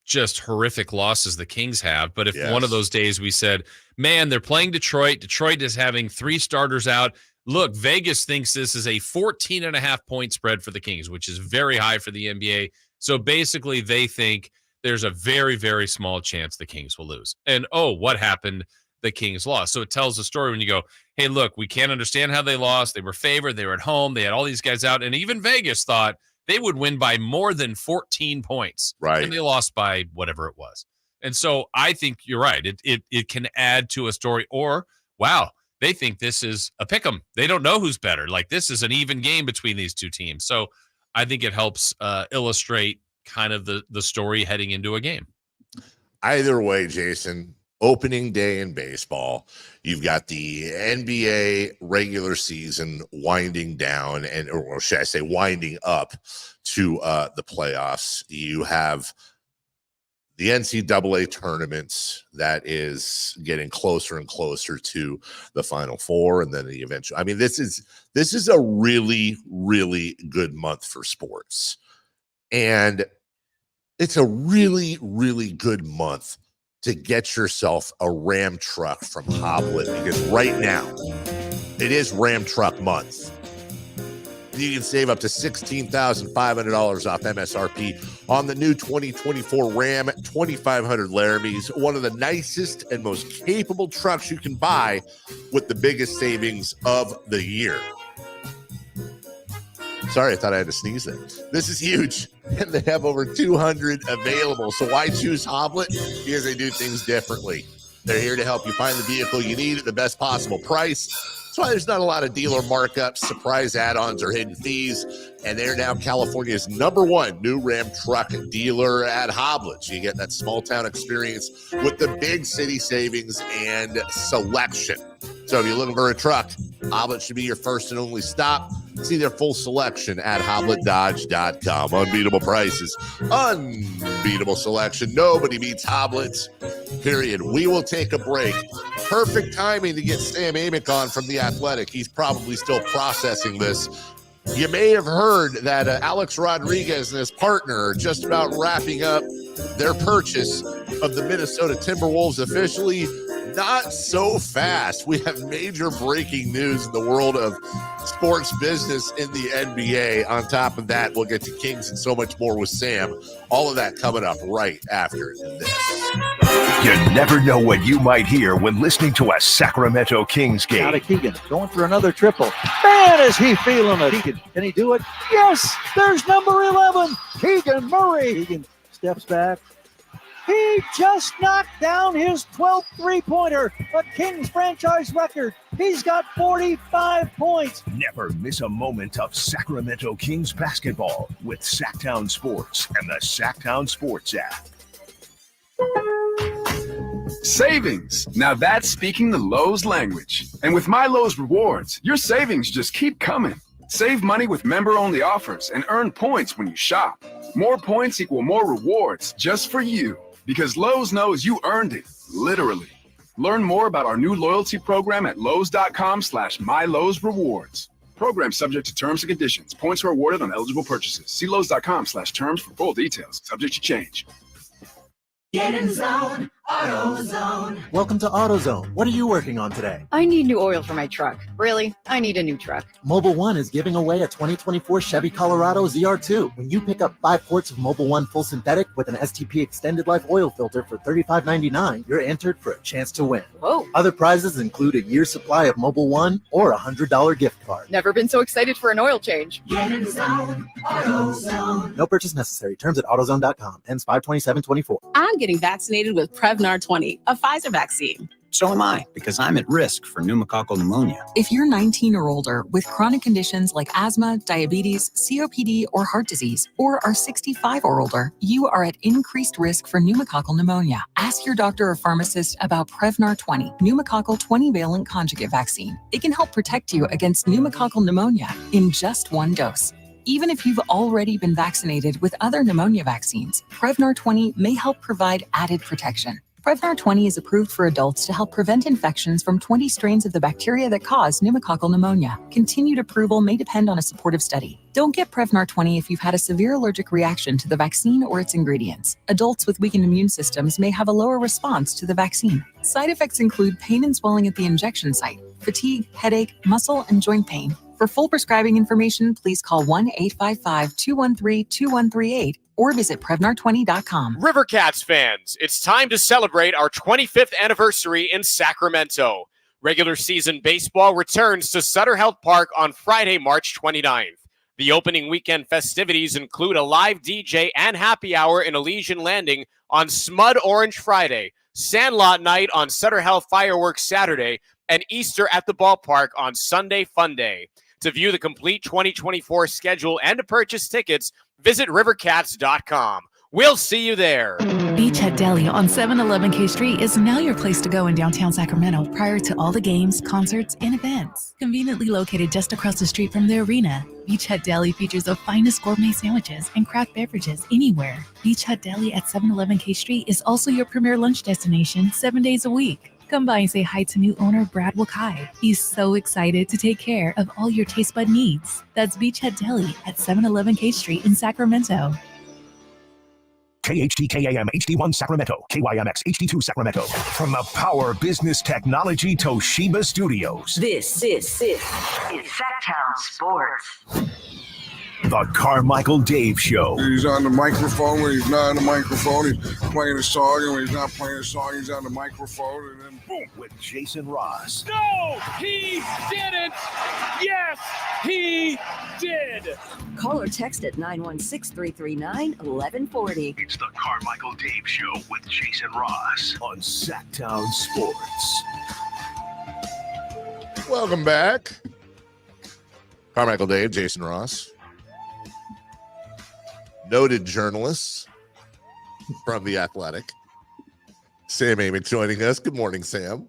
just horrific losses the Kings have. But if one of those days we said, man, they're playing Detroit. Detroit is having 3 starters out. Look, Vegas thinks this is a 14.5 point spread for the Kings, which is very high for the NBA. So basically they think there's a very, very small chance the Kings will lose. And, what happened? The Kings lost. So it tells the story when you go, hey, look, we can't understand how they lost. They were favored. They were at home. They had all these guys out. And even Vegas thought they would win by more than 14 points. Right. And they lost by whatever it was. And so I think you're right. It can add to a story. Or, wow, they think this is a pick 'em. They don't know who's better. Like, this is an even game between these two teams. So I think it helps illustrate kind of the story heading into a game. Either way, Jason, opening day in baseball, you've got the NBA regular season winding down, or should I say winding up to the playoffs. You have the NCAA tournaments that is getting closer and closer to the Final Four, and then the eventual. I mean, this is a really, really good month for sports, and it's a really, really good month to get yourself a Ram truck from Hoblit, because right now it is Ram truck month. You can save up to $16,500 off MSRP on the new 2024 Ram 2500 Laramies, one of the nicest and most capable trucks you can buy with the biggest savings of the year. Sorry, I thought I had to sneeze there. This is huge, and they have over 200 available. So why choose Hoblit? Because they do things differently. They're here to help you find the vehicle you need at the best possible price. That's why there's not a lot of dealer markups, surprise add-ons, or hidden fees. And they're now California's #1 new Ram truck dealer at Hoblit. So you get that small town experience with the big city savings and selection. So if you're looking for a truck, Hoblit should be your first and only stop. See their full selection at HoblitDodge.com. Unbeatable prices, unbeatable selection. Nobody beats Hoblit, period. We will take a break. perfect timing to get Sam Amick on from The Athletic. He's probably still processing this. You may have heard that Alex Rodriguez and his partner are just about wrapping up their purchase of the Minnesota Timberwolves officially. Not so fast. We have major breaking news in the world of sports business in the NBA. On top of that, we'll get to Kings and so much more with Sam. All of that coming up right after this. You never know what you might hear when listening to a Sacramento Kings game. Out of Keegan, going for another triple. Man, is he feeling it. Keegan, can he do it? Yes, there's number 11, Keegan Murray. Keegan steps back. He just knocked down his 12th three-pointer, a Kings franchise record. He's got 45 points. Never miss a moment of Sacramento Kings basketball with Sactown Sports and the Sactown Sports app. Savings. Now that's speaking the Lowe's language. And with my Lowe's rewards, your savings just keep coming. Save money with member-only offers and earn points when you shop. More points equal more rewards just for you. Because Lowe's knows you earned it, literally. Learn more about our new loyalty program at lowes.com/MyLowe'sRewards. Program subject to terms and conditions. Points are awarded on eligible purchases. See lowes.com/terms for full details. Subject to change. Get in zone, AutoZone. Welcome to AutoZone. What are you working on today? I need new oil for my truck. Really, I need a new truck. Mobile One is giving away a 2024 Chevy Colorado ZR2. When you pick up 5 quarts of Mobile One full synthetic with an STP extended life oil filter for $35.99, you're entered for a chance to win. Whoa. Other prizes include a year's supply of Mobile One or a $100 gift card. Never been so excited for an oil change. Get in zone, AutoZone. No purchase necessary. Terms at AutoZone.com. Ends 5/27/24. I'm getting vaccinated with Prevnar 20, a Pfizer vaccine. So am I, because I'm at risk for pneumococcal pneumonia. If you're 19 or older with chronic conditions like asthma, diabetes, COPD, or heart disease, or are 65 or older, you are at increased risk for pneumococcal pneumonia. Ask your doctor or pharmacist about Prevnar 20, pneumococcal 20-valent conjugate vaccine. It can help protect you against pneumococcal pneumonia in just one dose. Even if you've already been vaccinated with other pneumonia vaccines, Prevnar 20 may help provide added protection. Prevnar 20 is approved for adults to help prevent infections from 20 strains of the bacteria that cause pneumococcal pneumonia. Continued approval may depend on a supportive study. Don't get Prevnar 20 if you've had a severe allergic reaction to the vaccine or its ingredients. Adults with weakened immune systems may have a lower response to the vaccine. Side effects include pain and swelling at the injection site, fatigue, headache, muscle, and joint pain. For full prescribing information, please call 1-855-213-2138 or visit Prevnar20.com. Rivercats fans, it's time to celebrate our 25th anniversary in Sacramento. Regular season baseball returns to Sutter Health Park on Friday, March 29th. The opening weekend festivities include a live DJ and happy hour in Elysian Landing on Smud Orange Friday, Sandlot Night on Sutter Health Fireworks Saturday, and Easter at the ballpark on Sunday Fun Day. To view the complete 2024 schedule and to purchase tickets, visit rivercats.com. We'll see you there. Beachhead Deli on 711 K Street is now your place to go in downtown Sacramento prior to all the games, concerts, and events. Conveniently located just across the street from the arena, Beachhead Deli features the finest gourmet sandwiches and craft beverages anywhere. Beachhead Deli at 711 K Street is also your premier lunch destination 7 days a week. Come by and say hi to new owner Brad Wakai. He's so excited to take care of all your taste bud needs. That's Beachhead Deli at 711 K Street in Sacramento. KHTKAM HD1 Sacramento, KYMX HD2 Sacramento. From the Power Business Technology Toshiba Studios. This is Sactown Sports. The Carmichael Dave Show. He's on the microphone when he's not on the microphone. He's playing a song, and when he's not playing a song, he's on the microphone, and then boom. With Jason Ross. No, he didn't. Yes, he did. Call or text at 916-339-1140. It's the Carmichael Dave Show with Jason Ross on Sactown Sports. Welcome back. Carmichael Dave, Jason Ross. Noted journalist from The Athletic. Sam Amick joining us. Good morning, Sam.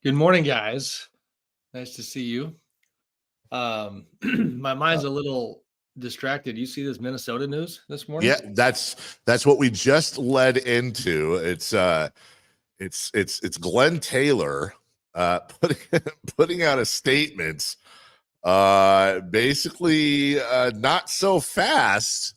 Good morning, guys. Nice to see you. My mind's a little distracted. You see this Minnesota news this morning? Yeah, that's what we just led into. It's It's Glenn Taylor putting out a statement, basically not so fast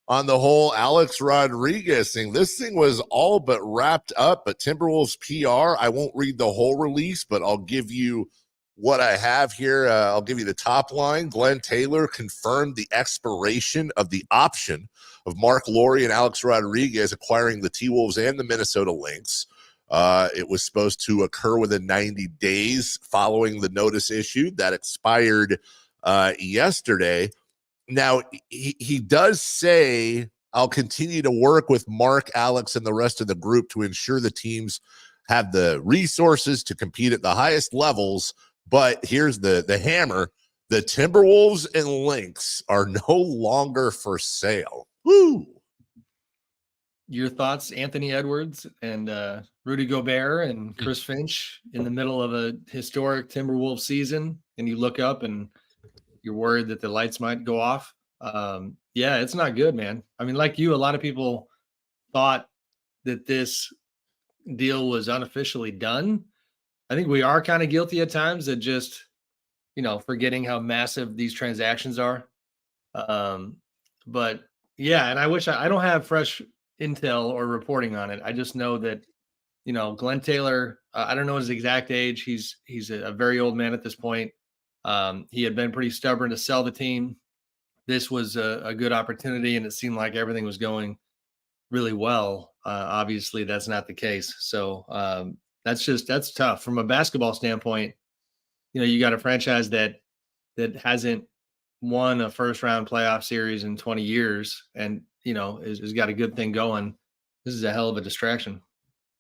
on the whole Alex Rodriguez thing. This thing was all but wrapped up, but Timberwolves PR, I won't read the whole release, but I'll give you what I have here. I'll give you the top line. Glenn Taylor confirmed the expiration of the option of Mark Lowry and Alex Rodriguez acquiring the T-Wolves and the Minnesota Lynx. It was supposed to occur within 90 days following the notice issued. That expired yesterday. Now, he does say, I'll continue to work with Mark, Alex, and the rest of the group to ensure the teams have the resources to compete at the highest levels. But here's the hammer. The Timberwolves and Lynx are no longer for sale. Woo! Your thoughts, Anthony Edwards and Rudy Gobert and Chris Finch in the middle of a historic Timberwolves season, and you look up and you're worried that the lights might go off. Yeah, it's not good, man. I mean, like you, a lot of people thought that this deal was unofficially done. I think we are kind of guilty at times of just, forgetting how massive these transactions are. But yeah, and I wish I don't have fresh intel or reporting on it. I just know that, Glenn Taylor, I don't know his exact age. He's a very old man at this point. He had been pretty stubborn to sell the team. This was a good opportunity, and it seemed like everything was going really well. Obviously, that's not the case. So that's tough from a basketball standpoint. You got a franchise that hasn't won a first round playoff series in 20 years and, has got a good thing going. This is a hell of a distraction.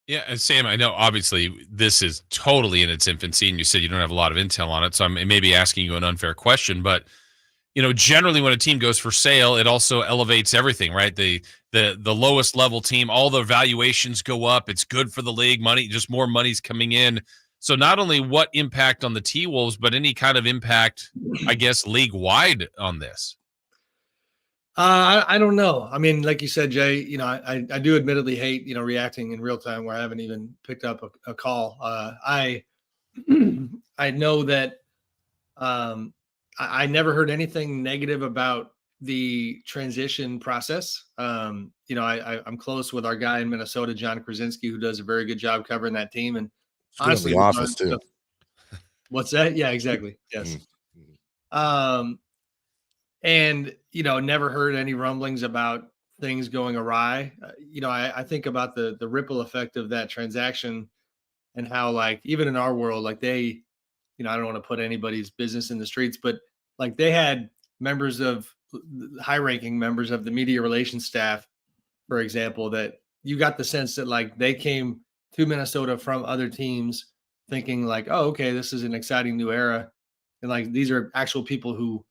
Yeah. And Sam, I know obviously this is totally in its infancy, and you said you don't have a lot of intel on it. So I'm maybe asking you an unfair question, but generally when a team goes for sale, it also elevates everything, right? The lowest level team, all the valuations go up. It's good for the league. Money, just more money's coming in. So not only what impact on the T-Wolves, but any kind of impact, I guess, league-wide on this? I don't know. I mean, like you said, Jay, I do admittedly hate, reacting in real time where I haven't even picked up a call. I know that I never heard anything negative about the transition process. I'm close with our guy in Minnesota, John Krasinski, who does a very good job covering that team. And honestly, the office too. What's that? Yeah, exactly. Yes. And never heard any rumblings about things going awry. I think about the ripple effect of that transaction and how, like, even in our world, like they, I don't want to put anybody's business in the streets, but like they had high-ranking members of the media relations staff, for example, that you got the sense that like they came to Minnesota from other teams thinking like, oh, okay, this is an exciting new era. And like, these are actual people who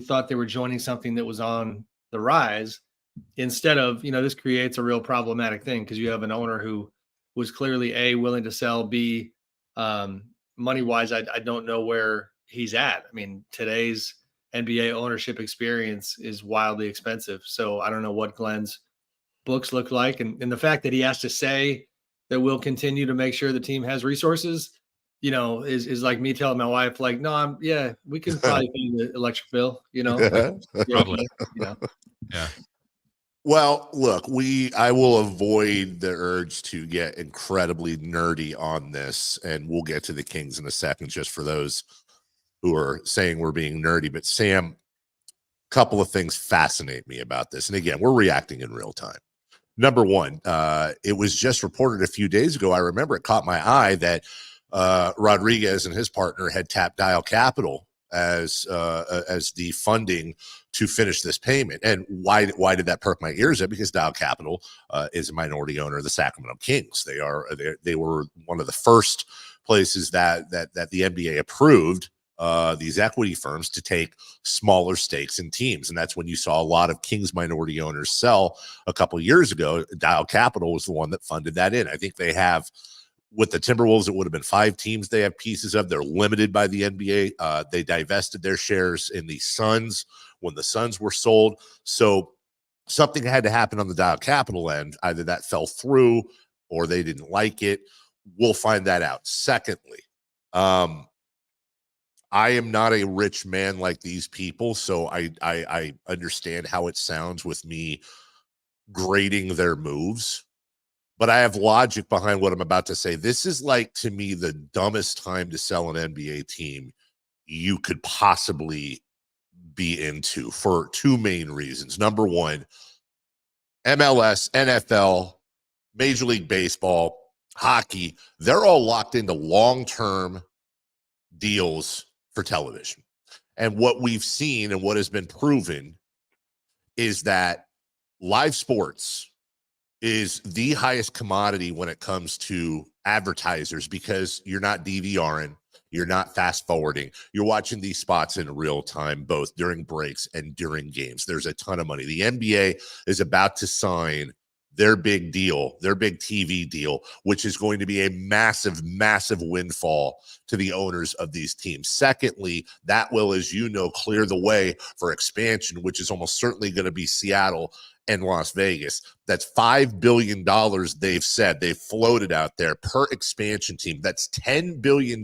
thought they were joining something that was on the rise, instead of, this creates a real problematic thing because you have an owner who was clearly A, willing to sell, B, money-wise, I don't know where he's at. I mean, today's NBA ownership experience is wildly expensive. So I don't know what Glenn's books look like. And the fact that he has to say that we'll continue to make sure the team has resources, is like me telling my wife, like, no, we can probably pay the electric bill, Probably. Yeah. Well, look, I will avoid the urge to get incredibly nerdy on this, and we'll get to the Kings in a second, just for those who are saying we're being nerdy. But Sam, a couple of things fascinate me about this. And again, we're reacting in real time. Number one, it was just reported a few days ago. I remember it caught my eye that Rodriguez and his partner had tapped Dial Capital as the funding to finish this payment. And why did that perk my ears up? Because Dial Capital is a minority owner of the Sacramento Kings. They were one of the first places that the NBA approved these equity firms to take smaller stakes in teams. And that's when you saw a lot of Kings minority owners sell a couple of years ago. Dial Capital was the one that funded that in. I think they have, with the Timberwolves, it would have been 5 teams they have pieces of. They're limited by the NBA. They divested their shares in the Suns when the Suns were sold. So something had to happen on the Dial Capital end. Either that fell through or they didn't like it, we'll find that out. Secondly, I am not a rich man like these people, so I understand how it sounds with me grading their moves, but I have logic behind what I'm about to say. This is like, to me, the dumbest time to sell an NBA team you could possibly be into for two main reasons. Number one, MLS, NFL, Major League Baseball, hockey, they're all locked into long-term deals for television. And what we've seen and what has been proven is that live sports is the highest commodity when it comes to advertisers, because you're not DVRing, you're not fast forwarding, you're watching these spots in real time, both during breaks and during games. There's a ton of money. The NBA is about to sign their big deal, their big TV deal, which is going to be a massive, massive windfall to the owners of these teams. Secondly, that will, as you know, clear the way for expansion, which is almost certainly going to be Seattle and Las Vegas. That's $5 billion they've said, they've floated out there per expansion team. That's $10 billion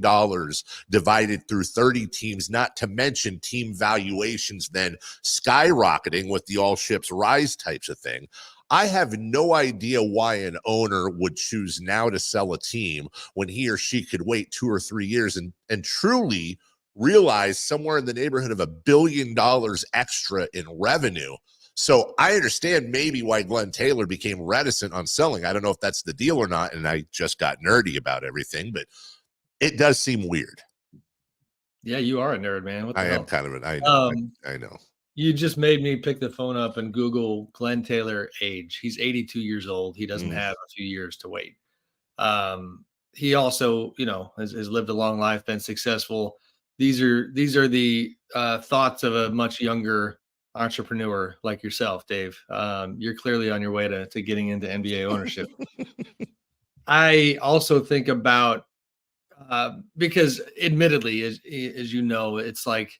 divided through 30 teams, not to mention team valuations then skyrocketing with the all ships rise types of thing. I have no idea why an owner would choose now to sell a team when he or she could wait 2 or 3 years and truly realize somewhere in the neighborhood of $1 billion extra in revenue. So I understand maybe why Glenn Taylor became reticent on selling. I don't know if that's the deal or not, and I just got nerdy about everything, but it does seem weird. Yeah, you are a nerd, man. What the hell? Am kind of an, I know, I know. You just made me pick the phone up and Google Glenn Taylor age. He's 82 years old. He doesn't have a few years to wait. He also, has lived a long life, been successful. These are the thoughts of a much younger entrepreneur like yourself, Dave. You're clearly on your way to getting into NBA ownership. I also think about because admittedly, as you know, it's like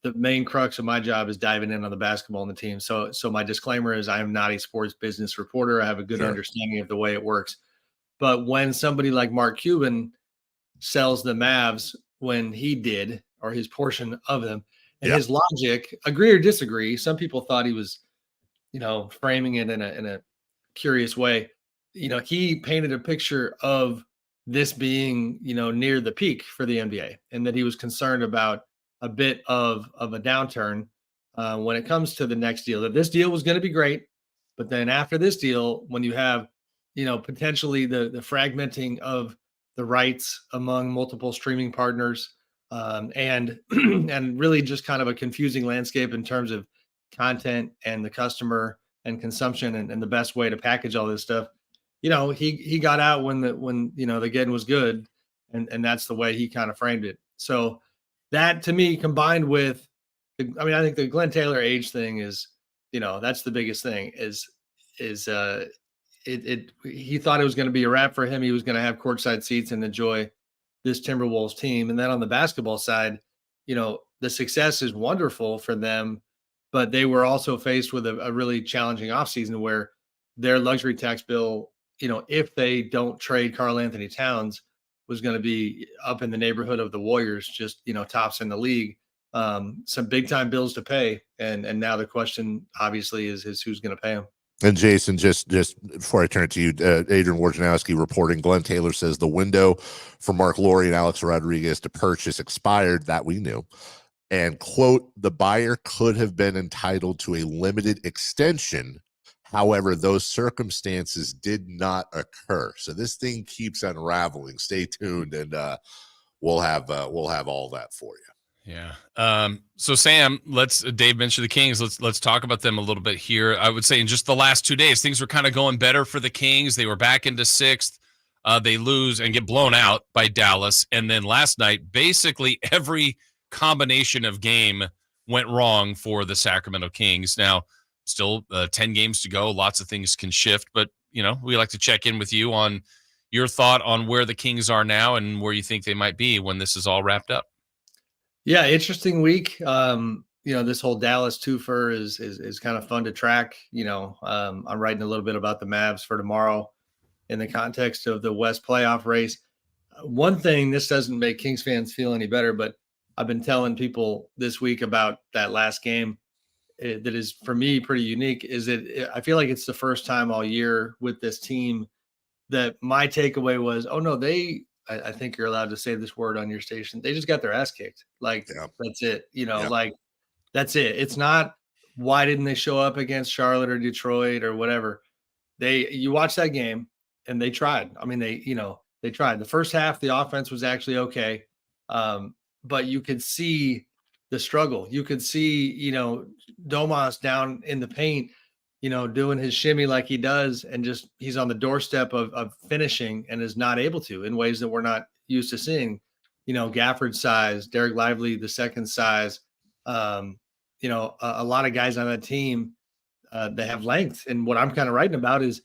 the main crux of my job is diving in on the basketball and the team. So my disclaimer is I am not a sports business reporter. I have a good understanding of the way it works. But when somebody like Mark Cuban sells the Mavs when he did, or his portion of them, and his logic, agree or disagree, some people thought he was, framing it in a curious way. He painted a picture of this being, near the peak for the NBA, and that he was concerned about a bit of a downturn when it comes to the next deal. That this deal was going to be great, but then after this deal, when you have, potentially the fragmenting of the rights among multiple streaming partners, and really just kind of a confusing landscape in terms of content and the customer and consumption and the best way to package all this stuff. He got out when the getting was good, and that's the way he kind of framed it. So that, to me, combined with, I think the Glenn Taylor age thing is, that's the biggest thing. He thought it was going to be a wrap for him. He was going to have courtside seats and enjoy this Timberwolves team. And then on the basketball side, the success is wonderful for them, but they were also faced with a really challenging offseason where their luxury tax bill, if they don't trade Karl Anthony Towns, was going to be up in the neighborhood of the Warriors, just, tops in the league. Some big time bills to pay. And now the question obviously is who's going to pay them. And Jason, just before I turn it to you, Adrian Wojnarowski reporting, Glenn Taylor says the window for Mark Lowry and Alex Rodriguez to purchase expired. That we knew. And, quote, the buyer could have been entitled to a limited extension. However, those circumstances did not occur. So this thing keeps unraveling. Stay tuned, and we'll have all that for you. Yeah. So Sam, Dave mentioned the Kings. Let's talk about them a little bit here. I would say in just the last 2 days, things were kind of going better for the Kings. They were back into sixth. They lose and get blown out by Dallas. And then last night, basically every combination of game went wrong for the Sacramento Kings. Now, still 10 games to go. Lots of things can shift, but we like to check in with you on your thought on where the Kings are now and where you think they might be when this is all wrapped up. Yeah, interesting week. This whole Dallas twofer is kind of fun to track. I'm writing a little bit about the Mavs for tomorrow. in the context of the West playoff race. One thing, this doesn't make Kings fans feel any better, but I've been telling people this week about that last game that is, for me, pretty unique, is that I feel like it's the first time all year with this team that my takeaway was, oh, no, I think you're allowed to say this word on your station. They just got their ass kicked. Like, that's it. Like, that's it. It's not, why didn't they show up against Charlotte or Detroit or whatever? You watch that game and they tried. I mean, they tried. The first half, the offense was actually okay. But you could see the struggle. You could see, Domas down in the paint, doing his shimmy like he does, and just he's on the doorstep of finishing and is not able to in ways that we're not used to seeing. Gafford's size, Derek Lively, the second size, a lot of guys on that team, they have length. And what I'm kind of writing about is,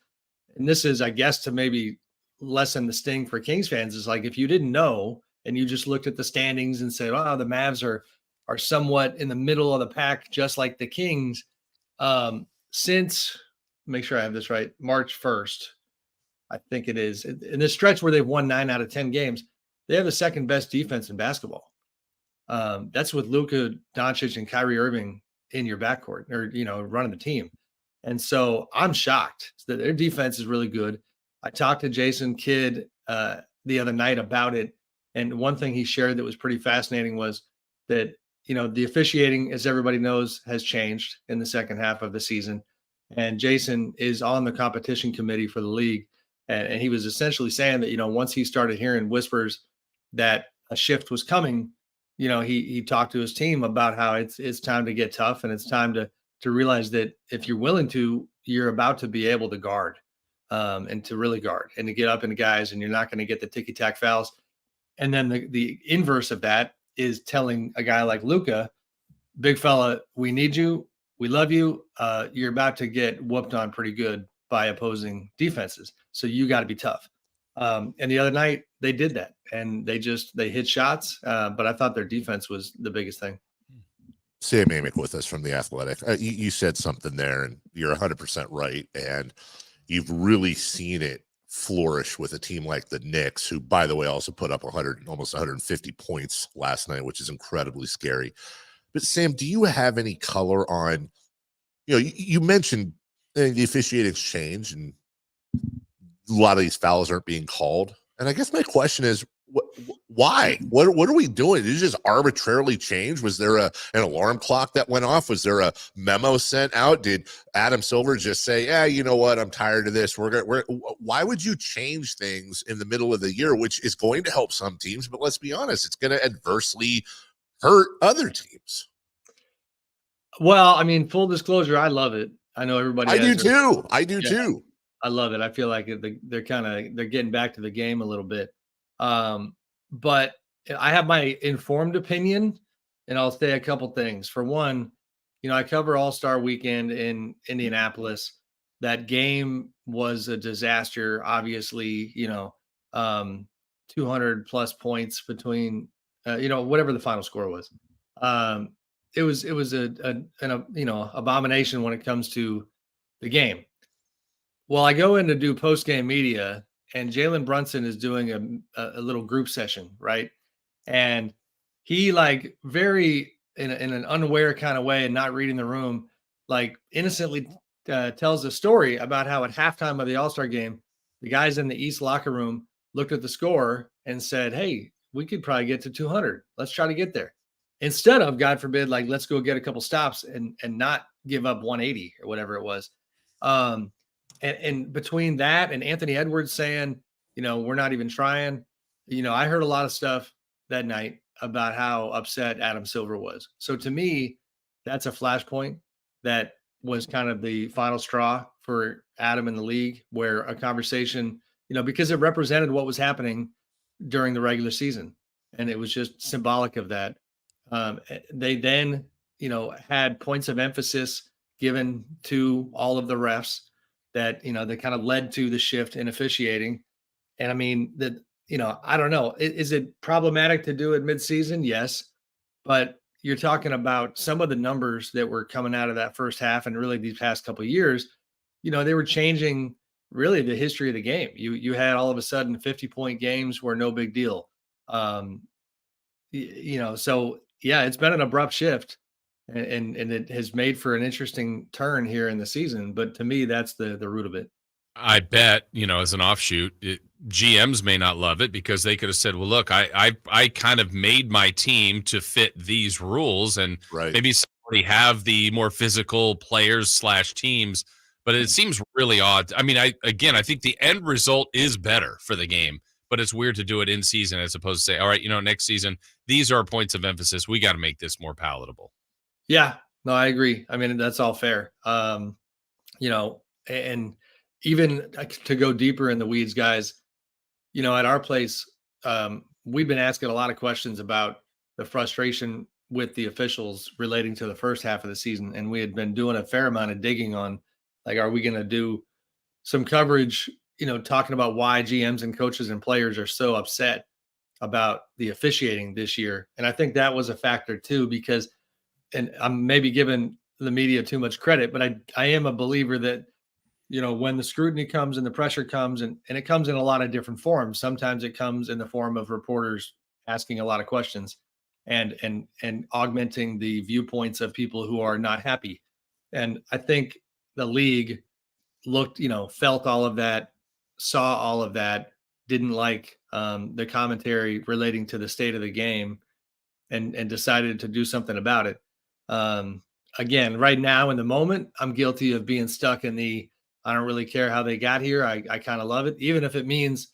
and this is, I guess, to maybe lessen the sting for Kings fans, is like, if you didn't know and you just looked at the standings and said, oh, the Mavs are somewhat in the middle of the pack, just like the Kings, since, make sure I have this right, March 1st, I think it is, in this stretch where they've won 9 out of 10 games, they have the second best defense in basketball. That's with Luka Doncic and Kyrie Irving in your backcourt, or, running the team. And so I'm shocked that their defense is really good. I talked to Jason Kidd the other night about it. And one thing he shared that was pretty fascinating was that, the officiating, as everybody knows, has changed in the second half of the season. And Jason is on the competition committee for the league. And he was essentially saying that, once he started hearing whispers that a shift was coming, he talked to his team about how it's time to get tough, and it's time to realize that if you're willing to, you're about to be able to guard, and to really guard and to get up into guys, and you're not going to get the ticky-tack fouls. And then the inverse of that is telling a guy like Luka, big fella, we need you. We love you. You're about to get whooped on pretty good by opposing defenses. So you got to be tough. And the other night they did that, and they hit shots. But I thought their defense was the biggest thing. Sam Amick with us from The Athletic. You said something there, and you're 100% right. And you've really seen it flourish with a team like the Knicks, who, by the way, also put up almost 150 points last night, which is incredibly scary. But Sam, do you have any color on, you mentioned the officiating change, and a lot of these fouls aren't being called. And I guess my question is, why? What are we doing? Did it just arbitrarily change? Was there an alarm clock that went off? Was there a memo sent out? Did Adam Silver just say, yeah, you know what? I'm tired of this. Why would you change things in the middle of the year, which is going to help some teams, but let's be honest, it's going to adversely hurt other teams? Well, I mean, full disclosure, I love it. I know everybody. I do too. I love it. I feel like they're getting back to the game a little bit. But I have my informed opinion, and I'll say a couple things. For one, I cover All-Star Weekend in Indianapolis. That game was a disaster. Obviously, 200 plus points between, whatever the final score was. It was an abomination when it comes to the game. Well, I go in to do post-game media, and Jalen Brunson is doing a little group session, right? And he, like, very in an unaware kind of way and not reading the room, like, innocently tells a story about how at halftime of the All-Star game, the guys in the East locker room looked at the score and said, hey, we could probably get to 200. Let's try to get there. Instead of, God forbid, like, let's go get a couple stops and not give up 180 or whatever it was. And between that and Anthony Edwards saying, we're not even trying, I heard a lot of stuff that night about how upset Adam Silver was. So to me, that's a flashpoint that was kind of the final straw for Adam in the league, where a conversation, because it represented what was happening during the regular season. And it was just symbolic of that. They then, had points of emphasis given to all of the refs that, that kind of led to the shift in officiating. And I mean, I don't know. Is it problematic to do it midseason? Yes. But you're talking about some of the numbers that were coming out of that first half, and really these past couple of years, they were changing really the history of the game. You had all of a sudden 50-point games were no big deal. So yeah, it's been an abrupt shift, and it has made for an interesting turn here in the season. But to me, that's the root of it. I bet, as an offshoot, GMs may not love it because they could have said, well, look, I kind of made my team to fit these rules, and maybe somebody have the more physical players / teams, but it seems really odd. I mean, I think the end result is better for the game, but it's weird to do it in season as opposed to say, all right, next season, these are points of emphasis. We got to make this more palatable. Yeah, no, I agree. I mean, that's all fair. And even to go deeper in the weeds, guys, at our place, we've been asking a lot of questions about the frustration with the officials relating to the first half of the season. And we had been doing a fair amount of digging on, like, are we going to do some coverage, talking about why GMs and coaches and players are so upset about the officiating this year. And I think that was a factor too, because, and I'm maybe giving the media too much credit, but I am a believer that, when the scrutiny comes and the pressure comes, and it comes in a lot of different forms. Sometimes it comes in the form of reporters asking a lot of questions and augmenting the viewpoints of people who are not happy. And I think the league looked, felt all of that, saw all of that, didn't like the commentary relating to the state of the game, and decided to do something about it. Again, right now in the moment, I'm guilty of being stuck in the, I don't really care how they got here. I kind of love it, even if it means,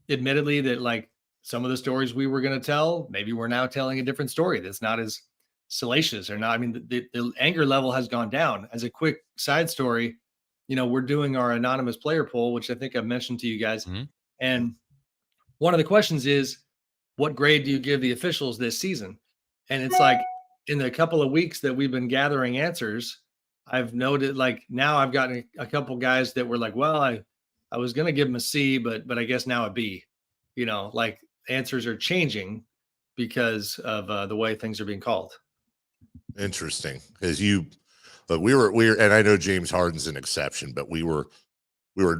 admittedly, that like some of the stories we were going to tell, maybe we're now telling a different story that's not as salacious or not. I mean, the anger level has gone down. As a quick side story, we're doing our anonymous player poll, which I think I've mentioned to you guys. Mm-hmm. And one of the questions is, what grade do you give the officials this season? And it's like, in the couple of weeks that we've been gathering answers, I've noted, like, now I've gotten a couple guys that were like, well, I was going to give them a C, but I guess now a B, like answers are changing because of the way things are being called. Interesting. Because we were, and I know James Harden's an exception, but we were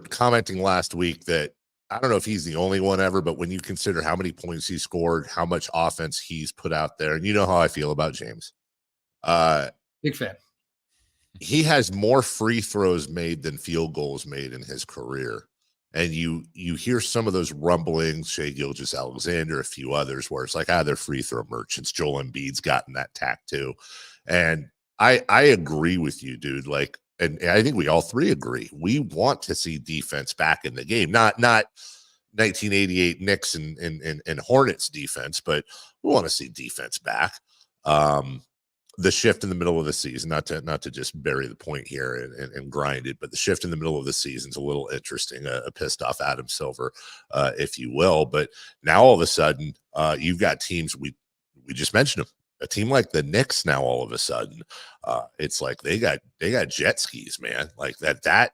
commenting last week that I don't know if he's the only one ever, but when you consider how many points he scored, how much offense he's put out there, and you know how I feel about James. Big fan. He has more free throws made than field goals made in his career. And you hear some of those rumblings, Shai Gilgeous-Alexander, a few others, where it's like, they're free throw merchants. Joel Embiid's gotten that tack too. And I agree with you, dude. Like, and I think we all three agree. We want to see defense back in the game. Not 1988 Knicks and Hornets defense, but we want to see defense back. The shift in the middle of the season, not to just bury the point here and grind it, but the shift in the middle of the season is a little interesting. A pissed off Adam Silver, if you will. But now all of a sudden, you've got teams, we just mentioned them. A team like the Knicks now all of a sudden, it's like they got jet skis, man. Like that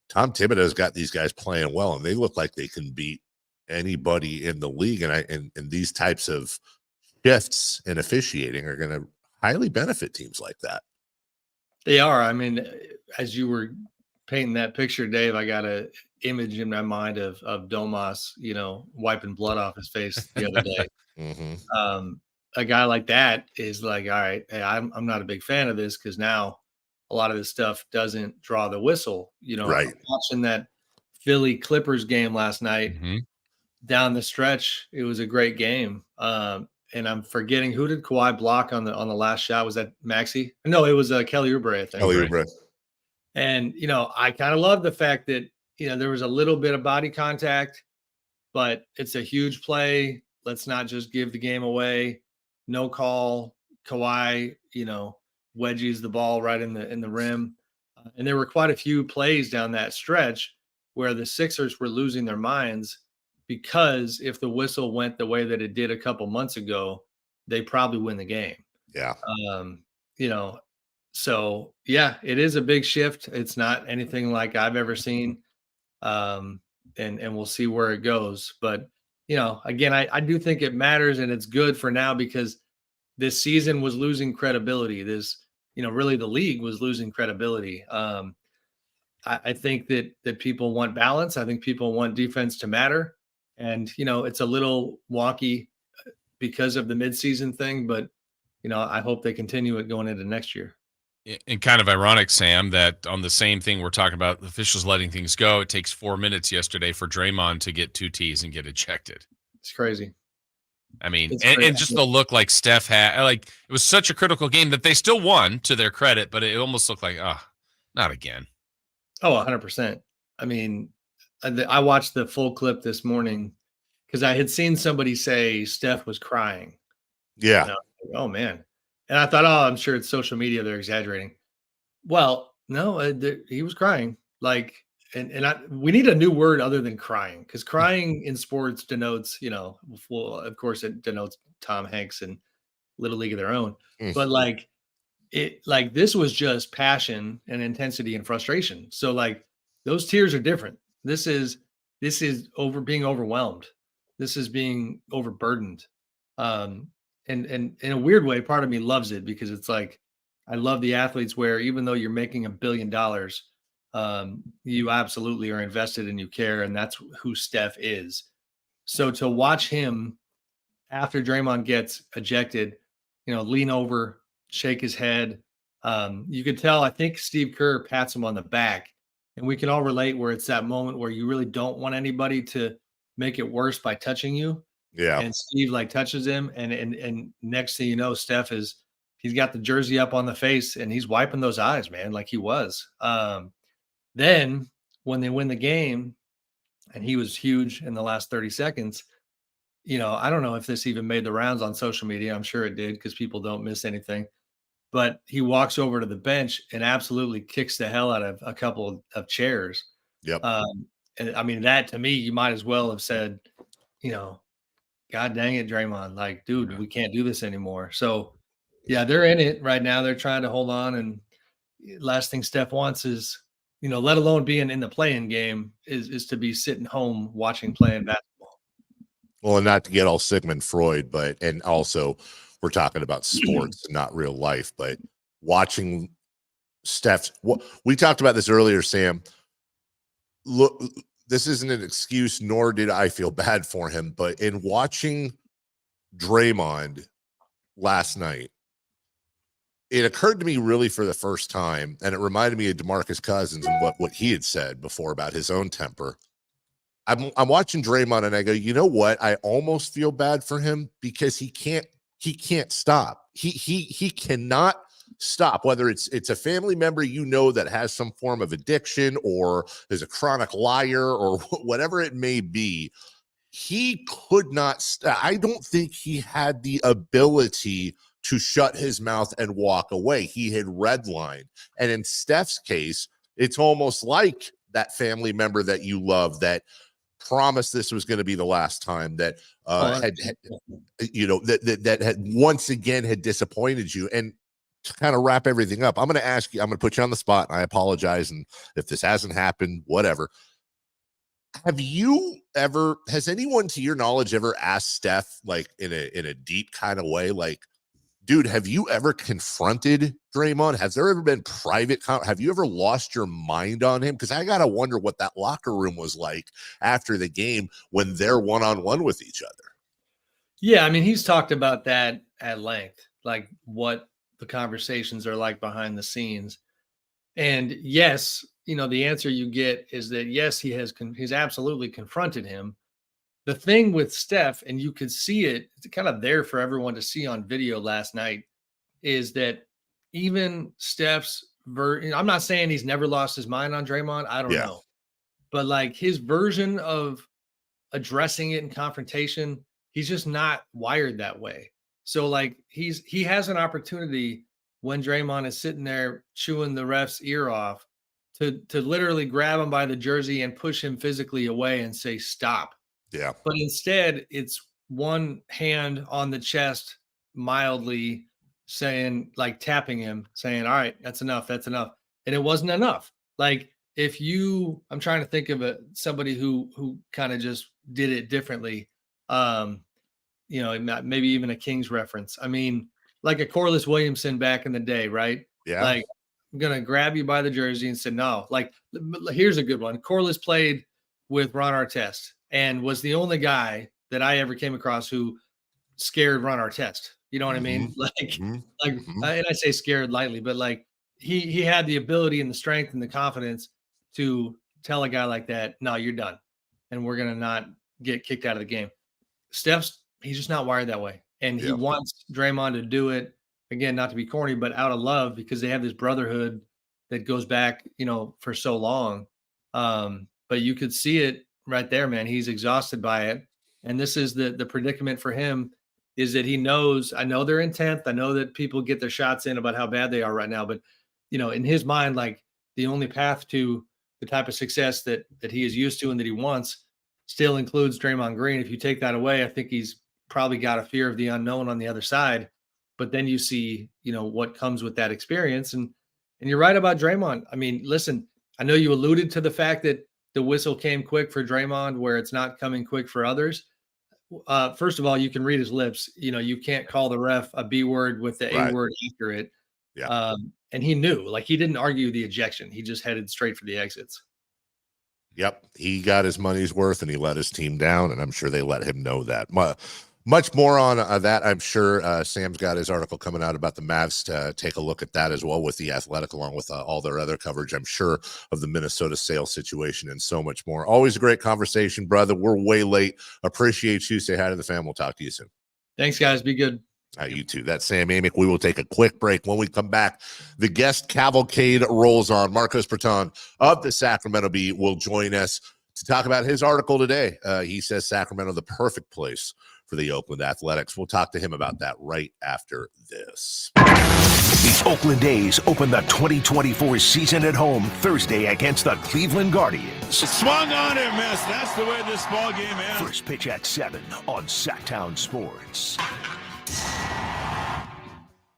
Tom Thibodeau's got these guys playing well, and they look like they can beat anybody in the league. And these types of shifts in officiating are going to highly benefit teams like that. They are. I mean, as you were painting that picture, Dave, I got an image in my mind of Domas, wiping blood off his face the other day. Mm-hmm. A guy like that is like, all right, hey, I'm not a big fan of this, because now a lot of this stuff doesn't draw the whistle. Right. Watching that Philly Clippers game last night, Mm-hmm. down the stretch, it was a great game. And I'm forgetting, who did Kawhi block on the last shot? Was that Maxey? No, it was Kelly Oubre, I think. Kelly Oubre. And I kind of love the fact that there was a little bit of body contact, but it's a huge play. Let's not just give the game away. No call. Kawhi, wedges the ball right in the rim. And there were quite a few plays down that stretch where the Sixers were losing their minds, because if the whistle went the way that it did a couple months ago, they probably win the game. Yeah. So yeah, it is a big shift. It's not anything like I've ever seen. And we'll see where it goes. But, again, I do think it matters, and it's good for now, because this season was losing credibility. Really the league was losing credibility. I think that people want balance. I think people want defense to matter. And, it's a little wonky because of the midseason thing, but, I hope they continue it going into next year. And kind of ironic, Sam, that on the same thing we're talking about, the officials letting things go, it takes 4 minutes yesterday for Draymond to get 2 Ts and get ejected. It's crazy. I mean, and just the look like Steph had, like, it was such a critical game that they still won, to their credit, but it almost looked like, not again. Oh, 100%. I mean, I watched the full clip this morning because I had seen somebody say Steph was crying. Yeah. Like, oh, man. And I thought, I'm sure it's social media. They're exaggerating. Well, no, he was crying. Like, we need a new word other than crying, because crying in sports denotes, well, of course it denotes Tom Hanks and Little League of Their Own. But like this was just passion and intensity and frustration. So like those tears are different. This is being overwhelmed. This is being overburdened. And in a weird way, part of me loves it, because it's like, I love the athletes where even though you're making $1 billion, you absolutely are invested and you care. And that's who Steph is. So to watch him after Draymond gets ejected, lean over, shake his head. You could tell, I think Steve Kerr pats him on the back, and we can all relate where it's that moment where you really don't want anybody to make it worse by touching you. Yeah. And Steve touches him, and next thing you know, Steph he's got the jersey up on the face and he's wiping those eyes, man, like he was. Then when they win the game, and he was huge in the last 30 seconds, I don't know if this even made the rounds on social media. I'm sure it did, because people don't miss anything. But he walks over to the bench and absolutely kicks the hell out of a couple of chairs. Yep. And I mean, that to me, you might as well have said, God dang it, Draymond, like, dude, we can't do this anymore. So yeah, they're in it right now. They're trying to hold on. And last thing Steph wants is, let alone being in the play-in game, is to be sitting home watching playing basketball. Well, and not to get all Sigmund Freud, and also we're talking about sports, not real life, but watching Steph's, we talked about this earlier, Sam. Look, this isn't an excuse, nor did I feel bad for him, but in watching Draymond last night, it occurred to me really for the first time, and it reminded me of DeMarcus Cousins and what he had said before about his own temper. I'm watching Draymond and I go, you know what? I almost feel bad for him, because he can't stop. He cannot stop, whether it's a family member that has some form of addiction or is a chronic liar or whatever it may be. He could not I don't think he had the ability to shut his mouth and walk away. He had redlined. And in Steph's case, it's almost like that family member that you love that promised this was going to be the last time, that that had once again had disappointed you. And to kind of wrap everything up, I'm going to ask you, I'm going to put you on the spot, and I apologize. And if this hasn't happened, whatever. Has anyone to your knowledge ever asked Steph, like in a deep kind of way, like, dude, have you ever confronted Draymond? Has there ever been private? Have you ever lost your mind on him? Because I got to wonder what that locker room was like after the game when they're one-on-one with each other. Yeah, I mean, he's talked about that at length, like what the conversations are like behind the scenes. And yes, the answer you get is that, yes, he's absolutely confronted him. The thing with Steph, and you could see it, it's kind of there for everyone to see on video last night, is that even Steph's I'm not saying he's never lost his mind on Draymond. I don't know. But like his version of addressing it in confrontation, he's just not wired that way. So like he has an opportunity when Draymond is sitting there chewing the ref's ear off to literally grab him by the jersey and push him physically away and say, stop. Yeah. But instead, it's one hand on the chest, mildly saying, like tapping him, saying, all right, that's enough. That's enough. And it wasn't enough. Like I'm trying to think of somebody who kind of just did it differently. Maybe even a Kings reference. I mean, like a Corliss Williamson back in the day, right? Yeah. Like gonna grab you by the jersey and say no. Like, here's a good one. Corliss played with Ron Artest and was the only guy that I ever came across who scared Ron Artest. You know what I mean? And I say scared lightly, but like he had the ability and the strength and the confidence to tell a guy like that, no, you're done. And we're going to not get kicked out of the game. Steph's, he's just not wired that way. And he wants Draymond to do it, again, not to be corny, but out of love, because they have this brotherhood that goes back, for so long. But you could see it right there, man. He's exhausted by it. And this is the predicament for him, is that he knows, I know they're in 10th. I know that people get their shots in about how bad they are right now. But, in his mind, like, the only path to the type of success that he is used to and that he wants still includes Draymond Green. If you take that away, I think he's probably got a fear of the unknown on the other side. But then you see, what comes with that experience. And you're right about Draymond. I mean, listen, I know you alluded to the fact that the whistle came quick for Draymond where it's not coming quick for others. First of all, you can read his lips. You can't call the ref a B word with the A word after it. Yeah. And he knew, like, he didn't argue the ejection. He just headed straight for the exits. Yep. He got his money's worth and he let his team down. And I'm sure they let him know that. Much more on that. I'm sure Sam's got his article coming out about the Mavs to take a look at that as well with The Athletic, along with all their other coverage, I'm sure, of the Minnesota sales situation and so much more. Always a great conversation, brother. We're way late. Appreciate you. Say hi to the fam. We'll talk to you soon. Thanks, guys. Be good. You too. That's Sam Amick. We will take a quick break. When we come back, the guest cavalcade rolls on. Marcos Berton of the Sacramento Bee will join us to talk about his article today. He says Sacramento, the perfect place for the Oakland Athletics. We'll talk to him about that right after this. The Oakland A's open the 2024 season at home Thursday against the Cleveland Guardians. Swung on and missed. That's the way this ball game ends. First pitch at 7 on Sactown Sports.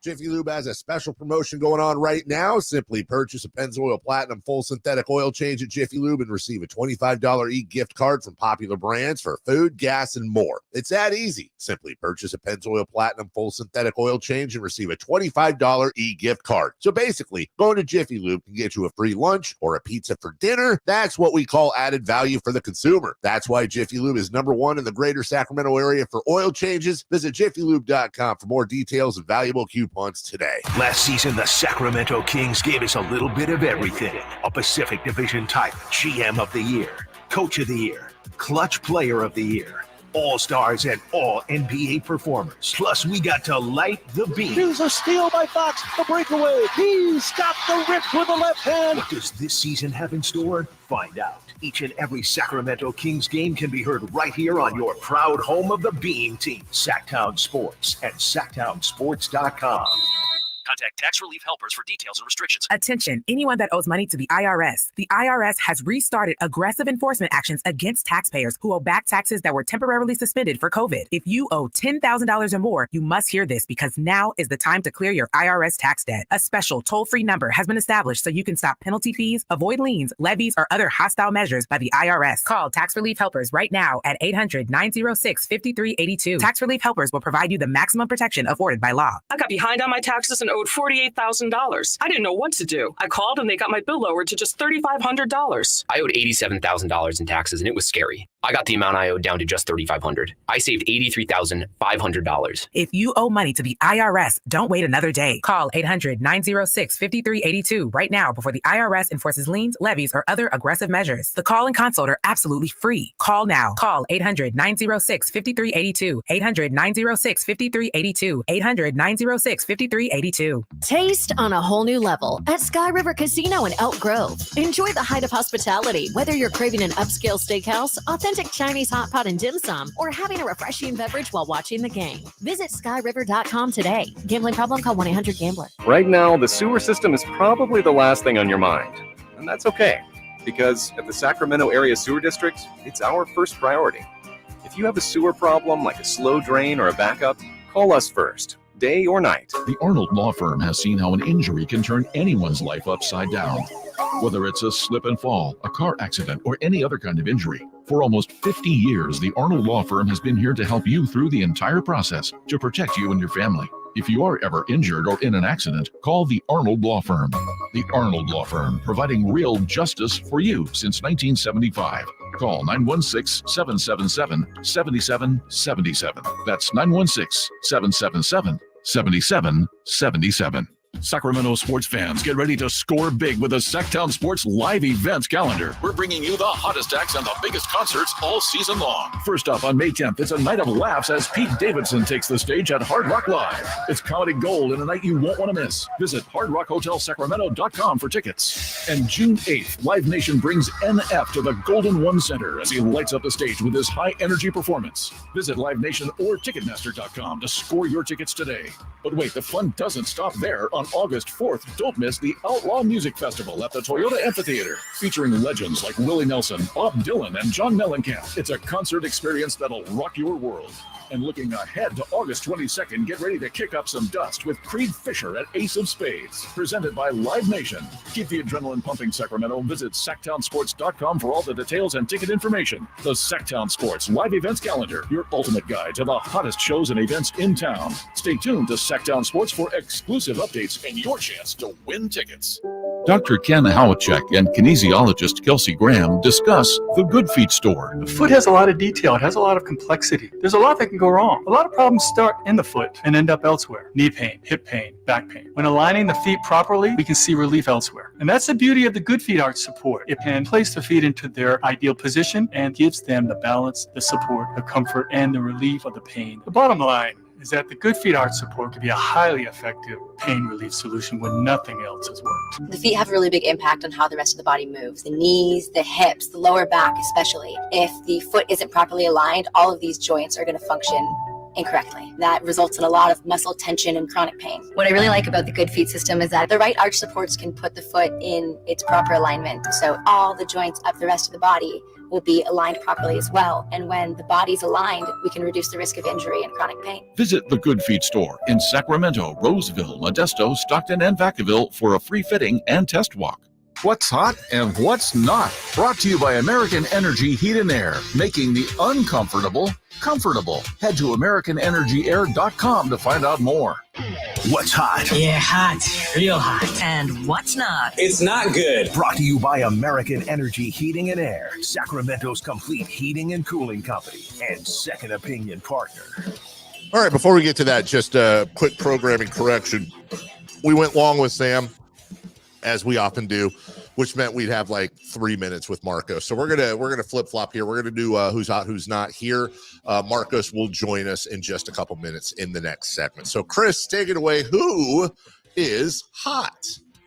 Jiffy Lube has a special promotion going on right now. Simply purchase a Pennzoil Platinum full synthetic oil change at Jiffy Lube and receive a $25 e-gift card from popular brands for food, gas, and more. It's that easy. Simply purchase a Pennzoil Platinum full synthetic oil change and receive a $25 e-gift card. So basically, going to Jiffy Lube can get you a free lunch or a pizza for dinner. That's what we call added value for the consumer. That's why Jiffy Lube is #1 in the greater Sacramento area for oil changes. Visit jiffylube.com for more details and valuable coupons today. Last season, the Sacramento Kings gave us a little bit of everything. A Pacific Division title, GM of the Year, Coach of the Year, Clutch Player of the Year, All-Stars and All-NBA performers. Plus, we got to light the beam. Here's a steal by Fox, the breakaway. He's got the rip with the left hand. What does this season have in store? Find out. Each and every Sacramento Kings game can be heard right here on your proud home of the Beam team, Sactown Sports at SactownSports.com. Contact Tax Relief Helpers for details and restrictions. Attention, anyone that owes money to the IRS. The IRS has restarted aggressive enforcement actions against taxpayers who owe back taxes that were temporarily suspended for COVID. If you owe $10,000 or more, you must hear this because now is the time to clear your IRS tax debt. A special toll-free number has been established so you can stop penalty fees, avoid liens, levies, or other hostile measures by the IRS. Call Tax Relief Helpers right now at 800-906-5382. Tax Relief Helpers will provide you the maximum protection afforded by law. I got behind on my taxes and owed $48,000. I didn't know what to do. I called and they got my bill lowered to just $3,500. I owed $87,000 in taxes and it was scary. I got the amount I owed down to just $3,500. I saved $83,500. If you owe money to the IRS, don't wait another day. Call 800-906-5382 right now before the IRS enforces liens, levies, or other aggressive measures. The call and consult are absolutely free. Call now. Call 800-906-5382. 800-906-5382. 800-906-5382. Taste on a whole new level at Sky River Casino in Elk Grove. Enjoy the height of hospitality, whether you're craving an upscale steakhouse, authentic Chinese hot pot and dim sum, or having a refreshing beverage while watching the game. Visit skyriver.com today. Gambling problem? Call 1-800-GAMBLER. Right now, the sewer system is probably the last thing on your mind. And that's okay, because at the Sacramento Area Sewer District, it's our first priority. If you have a sewer problem like a slow drain or a backup, call us first, day or night. The Arnold Law Firm has seen how an injury can turn anyone's life upside down. Whether it's a slip and fall, a car accident, or any other kind of injury. For almost 50 years, the Arnold Law Firm has been here to help you through the entire process to protect you and your family. If you are ever injured or in an accident, call the Arnold Law Firm. The Arnold Law Firm, providing real justice for you since 1975. Call 916-777-7777. That's 916-777-7777. Sacramento sports fans, get ready to score big with the Sactown Sports live events calendar. We're bringing you the hottest acts and the biggest concerts all season long. First up on May 10th, it's a night of laughs as Pete Davidson takes the stage at Hard Rock Live. It's comedy gold and a night you won't want to miss. Visit hardrockhotelsacramento.com for tickets. And June 8th, Live Nation brings NF to the Golden One Center as he lights up the stage with his high-energy performance. Visit Live Nation or Ticketmaster.com to score your tickets today. But wait, the fun doesn't stop there. On August 4th, don't miss the Outlaw Music Festival at the Toyota Amphitheater, featuring legends like Willie Nelson, Bob Dylan, and John Mellencamp. It's a concert experience that'll rock your world. And looking ahead to August 22nd, get ready to kick up some dust with Creed Fisher at Ace of Spades, presented by Live Nation. Keep the adrenaline pumping, Sacramento. Visit SactownSports.com for all the details and ticket information. The Sactown Sports Live Events Calendar, your ultimate guide to the hottest shows and events in town. Stay tuned to Sactown Sports for exclusive updates and your chance to win tickets. Dr. Ken Howachek and kinesiologist Kelsey Graham discuss the Good Feet store. The foot has a lot of detail. It has a lot of complexity. There's a lot that can go wrong. A lot of problems start in the foot and end up elsewhere. Knee pain, hip pain, back pain. When aligning the feet properly, we can see relief elsewhere. And that's the beauty of the Good Feet Arch support. It can place the feet into their ideal position and gives them the balance, the support, the comfort, and the relief of the pain. The bottom line is that the Good Feet Arch support can be a highly effective pain relief solution when nothing else has worked. The feet have a really big impact on how the rest of the body moves. The knees, the hips, the lower back especially. If the foot isn't properly aligned, all of these joints are going to function incorrectly. That results in a lot of muscle tension and chronic pain. What I really like about the Good Feet system is that the right arch supports can put the foot in its proper alignment. So all the joints up the rest of the body will be aligned properly as well. And when the body's aligned, we can reduce the risk of injury and chronic pain. Visit the Good Feet store in Sacramento, Roseville, Modesto, Stockton, and Vacaville for a free fitting and test walk. What's hot and what's not? Brought to you by American Energy Heat and Air, making the uncomfortable comfortable. Head to AmericanEnergyAir.com to find out more. What's hot? Yeah, hot. Real hot. And what's not? It's not good. Brought to you by American Energy Heating and Air, Sacramento's complete heating and cooling company, and second opinion partner. All right, before we get to that, just a quick programming correction. We went long with Sam, as we often do, which meant we'd have like 3 minutes with Marcos. So we're gonna flip-flop here. We're gonna do who's hot, who's not here. Marcos will join us in just a couple minutes in the next segment. So Chris, take it away. Who is hot?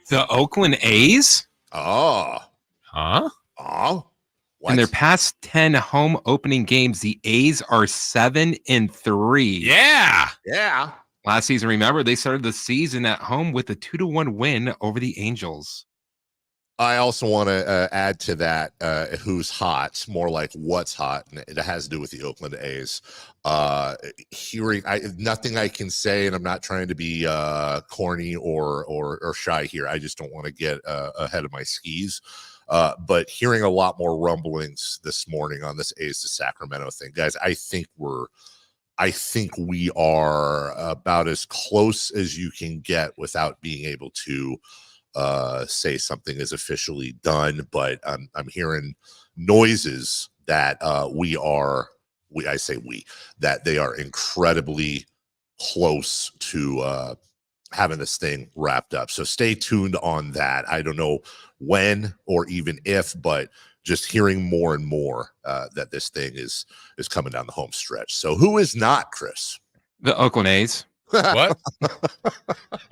The Oakland A's? Oh. Huh? Oh. In their past 10 home opening games, the A's are 7-3. Yeah. Yeah. Last season, remember, they started the season at home with a 2-1 win over the Angels. I also want to add to that who's hot, more like what's hot, and it has to do with the Oakland A's. Nothing I can say, and I'm not trying to be corny or shy here. I just don't want to get ahead of my skis. But hearing a lot more rumblings this morning on this A's to Sacramento thing, guys, I think we are about as close as you can get without being able to say something is officially done. But I'm hearing noises that that they are incredibly close to having this thing wrapped up. So stay tuned on that. I don't know when or even if, but just hearing more and more that this thing is coming down the home stretch. So who is not, Chris? The Oakland A's. What?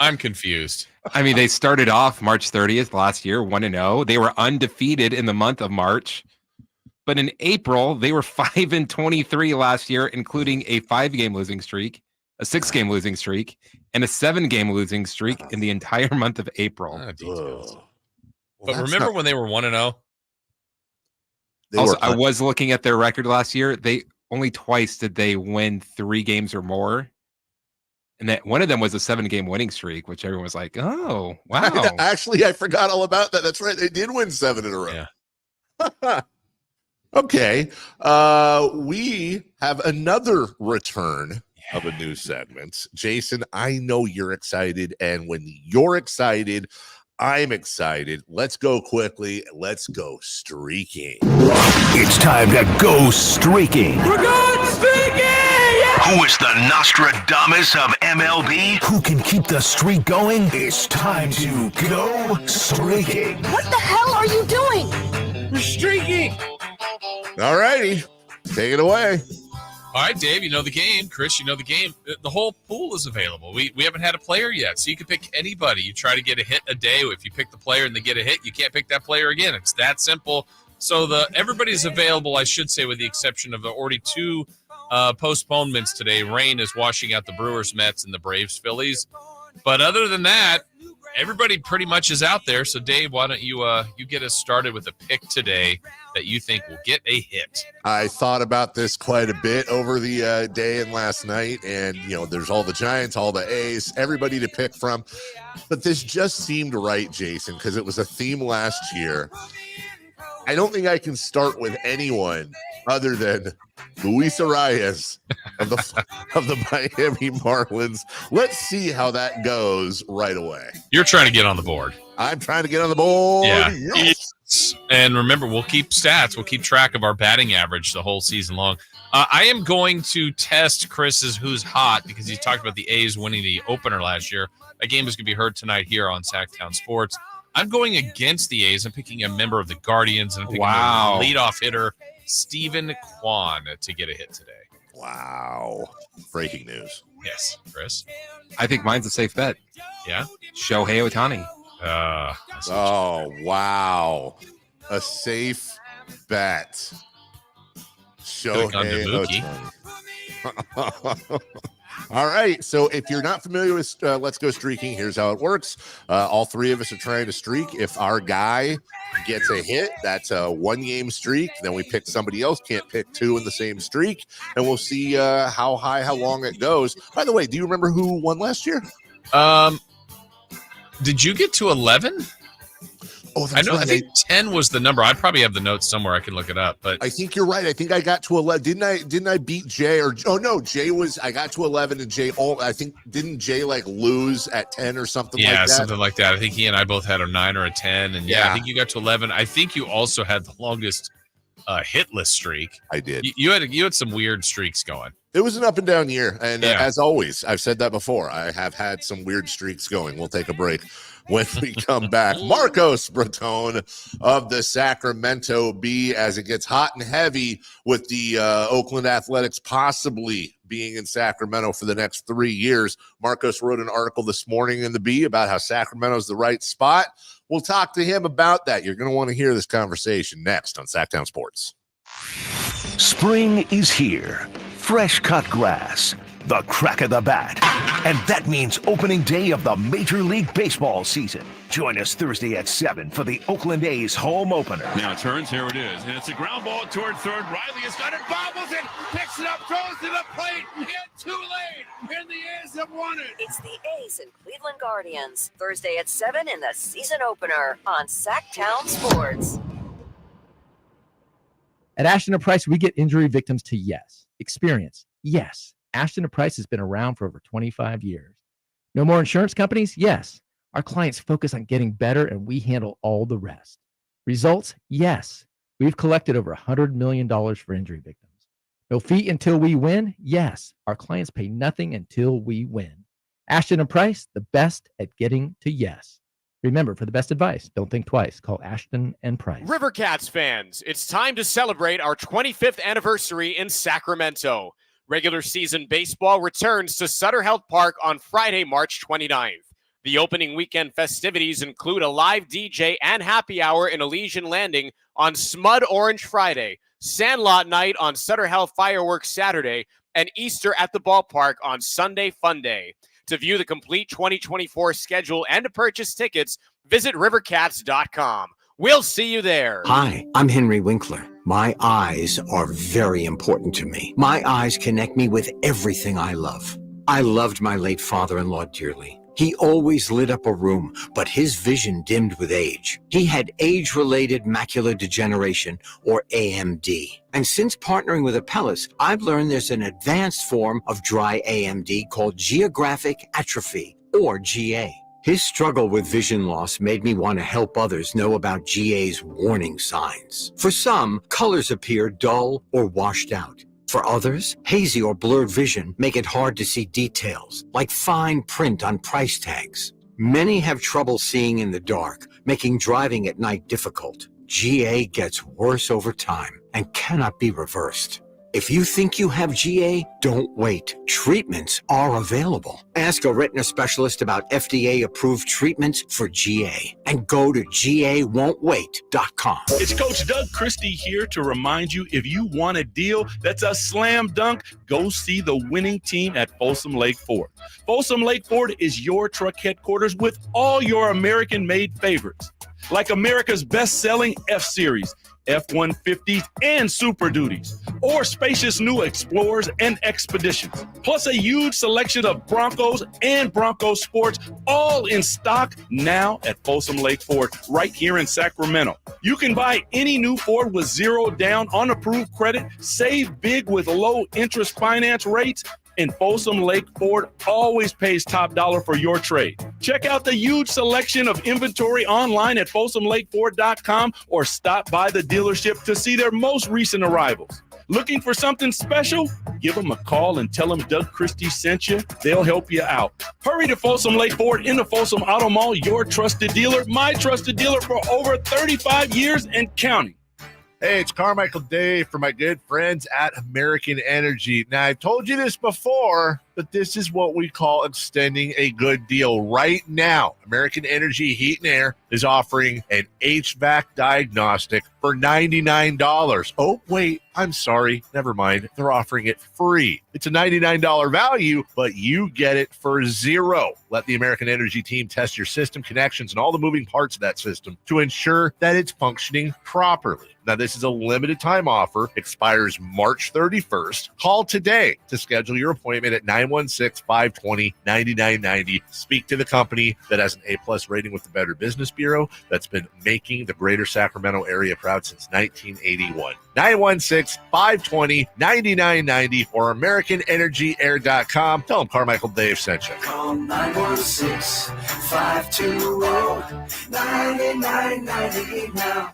I'm confused. I mean, they started off March 30th last year, 1-0. They were undefeated in the month of March. But in April, they were 5-23 last year, including a 5-game losing streak, a 6-game losing streak, and a 7-game losing streak in the entire month of April. But remember when they were 1-0? Also, I was looking at their record last year. They only twice did they win 3 games or more. And that one of them was a 7-game winning streak, which everyone was like, oh, wow. Actually, I forgot all about that. That's right. They did win 7 in a row. Yeah. Okay. We have another return of a new segment. Jason, I know you're excited. And when you're excited, I'm excited. Let's go quickly. Let's go streaking. It's time to go streaking. We're going streaking! Yeah! Who is the Nostradamus of MLB? Who can keep the streak going? It's time to go streaking. What the hell are you doing? We're streaking! All righty. Take it away. All right, Dave, you know the game. Chris, you know the game. The whole pool is available. We haven't had a player yet, so you can pick anybody. You try to get a hit a day. If you pick the player and they get a hit, you can't pick that player again. It's that simple. So everybody's available, I should say, with the exception of the already 2 postponements today. Rain is washing out the Brewers, Mets, and the Braves, Phillies. But other than that, everybody pretty much is out there. So, Dave, why don't you get us started with a pick today that you think will get a hit? I thought about this quite a bit over the day and last night, and there's all the Giants, all the A's, everybody to pick from, but this just seemed right, Jason, because it was a theme last year. I don't think I can start with anyone other than Luis Arias of the Miami Marlins. Let's see how that goes right away. You're trying to get on the board. I'm trying to get on the board. Yeah. Yes. And remember, we'll keep stats. We'll keep track of our batting average the whole season long. I am going to test Chris's Who's Hot because he talked about the A's winning the opener last year. That game is going to be heard tonight here on Sactown Sports. I'm going against the A's. I'm picking a member of the Guardians, and I'm picking a leadoff hitter, Stephen Kwan, to get a hit today. Wow. Breaking news. Yes, Chris? I think mine's a safe bet. Yeah? Shohei Ohtani. Oh, wow. A safe bet. Shohei Ohtani. All right. So if you're not familiar with Let's Go Streaking, here's how it works. All 3 of us are trying to streak. If our guy gets a hit, that's a 1-game streak. Then we pick somebody else, can't pick 2 in the same streak, and we'll see how long it goes. By the way, do you remember who won last year? Did you get to 11? Oh, I know. Right. I think 10 was the number. I probably have the notes somewhere. I can look it up. But I think you're right. I think I got to 11. Didn't I beat Jay? No, Jay was. I got to 11, and Jay. I think didn't Jay lose at 10 or something? Yeah, like that? something like that. I think he and I both had a 9 or a 10, and I think you got to 11. I think you also had the longest hitless streak. I did. You had some weird streaks going. It was an up and down year, and as always, I've said that before. I have had some weird streaks going. We'll take a break. When we come back, Marcos Bretone of the Sacramento Bee, as it gets hot and heavy with the Oakland Athletics possibly being in Sacramento for the next 3 years. Marcos wrote an article this morning in the Bee about how Sacramento is the right spot. We'll talk to him about that. You're going to want to hear this conversation next on Sactown Sports. Spring is here. Fresh cut grass, the crack of the bat. And that means opening day of the Major League Baseball season. Join us Thursday at 7 for the Oakland A's home opener. Now turns, here it is. And it's a ground ball toward third. Riley has got it, bobbles it, picks it up, throws to the plate. It's too late, and the A's have won it. It's the A's and Cleveland Guardians. Thursday at 7 in the season opener on Sactown Sports. At Ashton & Price, we get injury victims to yes. Experience, yes. Ashton & Price has been around for over 25 years. No more insurance companies? Yes. Our clients focus on getting better, and we handle all the rest. Results? Yes. We've collected over $100 million for injury victims. No fee until we win? Yes. Our clients pay nothing until we win. Ashton & Price, the best at getting to yes. Remember, for the best advice, don't think twice. Call Ashton & Price. Rivercats fans, it's time to celebrate our 25th anniversary in Sacramento. Regular season baseball returns to Sutter Health Park on Friday, March 29th. The opening weekend festivities include a live DJ and happy hour in Elysian Landing on Smud Orange Friday, Sandlot Night on Sutter Health Fireworks Saturday, and Easter at the ballpark on Sunday Fun Day. To view the complete 2024 schedule and to purchase tickets, visit rivercats.com. We'll see you there. Hi, I'm Henry Winkler. My eyes are very important to me. My eyes connect me with everything I love. I loved my late father-in-law dearly. He always lit up a room, but his vision dimmed with age. He had age-related macular degeneration, or AMD. And since partnering with Apellis, I've learned there's an advanced form of dry AMD called geographic atrophy, or GA. His struggle with vision loss made me want to help others know about GA's warning signs. For some, colors appear dull or washed out. For others, hazy or blurred vision make it hard to see details, like fine print on price tags. Many have trouble seeing in the dark, making driving at night difficult. GA gets worse over time and cannot be reversed. If you think you have GA, don't wait. Treatments are available. Ask a retina specialist about FDA-approved treatments for GA and go to GAWon'tWait.com. It's Coach Doug Christie here to remind you, if you want a deal that's a slam dunk, go see the winning team at Folsom Lake Ford. Folsom Lake Ford is your truck headquarters with all your American-made favorites, like America's best-selling F-Series, F-150s, and Super Duties, or spacious new Explorers and Expeditions, plus a huge selection of Broncos and Bronco Sports, all in stock now at Folsom Lake Ford, right here in Sacramento. You can buy any new Ford with zero down on approved credit, save big with low interest finance rates, and Folsom Lake Ford always pays top dollar for your trade. Check out the huge selection of inventory online at folsomlakeford.com or stop by the dealership to see their most recent arrivals. Looking for something special? Give them a call and tell them Doug Christie sent you. They'll help you out. Hurry to Folsom Lake Ford in the Folsom Auto Mall, your trusted dealer, my trusted dealer for over 35 years and counting. Hey, it's Carmichael Dave for my good friends at American Energy. Now, I've told you this before, but this is what we call extending a good deal. Right now, American Energy Heat and Air is offering an HVAC diagnostic for $99. Oh, wait, I'm sorry. Never mind. They're offering it free. It's a $99 value, but you get it for $0. Let the American Energy team test your system connections and all the moving parts of that system to ensure that it's functioning properly. Now, this is a limited time offer, expires March 31st. Call today to schedule your appointment at 916-520-9990. Speak to the company that has an A+ rating with the Better Business Bureau that's been making the greater Sacramento area proud since 1981. 916-520-9990 or AmericanEnergyAir.com. Tell them Carmichael Dave sent you. Call 916-520-9990 now.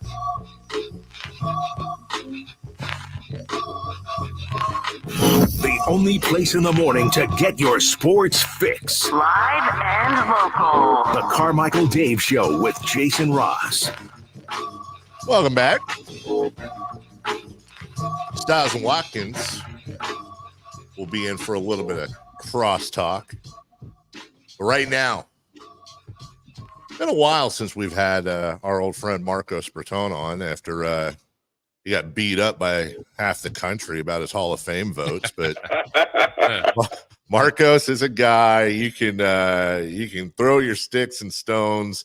The only place in the morning to get your sports fix. Live and vocal. The Carmichael Dave Show with Jason Ross. Welcome back. Styles and Watkins will be in for a little bit of crosstalk. But right now, it's been a while since we've had our old friend Marcos Bertone on after he got beat up by half the country about his Hall of Fame votes. But Marcos is a guy you can throw your sticks and stones.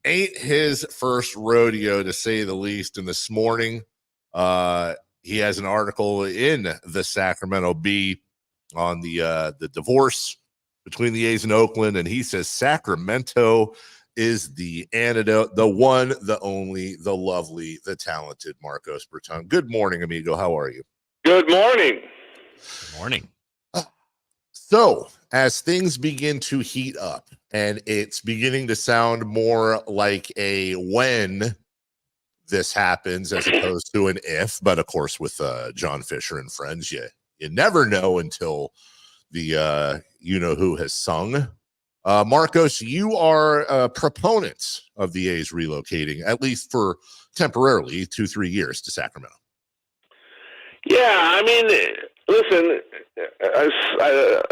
Ain't his first rodeo, to say the least. And this morning, he has an article in the Sacramento Bee on the divorce between the A's and Oakland, and he says Sacramento is the antidote, the one, the only, the lovely, the talented Marcos Bertone. Good morning, amigo. How are you? Good morning. Good morning. So, as things begin to heat up, and it's beginning to sound more like a when this happens as opposed to an if, but of course with John Fisher and friends, you never know until the you-know-who has sung. Marcos, you are proponents of the A's relocating, at least for temporarily, 2-3 years to Sacramento. Yeah, I mean, listen,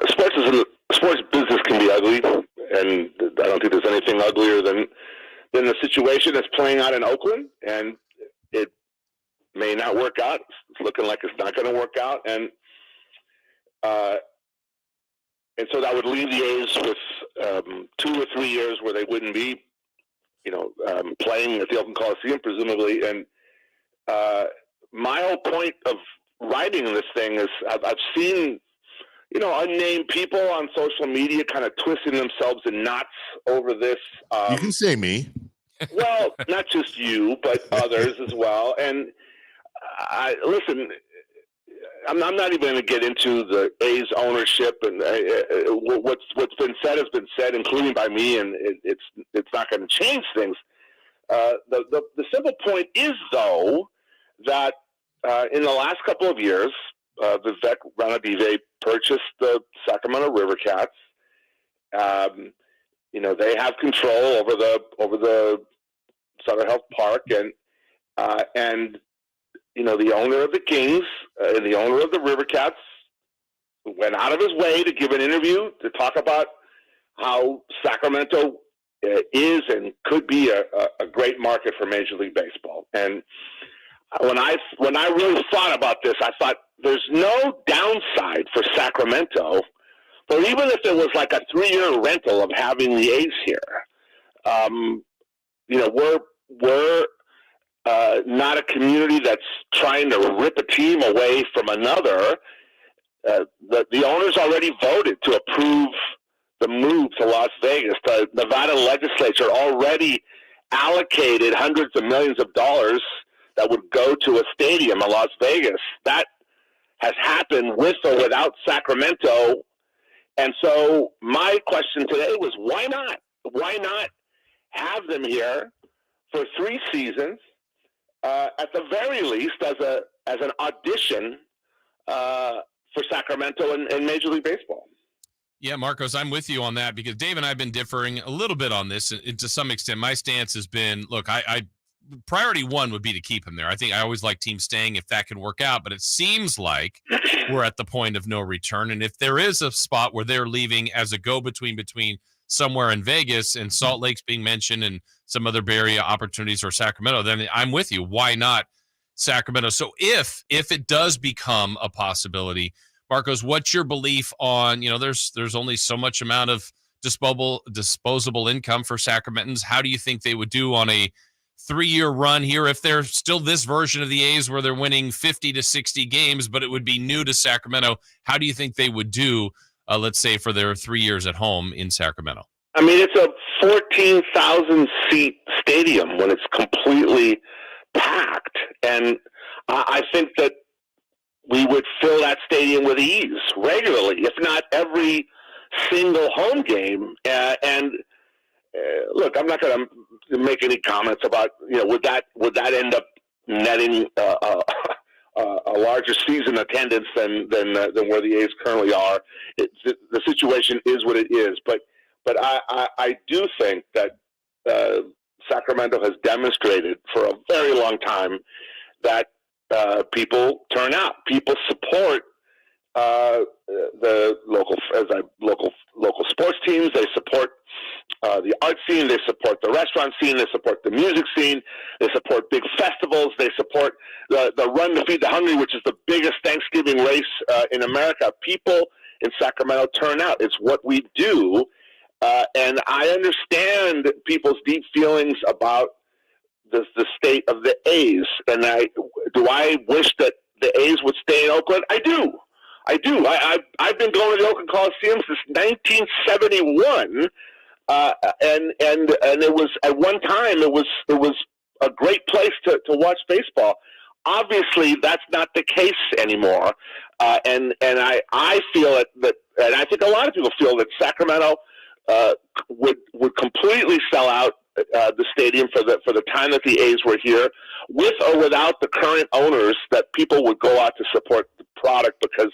sports business can be ugly, and I don't think there's anything uglier than the situation that's playing out in Oakland, and it may not work out. It's looking like it's not going to work out, and so that would leave the A's with 2 or 3 years where they wouldn't be, playing at the Oakland Coliseum, presumably. And my whole point of writing this thing is I've seen, unnamed people on social media kind of twisting themselves in knots over this. You can say me. Well, not just you, but others as well. And listen, I'm not even going to get into the A's ownership and what's been said has been said, including by me, and it's not going to change things. The simple point is, though, that in the last couple of years, Vivek Ranadive purchased the Sacramento River Cats. They have control over the Sutter Health Park, and the owner of the Kings and the owner of the River Cats went out of his way to give an interview to talk about how Sacramento is and could be a great market for Major League Baseball. And when I really thought about this, I thought there's no downside for Sacramento, but even if it was like a 3-year rental of having the A's here, we're not a community that's trying to rip a team away from another. The owners already voted to approve the move to Las Vegas. The Nevada legislature already allocated hundreds of millions of dollars that would go to a stadium in Las Vegas. That has happened with or without Sacramento. And so my question today was, why not? Why not have them here for 3 seasons, at the very least as an audition for Sacramento and Major League Baseball? Yeah, Marcos, I'm with you on that because Dave and I have been differing a little bit on this. And to some extent, my stance has been, look, I priority one would be to keep him there. I think I always like teams staying if that can work out, but it seems like we're at the point of no return. And if there is a spot where they're leaving as a go-between between somewhere in Vegas and Salt Lake's being mentioned and some other Bay Area opportunities or Sacramento, then I'm with you. Why not Sacramento? So if it does become a possibility, Marcos, what's your belief on, there's only so much amount of disposable income for Sacramentans. How do you think they would do on a 3-year run here if they're still this version of the A's where they're winning 50 to 60 games, but it would be new to Sacramento? How do you think they would do, let's say, for their 3 years at home in Sacramento? I mean, it's a 14,000-seat stadium when it's completely packed. And I think that we would fill that stadium with ease regularly, if not every single home game. Look, I'm not going to make any comments about, would that end up netting a larger season attendance than where the A's currently are. The situation is what it is. But I do think that Sacramento has demonstrated for a very long time that people turn out, people support the local sports teams. They support the art scene. They support the restaurant scene. They support the music scene. They support big festivals. They support the Run to Feed the Hungry, which is the biggest Thanksgiving race in America. People in Sacramento turn out. It's what we do. And I understand people's deep feelings about the state of the A's. And do I wish that the A's would stay in Oakland? I do. I've been going to the Oakland Coliseum since 1971, and it was at one time it was a great place to watch baseball. Obviously, that's not the case anymore, and I feel that, and I think a lot of people feel that Sacramento would completely sell out the stadium for the time that the A's were here, with or without the current owners, that people would go out to support the product because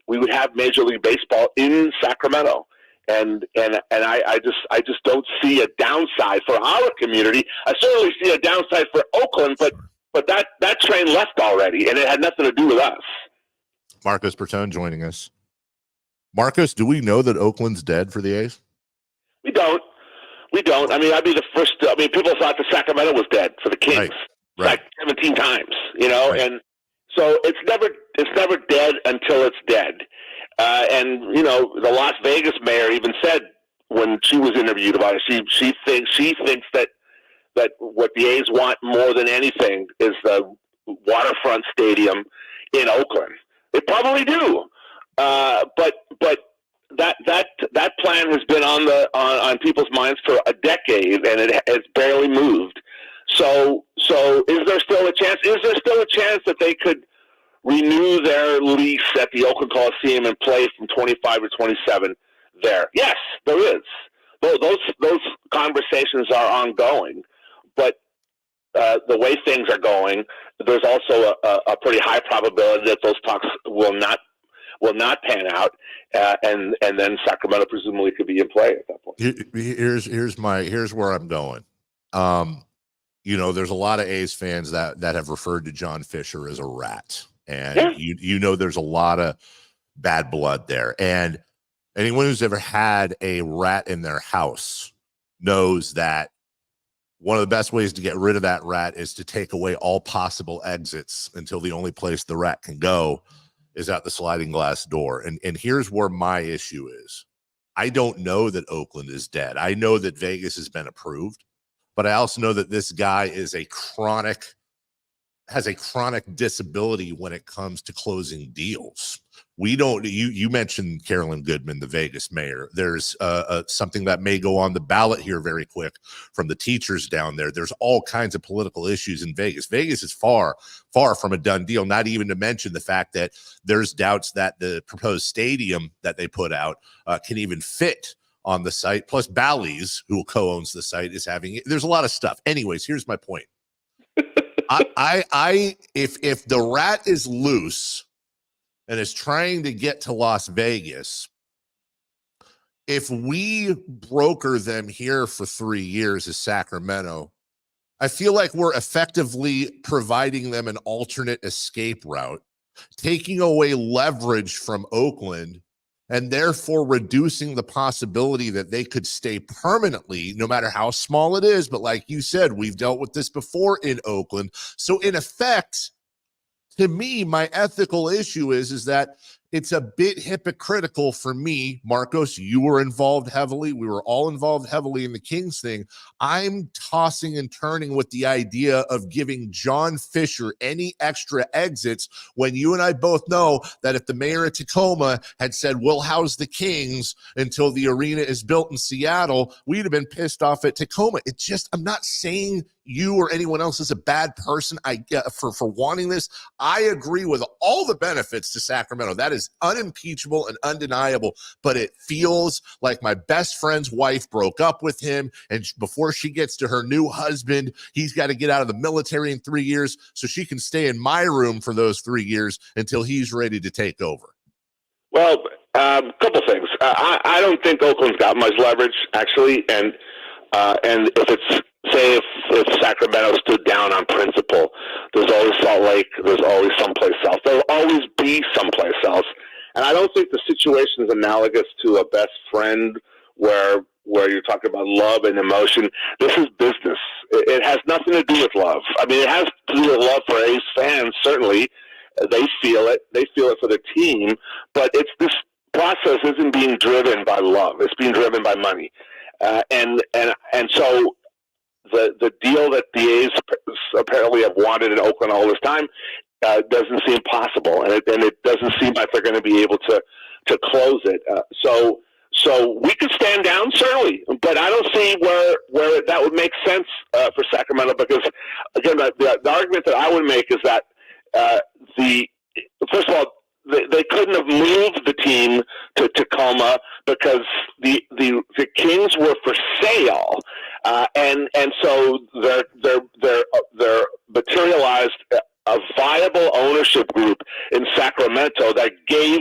we would have Major League Baseball in Sacramento. And I just don't see a downside for our community. I certainly see a downside for Oakland, but that train left already, and it had nothing to do with us. Marcos Bertone joining us. Marcos, do we know that Oakland's dead for the A's? We don't. I mean, I'd be the first. People thought that Sacramento was dead for the Kings, right. 17 times, and so it's never dead until it's dead. And the Las Vegas mayor even said when she was interviewed about it, she thinks that what the A's want more than anything is the waterfront stadium in Oakland. They probably do, but that plan has been on people's minds for a decade, and it has barely moved. So is there still a chance? Is there still a chance that they could renew their lease at the Oakland Coliseum and play from 25 to 27 there? Yes, there is. Those conversations are ongoing, but the way things are going, there's also a pretty high probability that those talks will not pan out, and then Sacramento presumably could be in play at that point. Here's where I'm going. There's a lot of A's fans that have referred to John Fisher as a rat, and there's a lot of bad blood there. And anyone who's ever had a rat in their house knows that one of the best ways to get rid of that rat is to take away all possible exits until the only place the rat can go is out the sliding glass door. And here's where my issue is. I don't know that Oakland is dead. I know that Vegas has been approved, but I also know that this guy has a chronic disability when it comes to closing deals. You mentioned Carolyn Goodman, the Vegas mayor. There's something that may go on the ballot here very quick from the teachers down there. There's all kinds of political issues in Vegas. Vegas is far from a done deal, not even to mention the fact that there's doubts that the proposed stadium that they put out can even fit on the site. Plus Bally's, who co-owns the site, is having there's a lot of stuff. Anyways, here's my point. If the rat is loose and is trying to get to Las Vegas, if we broker them here for 3 years as Sacramento, I feel like we're effectively providing them an alternate escape route, taking away leverage from Oakland, and therefore reducing the possibility that they could stay permanently, no matter how small it is. But like you said, we've dealt with this before in Oakland. So in effect, to me, my ethical issue is that it's a bit hypocritical for me. Marcos, you were involved heavily. We were all involved heavily in the Kings thing. I'm tossing and turning with the idea of giving John Fisher any extra exits when you and I both know that if the mayor of Tacoma had said, we'll house the Kings until the arena is built in Seattle, we'd have been pissed off at Tacoma. I'm not saying you or anyone else is a bad person for wanting this. I agree with all the benefits to Sacramento. That is unimpeachable and undeniable, but it feels like my best friend's wife broke up with him, and before she gets to her new husband, he's got to get out of the military in 3 years so she can stay in my room for those 3 years until he's ready to take over. Well, a couple things. I don't think Oakland's got much leverage, actually, and if it's, say, if Sacramento stood down on principle, there's always Salt Lake, there's always someplace else. There'll always be someplace else. And I don't think the situation is analogous to a best friend where you're talking about love and emotion. This is business. It has nothing to do with love. I mean, it has to do with love for A's fans, certainly. They feel it. They feel it for the team. But this process isn't being driven by love. It's being driven by money. And so the deal that the A's apparently have wanted in Oakland all this time doesn't seem possible, and it doesn't seem like they're going to be able to close it. So we could stand down, certainly, but I don't see where that would make sense for Sacramento, because, again, the argument that I would make is that first of all, they couldn't have moved the team to Tacoma because the Kings were for sale, and so they're materialized a viable ownership group in Sacramento that gave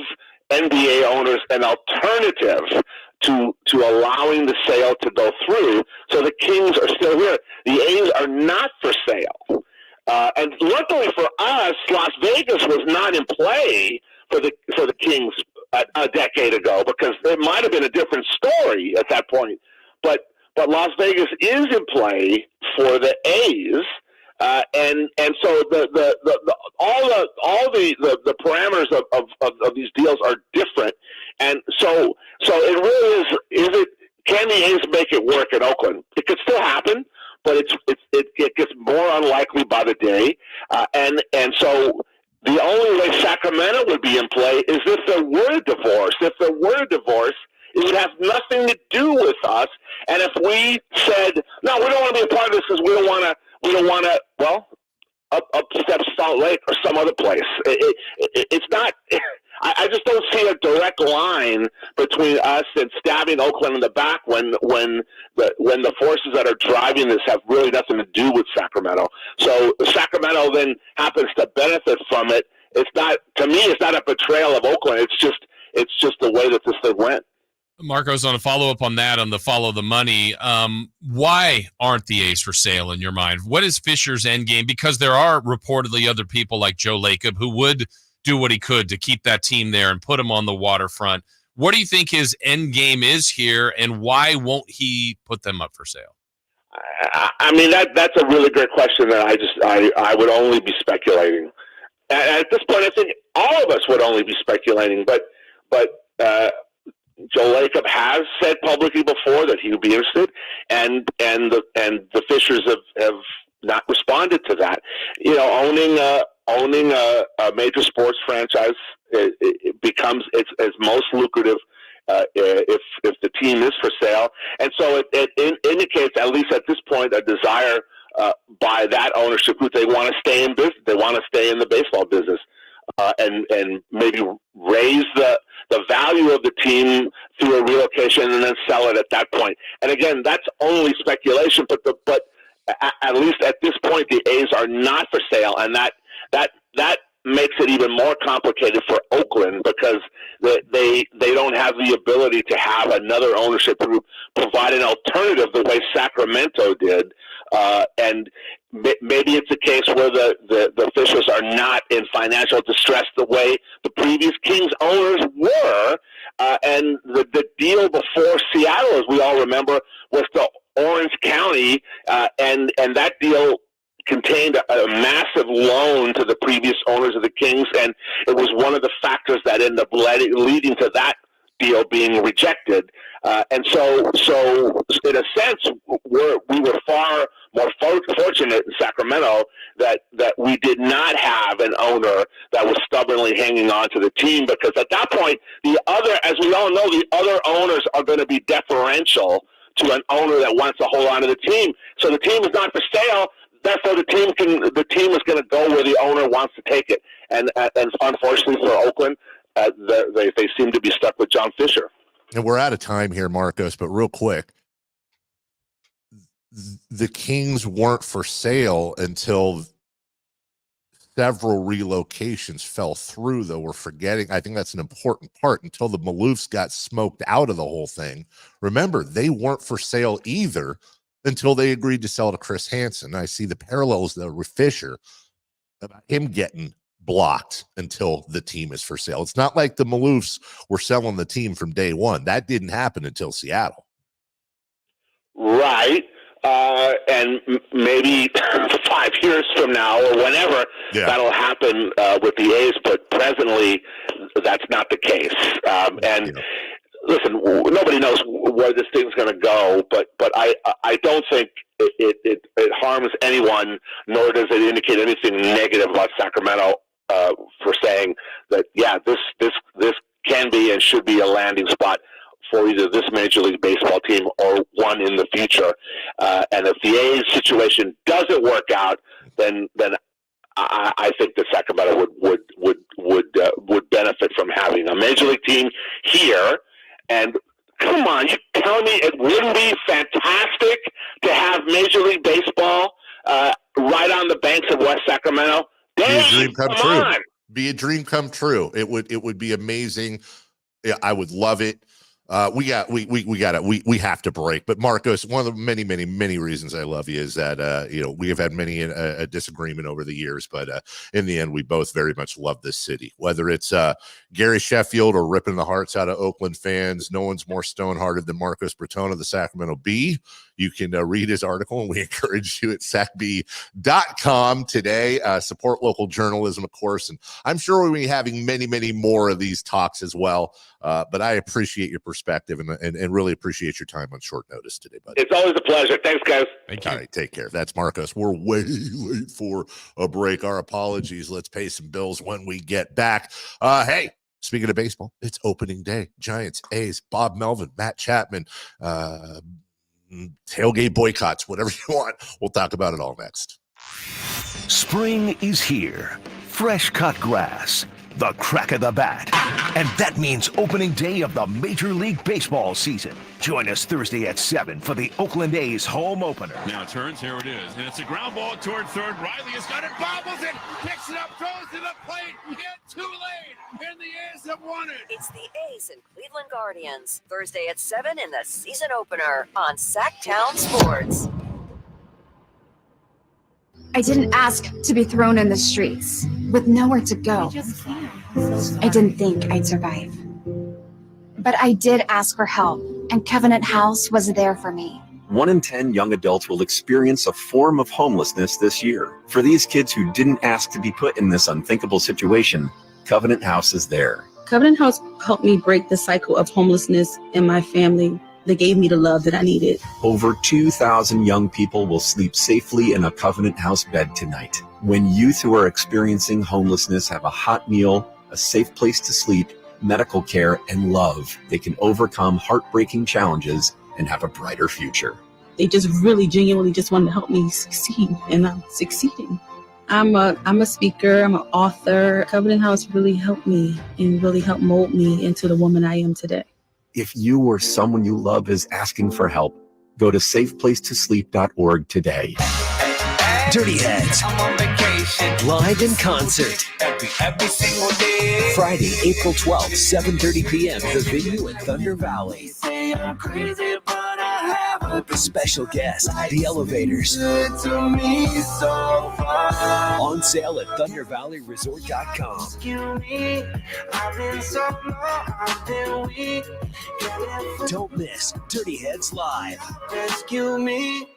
NBA owners an alternative to allowing the sale to go through. So the Kings are still here. The A's are not for sale. And luckily for us, Las Vegas was not in play for the Kings a decade ago, because it might have been a different story at that point. But Las Vegas is in play for the A's, and so all the parameters of these deals are different, and so it really is can the A's make it work in Oakland? It could still happen, but it gets more unlikely by the day, and so the only way Sacramento would be in play is if there were a divorce. If there were a divorce, it would have nothing to do with us. And if we said, no, we don't want to be a part of this because we don't want to, well, up steps Salt Lake or some other place. It's not. I just don't see a direct line between us and stabbing Oakland in the back when the forces that are driving this have really nothing to do with Sacramento. So Sacramento then happens to benefit from it. It's not, to me, it's not a betrayal of Oakland. It's just the way that this thing went. Marcos, on a follow-up on that, on the follow the money, why aren't the A's for sale in your mind? What is Fisher's end game? Because there are reportedly other people like Joe Lacob who would do what he could to keep that team there and put him on the waterfront. What do you think his end game is here, and why won't he put them up for sale? I mean, that's a really great question that I would only be speculating. At this point, I think all of us would only be speculating, but Joe Lacob has said publicly before that he would be interested, and the Fishers have not responded to that. You know, owning a major sports franchise it becomes it's most lucrative if the team is for sale, and so it indicates, at least at this point, a desire by that ownership group. They want to stay in business. They want to stay in the baseball business, and maybe raise the value of the team through a relocation and then sell it at that point. And again, that's only speculation, but at least at this point, the A's are not for sale, and that makes it even more complicated for Oakland because they don't have the ability to have another ownership group provide an alternative the way Sacramento did. And maybe it's a case where the Fishers are not in financial distress the way the previous Kings owners were. And the deal before Seattle, as we all remember, was to Orange County, and that deal contained a massive loan to the previous owners of the Kings, and it was one of the factors that ended up leading to that deal being rejected. And so in a sense, we were far more fortunate in Sacramento that we did not have an owner that was stubbornly hanging on to the team, because at that point, as we all know, the other owners are going to be deferential to an owner that wants to hold on to the team. So the team is not for sale. Therefore, the team is going to go where the owner wants to take it. And unfortunately for Oakland, they seem to be stuck with John Fisher. And we're out of time here, Marcos, but real quick, the Kings weren't for sale until several relocations fell through, though. We're forgetting. I think that's an important part. Until the Maloofs got smoked out of the whole thing. Remember, they weren't for sale either until they agreed to sell to Chris Hansen. I see the parallels there with Fisher about him getting blocked until the team is for sale. It's not like the Maloofs were selling the team from day one. That didn't happen until Seattle. Right. And maybe 5 years from now or whenever that'll happen with the A's, but presently that's not the case. Listen, nobody knows where this thing's going to go, but I don't think it harms anyone, nor does it indicate anything negative about Sacramento for saying that, this can be and should be a landing spot for either this Major League Baseball team or one in the future. And if the A's situation doesn't work out, then I think that Sacramento would benefit from having a Major League team here. And come on, you tell me it wouldn't be fantastic to have Major League Baseball right on the banks of West Sacramento? Be a dream come true. Be a dream come true. It would be amazing. Yeah, I would love it. We have to break. But Marcos, one of the many reasons I love you is that we have had many a disagreement over the years, but in the end, we both very much love this city. Whether it's Gary Sheffield or ripping the hearts out of Oakland fans, no one's more stone-hearted than Marcos Bertone of the Sacramento Bee. You can read his article, and we encourage you at sacbee.com today. Support local journalism, of course, and I'm sure we'll be having many more of these talks as well. But I appreciate your perspective and really appreciate your time on short notice today, buddy. It's always a pleasure. Thanks, guys. Thank you. All right, take care. That's Marcos. We're way late for a break. Our apologies. Let's pay some bills when we get back. Hey, speaking of baseball, it's opening day. Giants, A's, Bob Melvin, Matt Chapman, tailgate boycotts, whatever you want. We'll talk about it all next. Spring is here. Fresh cut grass, the crack of the bat. And that means opening day of the Major League Baseball season. Join us Thursday at 7 for the Oakland A's home opener. Now it turns, here it is, and it's a ground ball toward third. Riley has got it, bobbles it, picks it up, throws to the plate, and too late, and the A's have won it. It's the A's and Cleveland Guardians, Thursday at 7 in the season opener on Sactown Sports. I didn't ask to be thrown in the streets with nowhere to go. I didn't think I'd survive. But I did ask for help, and Covenant House was there for me. 1 in 10 young adults will experience a form of homelessness this year. For these kids who didn't ask to be put in this unthinkable situation, Covenant House is there. Covenant House helped me break the cycle of homelessness in my family. They gave me the love that I needed. Over 2,000 young people will sleep safely in a Covenant House bed tonight. When youth who are experiencing homelessness have a hot meal, a safe place to sleep, medical care, and love, they can overcome heartbreaking challenges and have a brighter future. They just really genuinely just wanted to help me succeed, and I'm succeeding. I'm a speaker, I'm an author. Covenant House really helped me and really helped mold me into the woman I am today. If you or someone you love is asking for help, go to safeplacetosleep.org today. Dirty Heads. I'm on vacation. Live in concert. Every single day. Friday, April 12th, 7:30 p.m. The venue at Thunder Valley. Say I'm crazy, but I have a special guest, The Elevators. To me so far. On sale at ThunderValleyResort.com. Excuse me, I've been so long, I've been weak. Don't miss Dirty Heads Live. Rescue me.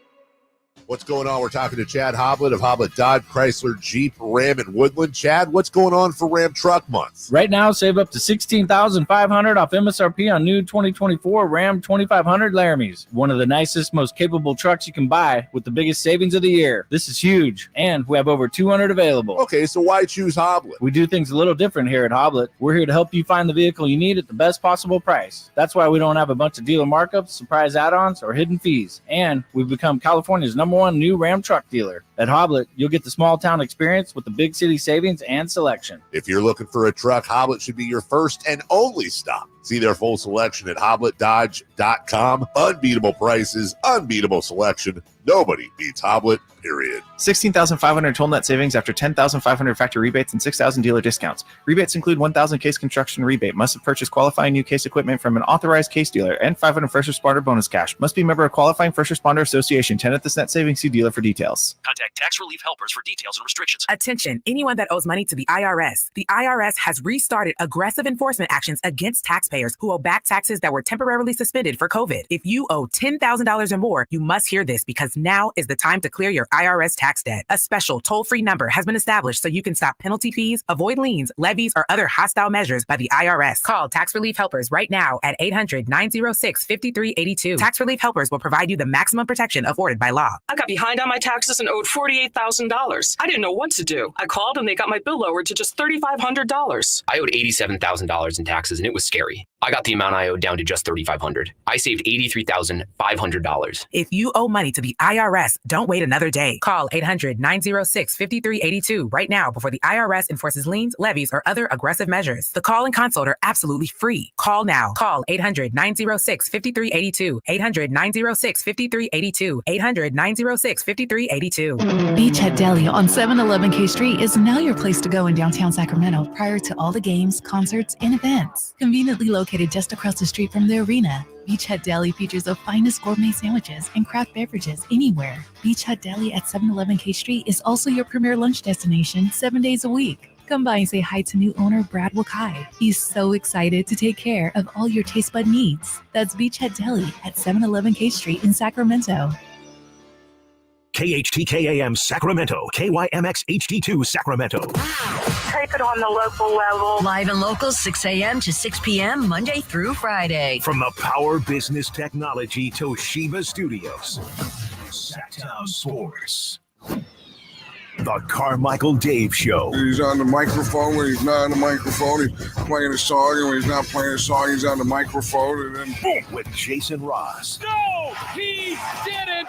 What's going on? We're talking to Chad Hoblet of Hoblet Dodge, Chrysler, Jeep, Ram, and Woodland. Chad, what's going on for Ram Truck Month? Right now, save up to $16,500 off MSRP on new 2024 Ram 2500 Laramies. One of the nicest, most capable trucks you can buy with the biggest savings of the year. This is huge, and we have over 200 available. Okay, so why choose Hoblet? We do things a little different here at Hoblet. We're here to help you find the vehicle you need at the best possible price. That's why we don't have a bunch of dealer markups, surprise add-ons, or hidden fees. And we've become California's #1 new Ram truck dealer. At Hoblet, you'll get the small town experience with the big city savings and selection. If you're looking for a truck, Hoblet should be your first and only stop. See their full selection at HobletDodge.com. Unbeatable prices, unbeatable selection. Nobody beats Hoblet, period. $16,500 total net savings after $10,500 factory rebates and $6,000 dealer discounts. Rebates include $1,000 case construction rebate. Must have purchased qualifying new case equipment from an authorized case dealer and $500 first responder bonus cash. Must be a member of qualifying first responder association. 10th this net savings. See dealer for details. Contact Tax Relief Helpers for details and restrictions. Attention, anyone that owes money to the IRS. The IRS has restarted aggressive enforcement actions against taxpayers who owe back taxes that were temporarily suspended for COVID. If you owe $10,000 or more, you must hear this because now is the time to clear your IRS tax debt. A special toll-free number has been established so you can stop penalty fees, avoid liens, levies, or other hostile measures by the IRS. Call Tax Relief Helpers right now at 800-906-5382. Tax Relief Helpers will provide you the maximum protection afforded by law. I got behind on my taxes and owed $48,000. I didn't know what to do. I called and they got my bill lowered to just $3,500. I owed $87,000 in taxes and it was scary. I got the amount I owed down to just $3,500. I saved $83,500. If you owe money to the IRS, don't wait another day. Call 800-906-5382 right now before the IRS enforces liens, levies, or other aggressive measures. The call and consult are absolutely free. Call now. Call 800-906-5382. 800-906-5382. 800-906-5382. Beachhead Deli on 711 K Street is now your place to go in downtown Sacramento prior to all the games, concerts, and events. Conveniently located just across the street from the arena, Beachhead Deli features the finest gourmet sandwiches and craft beverages anywhere. Beachhead Deli at 711 K Street is also your premier lunch destination 7 days a week. Come by and say hi to new owner Brad Wakai. He's so excited to take care of all your taste bud needs. That's Beachhead Deli at 711 K Street in Sacramento. KHTKAM Sacramento, KYMX HD2 Sacramento. Take it on the local level. Live and local, 6 a.m. to 6 p.m. Monday through Friday. From the Power Business Technology Toshiba Studios, Sactown Sports. The Carmichael Dave Show. He's on the microphone when he's not on the microphone. He's playing a song, and when he's not playing a song, he's on the microphone. And then boom, with Jason Ross. No, he didn't.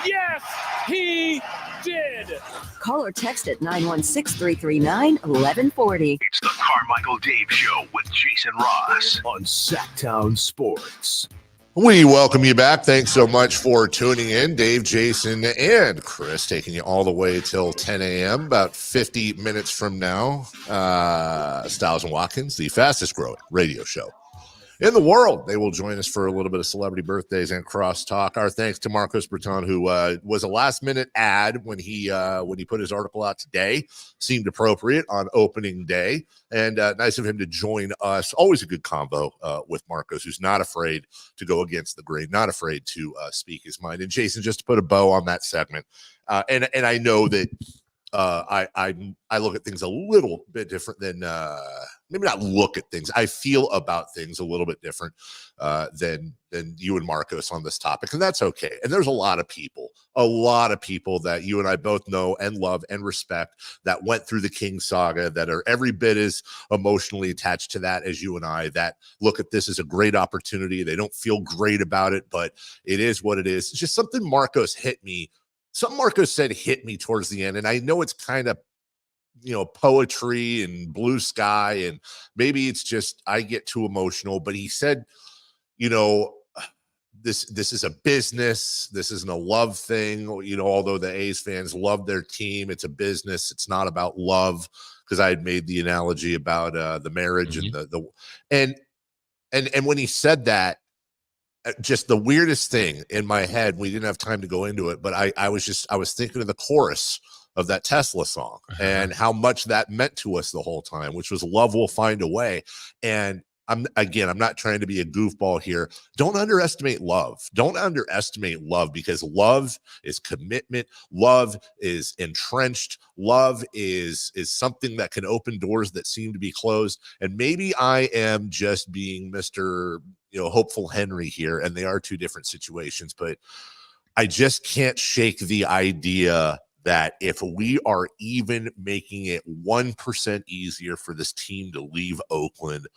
Yes, he did. call or text at 916-339-1140. It's the Carmichael Dave Show with Jason Ross on Sactown Sports. We welcome you back. Thanks so much for tuning in. Dave, Jason, and Chris taking you all the way till 10 a.m. About 50 minutes from now. Stiles and Watkins, the fastest growing radio show in the world. They will join us for a little bit of celebrity birthdays and crosstalk. Our thanks to Marcos Breton, who was a last-minute ad when he put his article out today. Seemed appropriate on opening day, and nice of him to join us. Always a good combo with Marcos, who's not afraid to go against the grain, not afraid to speak his mind. And Jason, just to put a bow on that segment, and I know that I look at things a little bit different than maybe not look at things. I feel about things a little bit different than you and Marcos on this topic, and that's okay. And there's a lot of people that you and I both know and love and respect that went through the King saga, that are every bit as emotionally attached to that as you and I, that look at this as a great opportunity. They don't feel great about it, but it is what it is. It's just something Marcos hit me. Something Marcos said hit me towards the end, and I know it's kind of, poetry and blue sky, and maybe it's just I get too emotional, but he said, this is a business. This isn't a love thing. Although the A's fans love their team, it's a business. It's not about love, because I had made the analogy about the marriage and when he said that, just the weirdest thing in my head, we didn't have time to go into it, but I was thinking of the chorus of that Tesla song and how much that meant to us the whole time, which was love will find a way. And I'm not trying to be a goofball here. Don't underestimate love. Don't underestimate love, because love is commitment. Love is entrenched. Love is something that can open doors that seem to be closed. And maybe I am just being Mr. Hopeful Henry here, and they are two different situations, but I just can't shake the idea that if we are even making it 1% easier for this team to leave Oakland,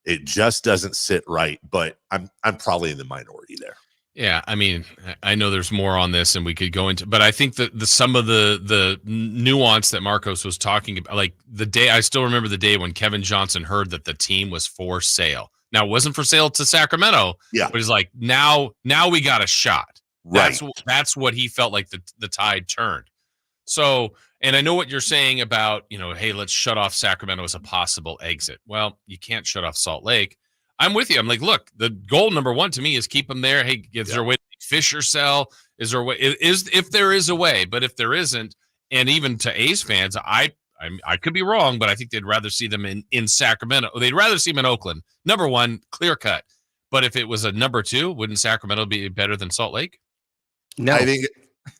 it just doesn't sit right. But I'm probably in the minority there. Yeah, I mean, I know there's more on this, and we could go into, but I think that some of the nuance that Marcos was talking about, like the day, I still remember the day when Kevin Johnson heard that the team was for sale. Now, it wasn't for sale to Sacramento. Yeah, but he's like, now we got a shot. Right. That's what he felt like the tide turned. So, and I know what you're saying about, hey, let's shut off Sacramento as a possible exit. Well, you can't shut off Salt Lake. I'm with you. I'm like, look, the goal number one to me is keep them there. Hey, is there a way to Fisher sell? Is there a way? If there is a way, but if there isn't, and even to A's fans, I could be wrong, but I think they'd rather see them in Sacramento. They'd rather see them in Oakland. Number one, clear cut. But if it was a number two, wouldn't Sacramento be better than Salt Lake? No, I think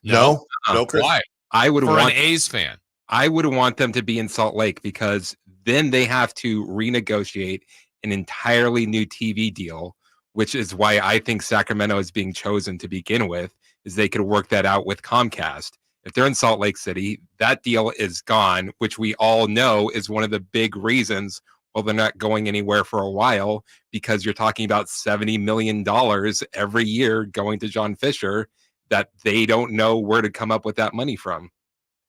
no. Why? I would want an A's fan. I would want them to be in Salt Lake, because then they have to renegotiate an entirely new TV deal, which is why I think Sacramento is being chosen to begin with, is they could work that out with Comcast. If they're in Salt Lake City, that deal is gone, which we all know is one of the big reasons why they're not going anywhere for a while, because you're talking about $70 million every year going to John Fisher that they don't know where to come up with that money from.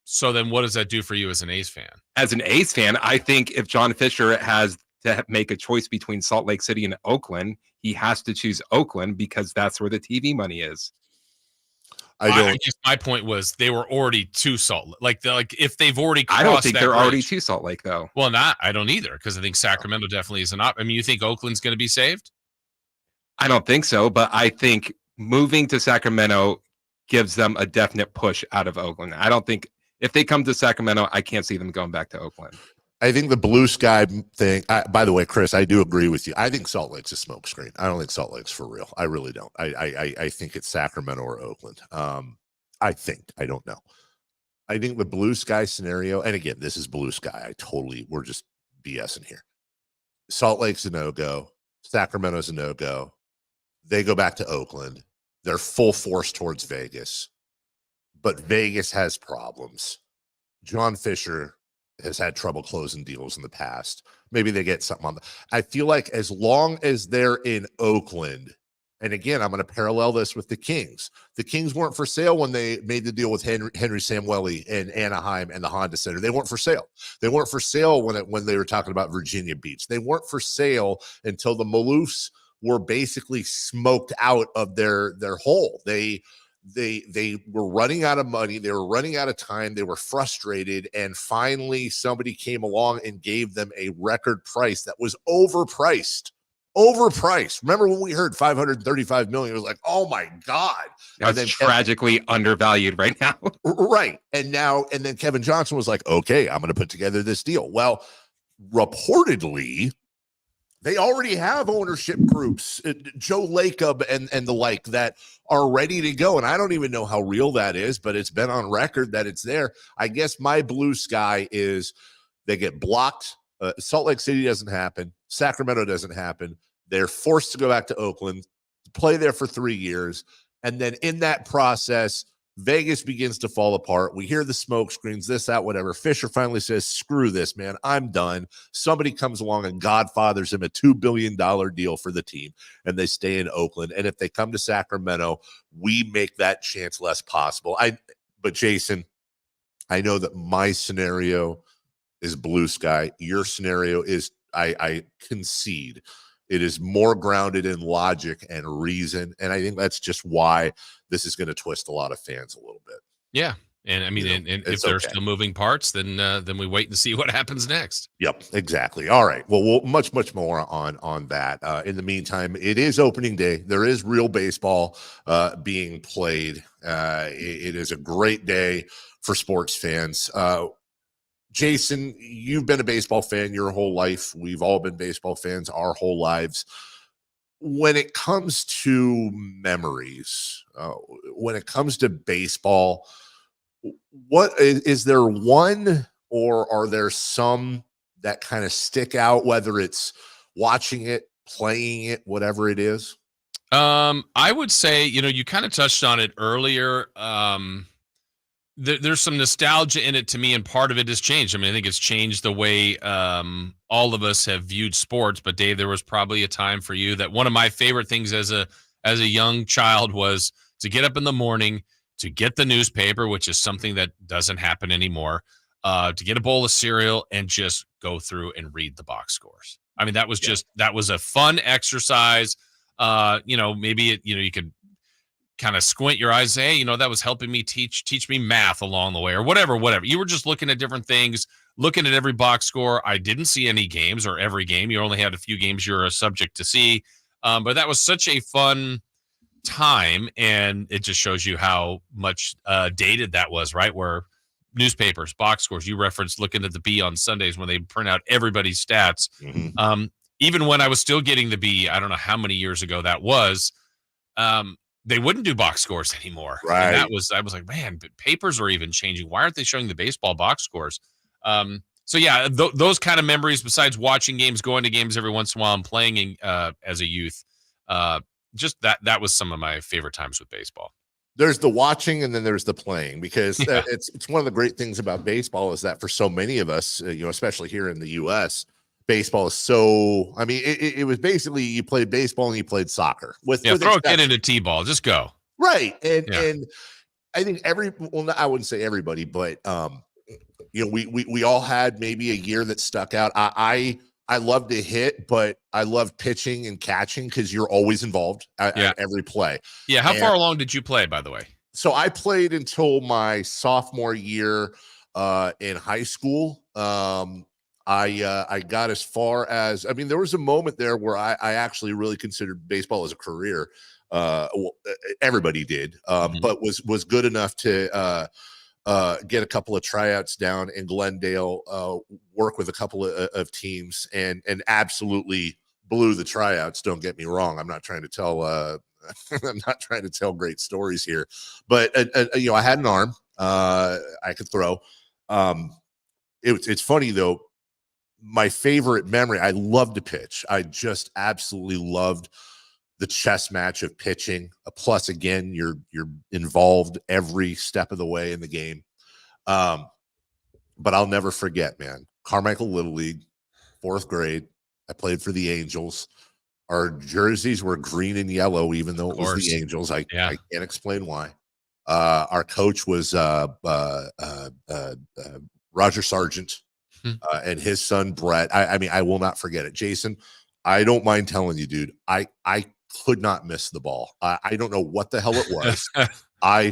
So then what does that do for you as an A's fan? As an A's fan, I think if John Fisher has to make a choice between Salt Lake City and Oakland, he has to choose Oakland, because that's where the TV money is. I guess my point was they were already to Salt Lake. Like if they've already crossed I don't think they're bridge, already to Salt Lake, though. Well, I don't either, because I think Sacramento definitely is an option. I mean, you think Oakland's going to be saved? I don't think so, but I think moving to Sacramento gives them a definite push out of Oakland. I don't think if they come to Sacramento, I can't see them going back to Oakland. I think the blue sky thing, by the way, Chris, I do agree with you. I think Salt Lake's a smokescreen. I don't think Salt Lake's for real. I really don't. I think it's Sacramento or Oakland. I don't know. I think the blue sky scenario, and again, this is blue sky. We're just BSing here. Salt Lake's a no-go. Sacramento's a no-go. They go back to Oakland. They're full force towards Vegas. But Vegas has problems. John Fisher has had trouble closing deals in the past. Maybe they get something on I feel like as long as they're in Oakland, And again, I'm going to parallel this with the Kings. The Kings weren't for sale when they made the deal with Henry Samueli in Anaheim and the Honda Center. They weren't for sale. They weren't for sale when they were talking about Virginia Beach. They weren't for sale until the Maloofs were basically smoked out of their hole. They were running out of money. They were running out of time. They were frustrated. And finally, somebody came along and gave them a record price that was overpriced. Remember when we heard $535 million? It was like, oh my God. That's tragically undervalued right now. Right. And then Kevin Johnson was like, okay, I'm going to put together this deal. Well, reportedly, they already have ownership groups, Joe Lacob and the like, that are ready to go. And I don't even know how real that is, but it's been on record that it's there. I guess my blue sky is they get blocked. Salt Lake City doesn't happen. Sacramento doesn't happen. They're forced to go back to Oakland, play there for 3 years. And then in that process, Vegas begins to fall apart. We hear the smoke screens, this, that, whatever. Fisher finally says, screw this, man. I'm done. Somebody comes along and godfathers him a $2 billion deal for the team, and they stay in Oakland. And if they come to Sacramento, we make that chance less possible. But Jason, I know that my scenario is blue sky. Your scenario is, I concede, it is more grounded in logic and reason. And I think that's just why this is going to twist a lot of fans a little bit. Yeah. And I mean, and if there's still moving parts, then we wait and see what happens next. Yep, exactly. All right. Well, we'll much more on that. In the meantime, it is opening day. There is real baseball being played. It is a great day for sports fans. Jason, you've been a baseball fan your whole life. We've all been baseball fans our whole lives. When it comes to memories, when it comes to baseball, what is there one, or are there some that kind of stick out, whether it's watching it, playing it, whatever it is? I would say, you kind of touched on it earlier. There's some nostalgia in it to me, and part of it has changed. I mean, I think it's changed the way all of us have viewed sports. But Dave, there was probably a time for you that one of my favorite things as a young child was to get up in the morning, to get the newspaper, which is something that doesn't happen anymore, to get a bowl of cereal and just go through and read the box scores. I mean, that was that was a fun exercise. Maybe you could kind of squint your eyes, say, hey, that was helping me teach me math along the way, or whatever. You were just looking at different things, looking at every box score. I didn't see any games or every game. You only had a few games you're a subject to see. But that was such a fun time, and it just shows you how much dated that was, right? Where newspapers, box scores, you referenced looking at the B on Sundays when they print out everybody's stats. Mm-hmm. Even when I was still getting the B, I don't know how many years ago that was, they wouldn't do box scores anymore. Right. And I was like, man, but papers are even changing. Why aren't they showing the baseball box scores? So yeah, those kind of memories, besides watching games, going to games every once in a while, and playing as a youth, just that was some of my favorite times with baseball. There's the watching, and then there's the playing, because it's one of the great things about baseball is that for so many of us, especially here in the U.S., baseball is so. I mean, it was basically you played baseball and you played soccer. Throw a kid into t-ball, just go. Right, and I think I wouldn't say everybody, but we all had maybe a year that stuck out. I love to hit, but I love pitching and catching because you're always involved at every play. Yeah. How far along did you play, by the way? So I played until my sophomore year in high school. I got as far as, there was a moment there where I actually really considered baseball as a career. Everybody did, but was good enough to get a couple of tryouts down in Glendale, work with a couple of teams, and absolutely blew the tryouts. Don't get me wrong. I'm not trying to tell I'm not trying to tell great stories here, but I had an arm. I could throw. It's funny though. My favorite memory, I loved to pitch. I just absolutely loved the chess match of pitching. Plus, again, you're involved every step of the way in the game. But I'll never forget, man. Carmichael Little League, 4th grade. I played for the Angels. Our jerseys were green and yellow, even though it was the Angels. I can't explain why. Our coach was Roger Sargent and his son Brett. I mean, I will not forget it. Jason, I don't mind telling you, dude, I could not miss the ball. I don't know what the hell it was. I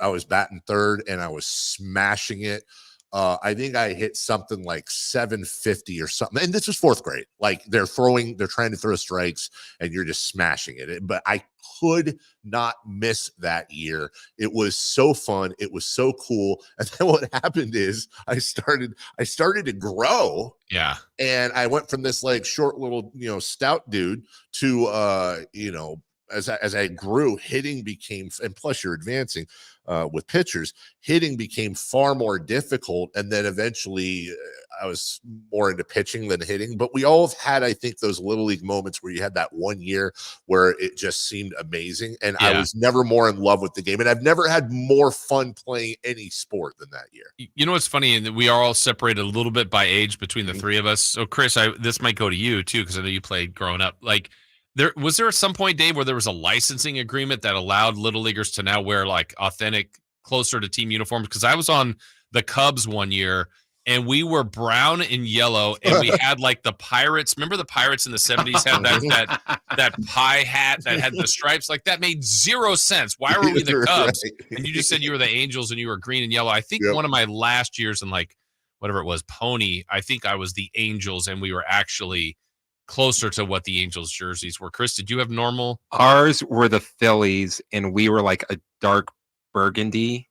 was batting third and I was smashing it. I think I hit something like 750 or something. And this was fourth grade. Like they're trying to throw strikes and you're just smashing it. But I could not miss that year. It was so fun. It was so cool. And then what happened is I started to grow. Yeah. And I went from this like short little, stout dude to, as I grew, hitting became, and plus you're advancing with pitchers, hitting became far more difficult. And then eventually I was more into pitching than hitting. But we all have had, I think, those little league moments where you had that one year where it just seemed amazing. And I was never more in love with the game. And I've never had more fun playing any sport than that year. You know what's funny? And we are all separated a little bit by age between the three of us. So, Chris, this might go to you, too, because I know you played growing up. Like, was there at some point, Dave, where there was a licensing agreement that allowed little leaguers to now wear like authentic, closer to team uniforms? Because I was on the Cubs one year and we were brown and yellow and we had like the Pirates. Remember the Pirates in the 70s had that pie hat that had the stripes? Like that made zero sense. Why were we the Cubs? Right. And you just said you were the Angels and you were green and yellow. I think one of my last years in like whatever it was, Pony, I think I was the Angels and we were actually closer to what the Angels jerseys were. Chris, did you have normal? Ours were the Phillies, and we were like a dark burgundy.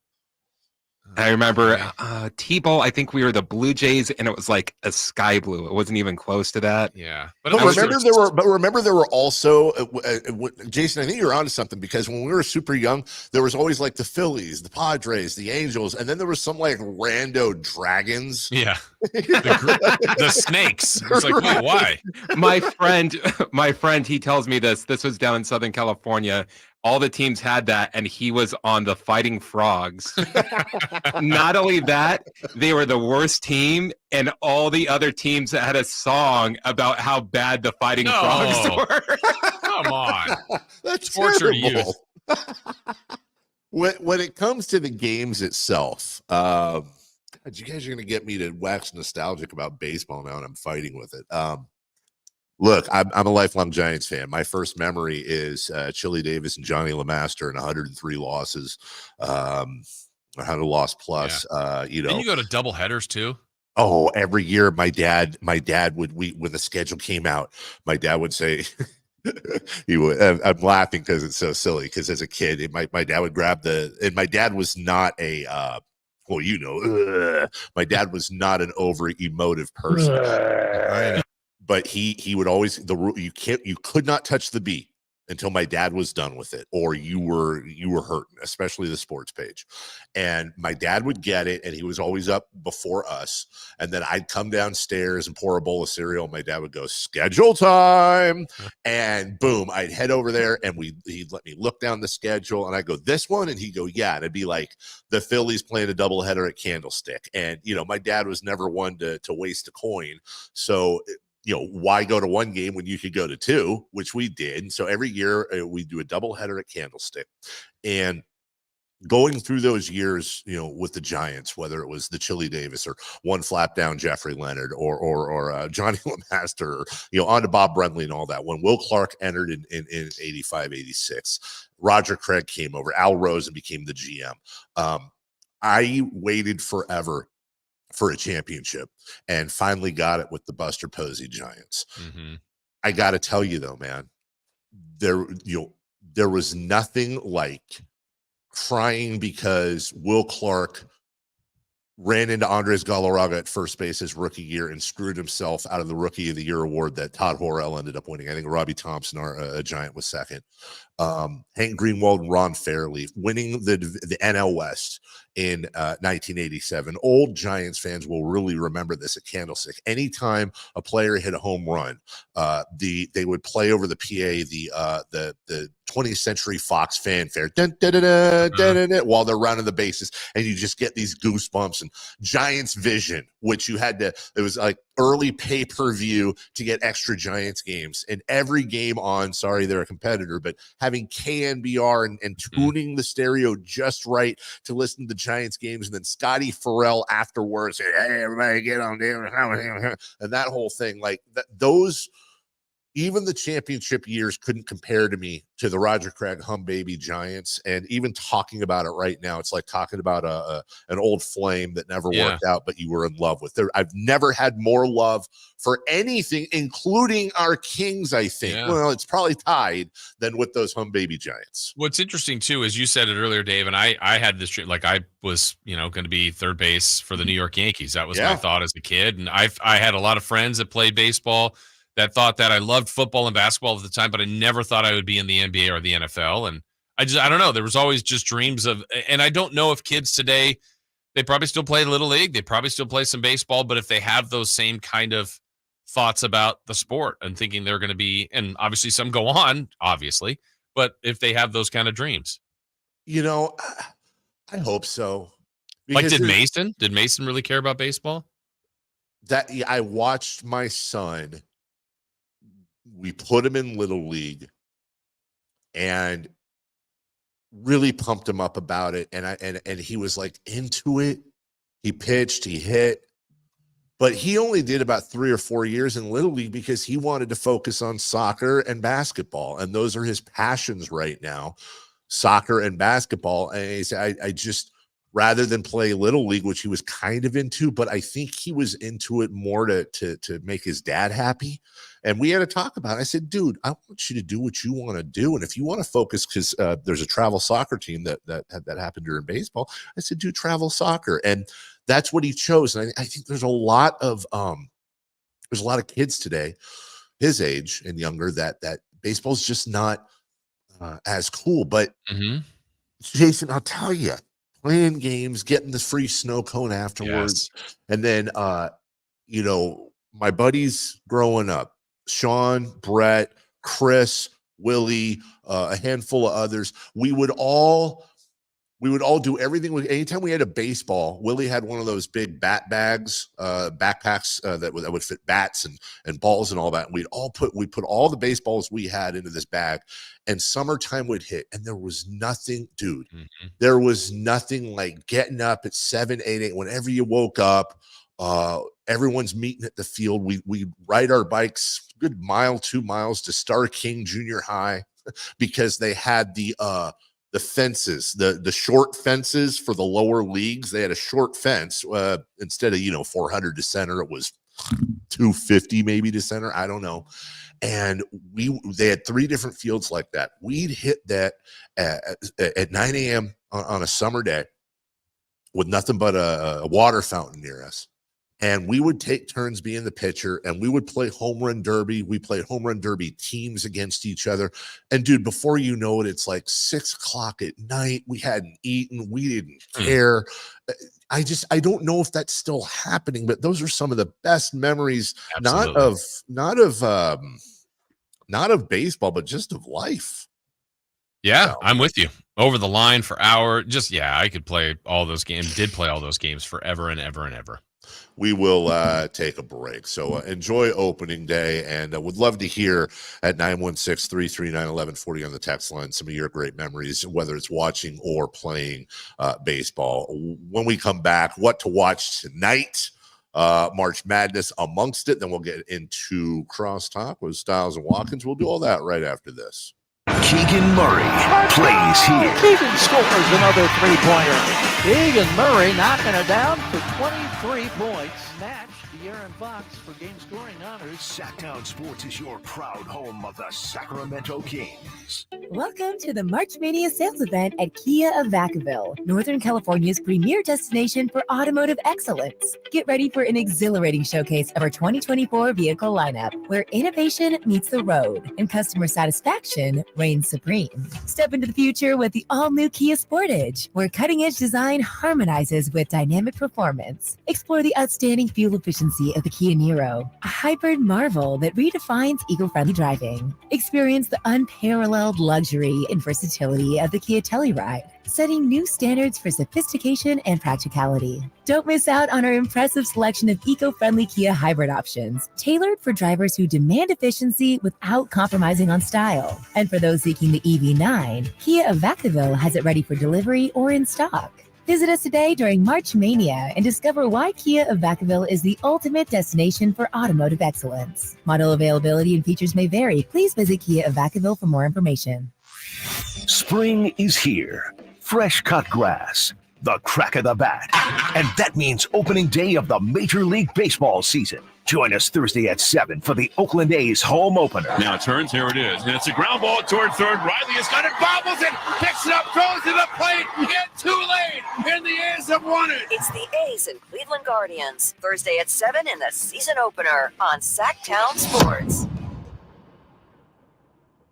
I remember T-Ball, I think we were the Blue Jays, and it was like a sky blue. It wasn't even close to that. Yeah. But remember there were also, Jason, I think you're onto something, because when we were super young, there was always like the Phillies, the Padres, the Angels, and then there was some like rando dragons. Yeah. The snakes. It's like, wait, why? My friend, he tells me this was down in Southern California. All the teams had that, and he was on the Fighting Frogs. Not only that, they were the worst team, and all the other teams had a song about how bad the Fighting Frogs were. Come on. That's torture youth. When it comes to the games itself, God, you guys are going to get me to wax nostalgic about baseball now, and I'm fighting with it. Look, I'm a lifelong Giants fan. My first memory is Chili Davis and Johnny LeMaster and 103 losses, 100 loss plus. Didn't you go to double headers too? Oh, every year my dad would, when the schedule came out, my dad would say, he would. I'm laughing because it's so silly. Because as a kid, my dad would grab and my dad was not a. My dad was not an over emotive person. But he would always, you could not touch the B until my dad was done with it, or you were hurting, especially the sports page. And my dad would get it, and he was always up before us. And then I'd come downstairs and pour a bowl of cereal. My dad would go, schedule time. And boom, I'd head over there, and he'd let me look down the schedule, and I'd go, this one? And he'd go, yeah. And it'd be like the Phillies playing a doubleheader at Candlestick. And, my dad was never one to waste a coin. So why go to one game when you could go to two, which we did. And so every year we do a doubleheader at Candlestick. And going through those years, with the Giants, whether it was the Chili Davis or one flap down Jeffrey Leonard or Johnny LeMaster, on to Bob Brenly and all that. When Will Clark entered in 85, 86, Roger Craig came over, Al Rosen became the GM. I waited forever for a championship and finally got it with the Buster Posey Giants. Mm-hmm. I got to tell you though, man, there was nothing like crying because Will Clark ran into Andres Galarraga at first base his rookie year and screwed himself out of the Rookie of the Year award that Todd Horrell ended up winning. I think Robbie Thompson, a Giant, was second. Hank Greenwald and Ron Fairleaf winning the NL West in 1987. Old Giants fans will really remember this at Candlestick. Anytime a player hit a home run, they would play over the PA the 20th Century Fox fanfare dun, dun, dun, dun, dun, dun, dun, while they're running the bases, and you just get these goosebumps. And Giants Vision, which you had to, it was like early pay-per-view to get extra Giants games, and every game on, sorry they're a competitor, but having KNBR and tuning the stereo just right to listen to the Giants games, and then Scotty Farrell afterwards say, hey, everybody get on there, and that whole thing, like those. Even the championship years couldn't compare to me to the Roger Craig hum baby Giants. And even talking about it right now, it's like talking about an old flame that never worked out, but you were in love with. I've never had more love for anything, including our Kings, I think. Yeah. Well, it's probably tied than with those hum baby Giants. What's interesting, too, is you said it earlier, Dave, and I had this, like I was, going to be third base for the New York Yankees. That was my thought as a kid. And I had a lot of friends that played baseball that thought that I loved football and basketball at the time, but I never thought I would be in the NBA or the NFL. And I don't know. There was always just dreams of, and I don't know if kids today, they probably still play Little League. They probably still play some baseball, but if they have those same kind of thoughts about the sport and thinking they're going to be, and obviously some go on, obviously, but if they have those kind of dreams. I hope so. Like, did Mason really care about baseball? I watched my son. We put him in Little League and really pumped him up about it. And he was like into it. He pitched, he hit, but he only did about 3 or 4 years in Little League because he wanted to focus on soccer and basketball. And those are his passions right now, soccer and basketball. And he said, I just, rather than play Little League, which he was kind of into, but I think he was into it more to make his dad happy. And we had to talk about it. I said, dude, I want you to do what you want to do. And if you want to focus, because there's a travel soccer team that happened during baseball, I said, do travel soccer. And that's what he chose. And I think there's a lot of kids today, his age and younger, that baseball's just not as cool. But Jason, I'll tell you, playing games, getting the free snow cone afterwards. Yes. And then, my buddies growing up, Sean, Brett, Chris, Willie, a handful of others, we would all do everything. Anytime we had a baseball, Willie had one of those big bat bags, backpacks that would fit bats and balls and all that. And we put all the baseballs we had into this bag, and summertime would hit, and there was nothing, dude. There was nothing like getting up at 7, 8, 8, whenever you woke up. Everyone's meeting at the field. We ride our bikes good 2 miles to Star King Junior High because they had the fences, the short fences for the lower leagues. They had a short fence instead of 400 to center. It was 250 maybe to center. I don't know. And they had 3 different fields like that. We'd hit that at 9 a.m. on a summer day with nothing but a water fountain near us. And we would take turns being the pitcher, and we would play home run derby. We played home run derby teams against each other. And dude, before you know it, it's like 6 o'clock at night. We hadn't eaten. We didn't care. I don't know if that's still happening, but those are some of the best memories, Absolutely. not of baseball, but just of life. Yeah, So, I'm with you. Over the line for hour. I could play all those games, did play all those games forever and ever and ever. we will take a break. So enjoy opening day, and would love to hear at 916-339-1140 on the text line some of your great memories, whether it's watching or playing baseball. When we come back, what to watch tonight, March Madness amongst it. Then we'll get into crosstalk with Styles and Watkins. We'll do all that right after this. Keegan Murray plays here. Keegan scores another three-pointer. Keegan Murray knocking it down for 23 points. Match De'Aaron Fox for game scoring honors. Sactown Sports is your proud home of the Sacramento Kings. Welcome to the March Mania sales event at Kia of Vacaville, Northern California's premier destination for automotive excellence. Get ready for an exhilarating showcase of our 2024 vehicle lineup, where innovation meets the road and customer satisfaction reigns supreme. Step into the future with the all-new Kia Sportage, where cutting-edge design harmonizes with dynamic performance. Explore the outstanding fuel efficiency of the Kia Niro, a hybrid marvel that redefines eco-friendly driving. Experience the unparalleled luxury and versatility of the Kia Telluride, setting new standards for sophistication and practicality. Don't miss out on our impressive selection of eco-friendly Kia hybrid options, tailored for drivers who demand efficiency without compromising on style. And for those seeking the EV9, Kia of Vacaville has it ready for delivery or in stock. Visit us today during March Mania and discover why Kia of Vacaville is the ultimate destination for automotive excellence. Model availability and features may vary. Please visit Kia of Vacaville for more information. Spring is here. Fresh cut grass, the crack of the bat. And that means opening day of the Major League Baseball season. Join us Thursday at 7 for the Oakland A's home opener. Now it turns, here it is. And it's a ground ball toward third. Riley has got it, bobbles it, picks it up, throws it up plate, and too late. And the A's have won it. It's the A's and Cleveland Guardians. Thursday at 7 in the season opener on Sactown Sports.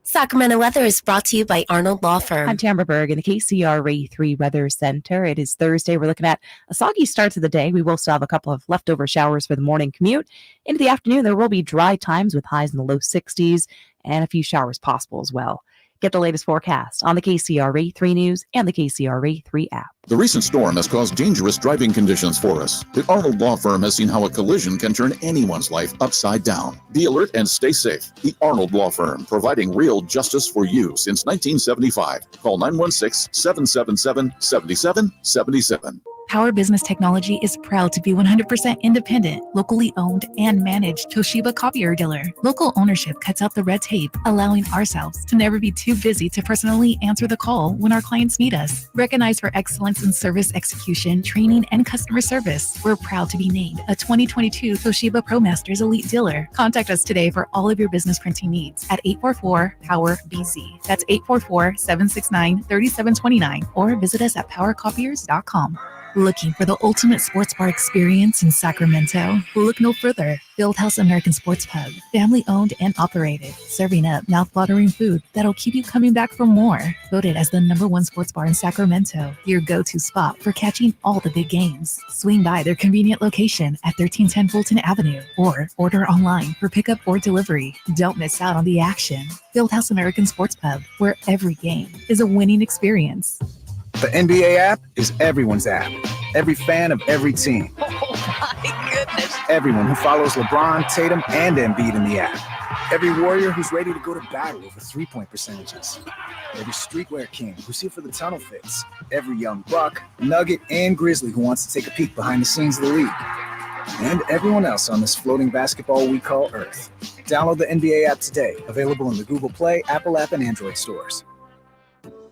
Sacramento weather is brought to you by Arnold Law Firm. I'm Tamara Berg in the KCRA 3 Weather Center. It is Thursday. We're looking at a soggy start to the day. We will still have a couple of leftover showers for the morning commute. Into the afternoon, there will be dry times with highs in the low 60s and a few showers possible as well. Get the latest forecast on the KCRA 3 News and the KCRA 3 app. The recent storm has caused dangerous driving conditions for us. The Arnold Law Firm has seen how a collision can turn anyone's life upside down. Be alert and stay safe. The Arnold Law Firm, providing real justice for you since 1975. Call 916-777-7777. Power Business Technology is proud to be 100% independent, locally owned and managed Toshiba copier dealer. Local ownership cuts out the red tape, allowing ourselves to never be too busy to personally answer the call when our clients need us. Recognized for excellence in service execution, training, and customer service, we're proud to be named a 2022 Toshiba ProMasters Elite Dealer. Contact us today for all of your business printing needs at 844-POWER-BZ. That's 844-769-3729, or visit us at powercopiers.com. Looking for the ultimate sports bar experience in Sacramento? Look no further. Fieldhouse American Sports Pub, family owned and operated, serving up mouth-watering food that'll keep you coming back for more. Voted as the #1 sports bar in Sacramento, your go-to spot for catching all the big games. Swing by their convenient location at 1310 Fulton Avenue, or order online for pickup or delivery. Don't miss out on the action. Fieldhouse American Sports Pub, where every game is a winning experience. The NBA app is everyone's app. Every fan of every team. Oh my goodness. Everyone who follows LeBron, Tatum, and Embiid in the app. Every warrior who's ready to go to battle over three-point percentages. Every streetwear king who's here for the tunnel fits. Every young buck, nugget, and grizzly who wants to take a peek behind the scenes of the league. And everyone else on this floating basketball we call Earth. Download the NBA app today. Available in the Google Play, Apple app, and Android stores.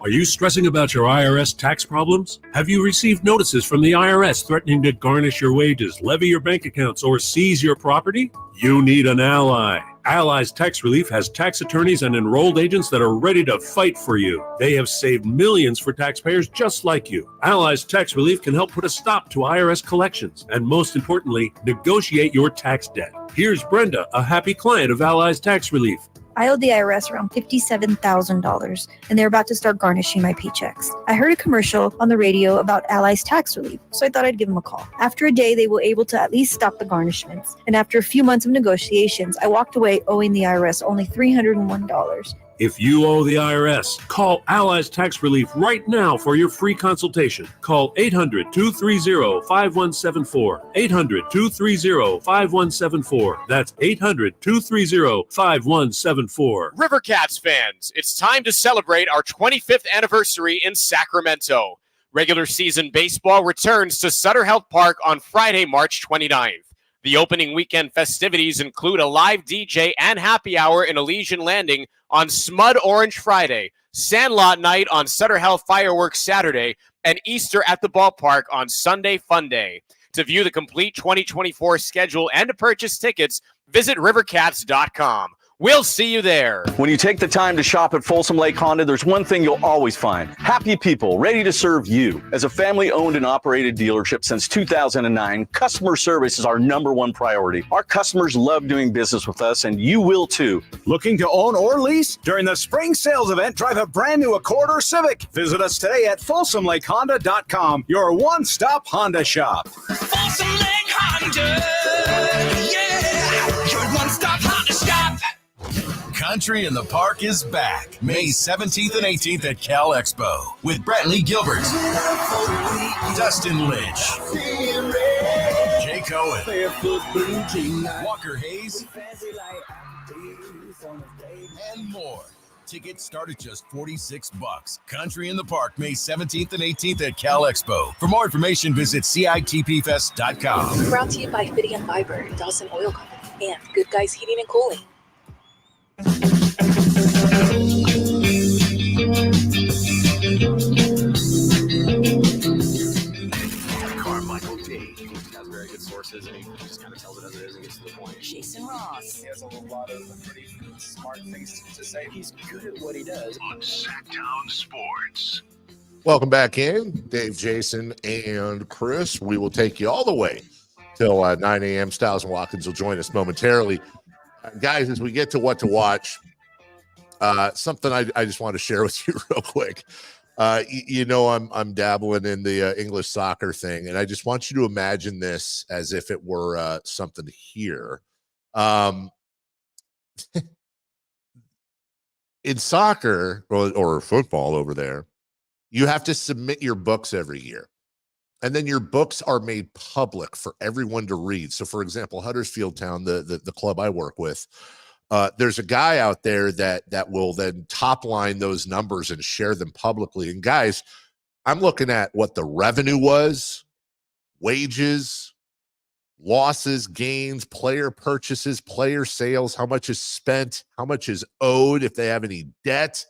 Are you stressing about your IRS tax problems? Have you received notices from the IRS threatening to garnish your wages, levy your bank accounts, or seize your property? You need an ally. Allies Tax Relief has tax attorneys and enrolled agents that are ready to fight for you. They have saved millions for taxpayers just like you. Allies Tax Relief can help put a stop to IRS collections and, most importantly, negotiate your tax debt. Here's Brenda, a happy client of Allies Tax Relief. I owed the IRS around $57,000, and they're about to start garnishing my paychecks. I heard a commercial on the radio about Allies Tax Relief, so I thought I'd give them a call. After a day, they were able to at least stop the garnishments. And after a few months of negotiations, I walked away owing the IRS only $301. If you owe the IRS, call Allies Tax Relief right now for your free consultation. Call 800-230-5174. 800-230-5174. That's 800-230-5174. River Cats fans, it's time to celebrate our 25th anniversary in Sacramento. Regular season baseball returns to Sutter Health Park on Friday, March 29th. The opening weekend festivities include a live DJ and happy hour in Elysian Landing on Smud Orange Friday, Sandlot Night on Sutter Health Fireworks Saturday, and Easter at the Ballpark on Sunday Fun Day. To view the complete 2024 schedule and to purchase tickets, visit rivercats.com. We'll see you there. When you take the time to shop at Folsom Lake Honda, there's one thing you'll always find. Happy people ready to serve you. As a family-owned and operated dealership since 2009, customer service is our #1 priority. Our customers love doing business with us, and you will too. Looking to own or lease? During the spring sales event, drive a brand new Accord or Civic. Visit us today at FolsomLakeHonda.com, your one-stop Honda shop. Folsom Lake Honda, yeah, your one-stop Honda shop. Country in the Park is back May 17th and 18th at Cal Expo with Brantley Gilbert, Dustin Lynch, Jay Cohen, Walker Hayes, and more. Tickets start at just $46. Country in the Park May 17th and 18th at Cal Expo. For more information, visit CITPFest.com. Brought to you by Fitty and Fiber, Dawson Oil Company, and Good Guys Heating and Cooling. Carmichael Dave. He has very good sources, and he just kind of tells it as it is and gets to the point. Jason Ross. He has a lot of pretty smart things to say. He's good at what he does. On Sactown Sports. Welcome back in. Dave, Jason, and Chris. We will take you all the way till 9 a.m. Styles and Watkins will join us momentarily. Guys, as we get to what to watch, something I just want to share with you real quick. I'm dabbling in the English soccer thing, and I just want you to imagine this as if it were something here. In soccer or football over there, you have to submit your books every year. And then your books are made public for everyone to read. So, for example, Huddersfield Town, the club I work with, there's a guy out there that will then top line those numbers and share them publicly. And guys, I'm looking at what the revenue was, wages, losses, gains, player purchases, player sales, how much is spent, how much is owed if they have any debt,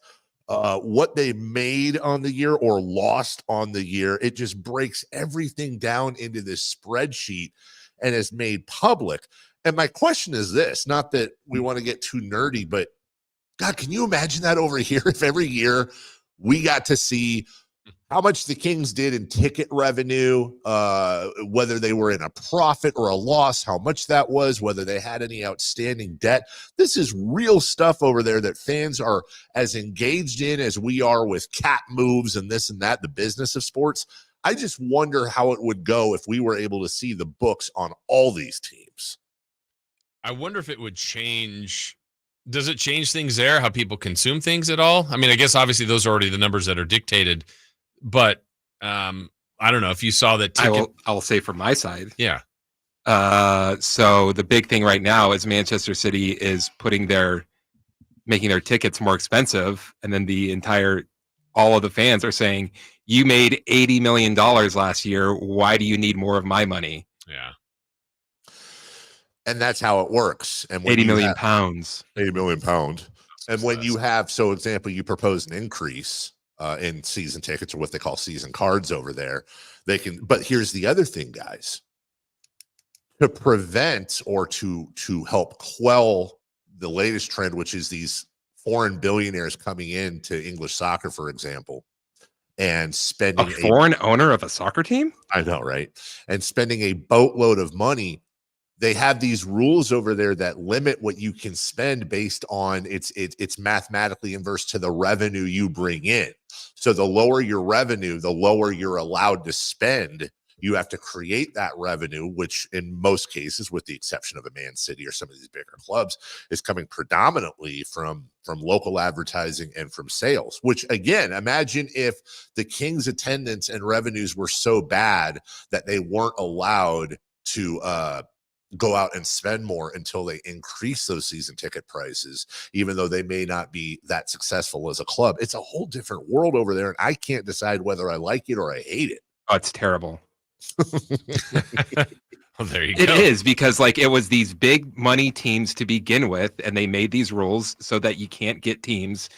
what they made on the year or lost on the year. It just breaks everything down into this spreadsheet and is made public. And my question is this, not that we want to get too nerdy, but God, can you imagine that over here if every year we got to see how much the Kings did in ticket revenue, whether they were in a profit or a loss, how much that was, whether they had any outstanding debt. This is real stuff over there that fans are as engaged in as we are with cat moves and this and that, the business of sports. I just wonder how it would go if we were able to see the books on all these teams. I wonder if it would change. Does it change things there, how people consume things at all? I mean, I guess obviously those are already the numbers that are dictated. But I don't know if you saw that ticket. I will say from my side. Yeah. So the big thing right now is Manchester City is making their tickets more expensive. And then all of the fans are saying, you made $80 million last year. Why do you need more of my money? Yeah. And that's how it works. And 80 million pounds. 80 million pounds. And when you have, so example, you propose an increase in season tickets or what they call season cards over there, they can, but here's the other thing, guys, to prevent or to help quell the latest trend, which is these foreign billionaires coming into English soccer, for example, and spending a foreign owner of a soccer team. I know, right? And spending a boatload of money. They have these rules over there that limit what you can spend based on it's mathematically inverse to the revenue you bring in. So the lower your revenue, the lower you're allowed to spend. You have to create that revenue, which in most cases, with the exception of a Man City or some of these bigger clubs, is coming predominantly from local advertising and from sales, which again, imagine if the Kings' attendance and revenues were so bad that they weren't allowed to go out and spend more until they increase those season ticket prices, even though they may not be that successful as a club. It's a whole different world over there, and I can't decide whether I like it or I hate it. Oh, it's terrible. Well, there you go. It is, because it was these big money teams to begin with, and they made these rules so that you can't get teams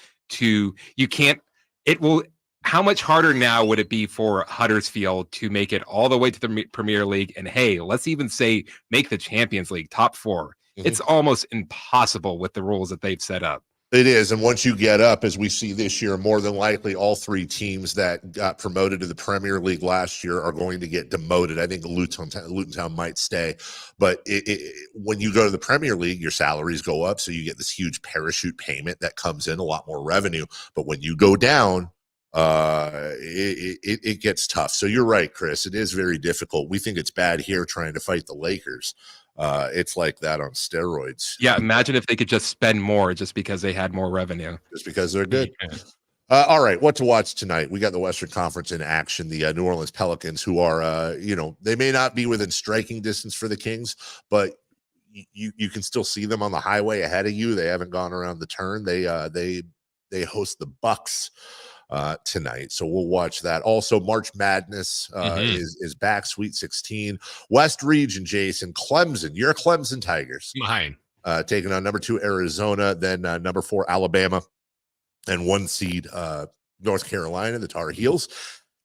how much harder now would it be for Huddersfield to make it all the way to the Premier League? And hey, let's even say make the Champions League top 4. It's almost impossible with the rules that they've set up. It is. And once you get up, as we see this year, more than likely all three teams that got promoted to the Premier League last year are going to get demoted. I think Luton Town might stay. But when you go to the Premier League, your salaries go up. So you get this huge parachute payment that comes in, a lot more revenue. But when you go down, it gets tough. So you're right, Chris. It is very difficult. We think it's bad here trying to fight the Lakers. It's like that on steroids. Yeah, imagine if they could just spend more just because they had more revenue. Just because they're good. All right, what to watch tonight? We got the Western Conference in action. The New Orleans Pelicans, who are, they may not be within striking distance for the Kings, but you can still see them on the highway ahead of you. They haven't gone around the turn. They host the Bucks tonight, so we'll watch that. Also, March Madness is back. Sweet 16, West Region. Jason, Clemson, your Clemson Tigers, mine, taking on number 2 Arizona, then number 4 Alabama, and 1 seed North Carolina, the Tar Heels.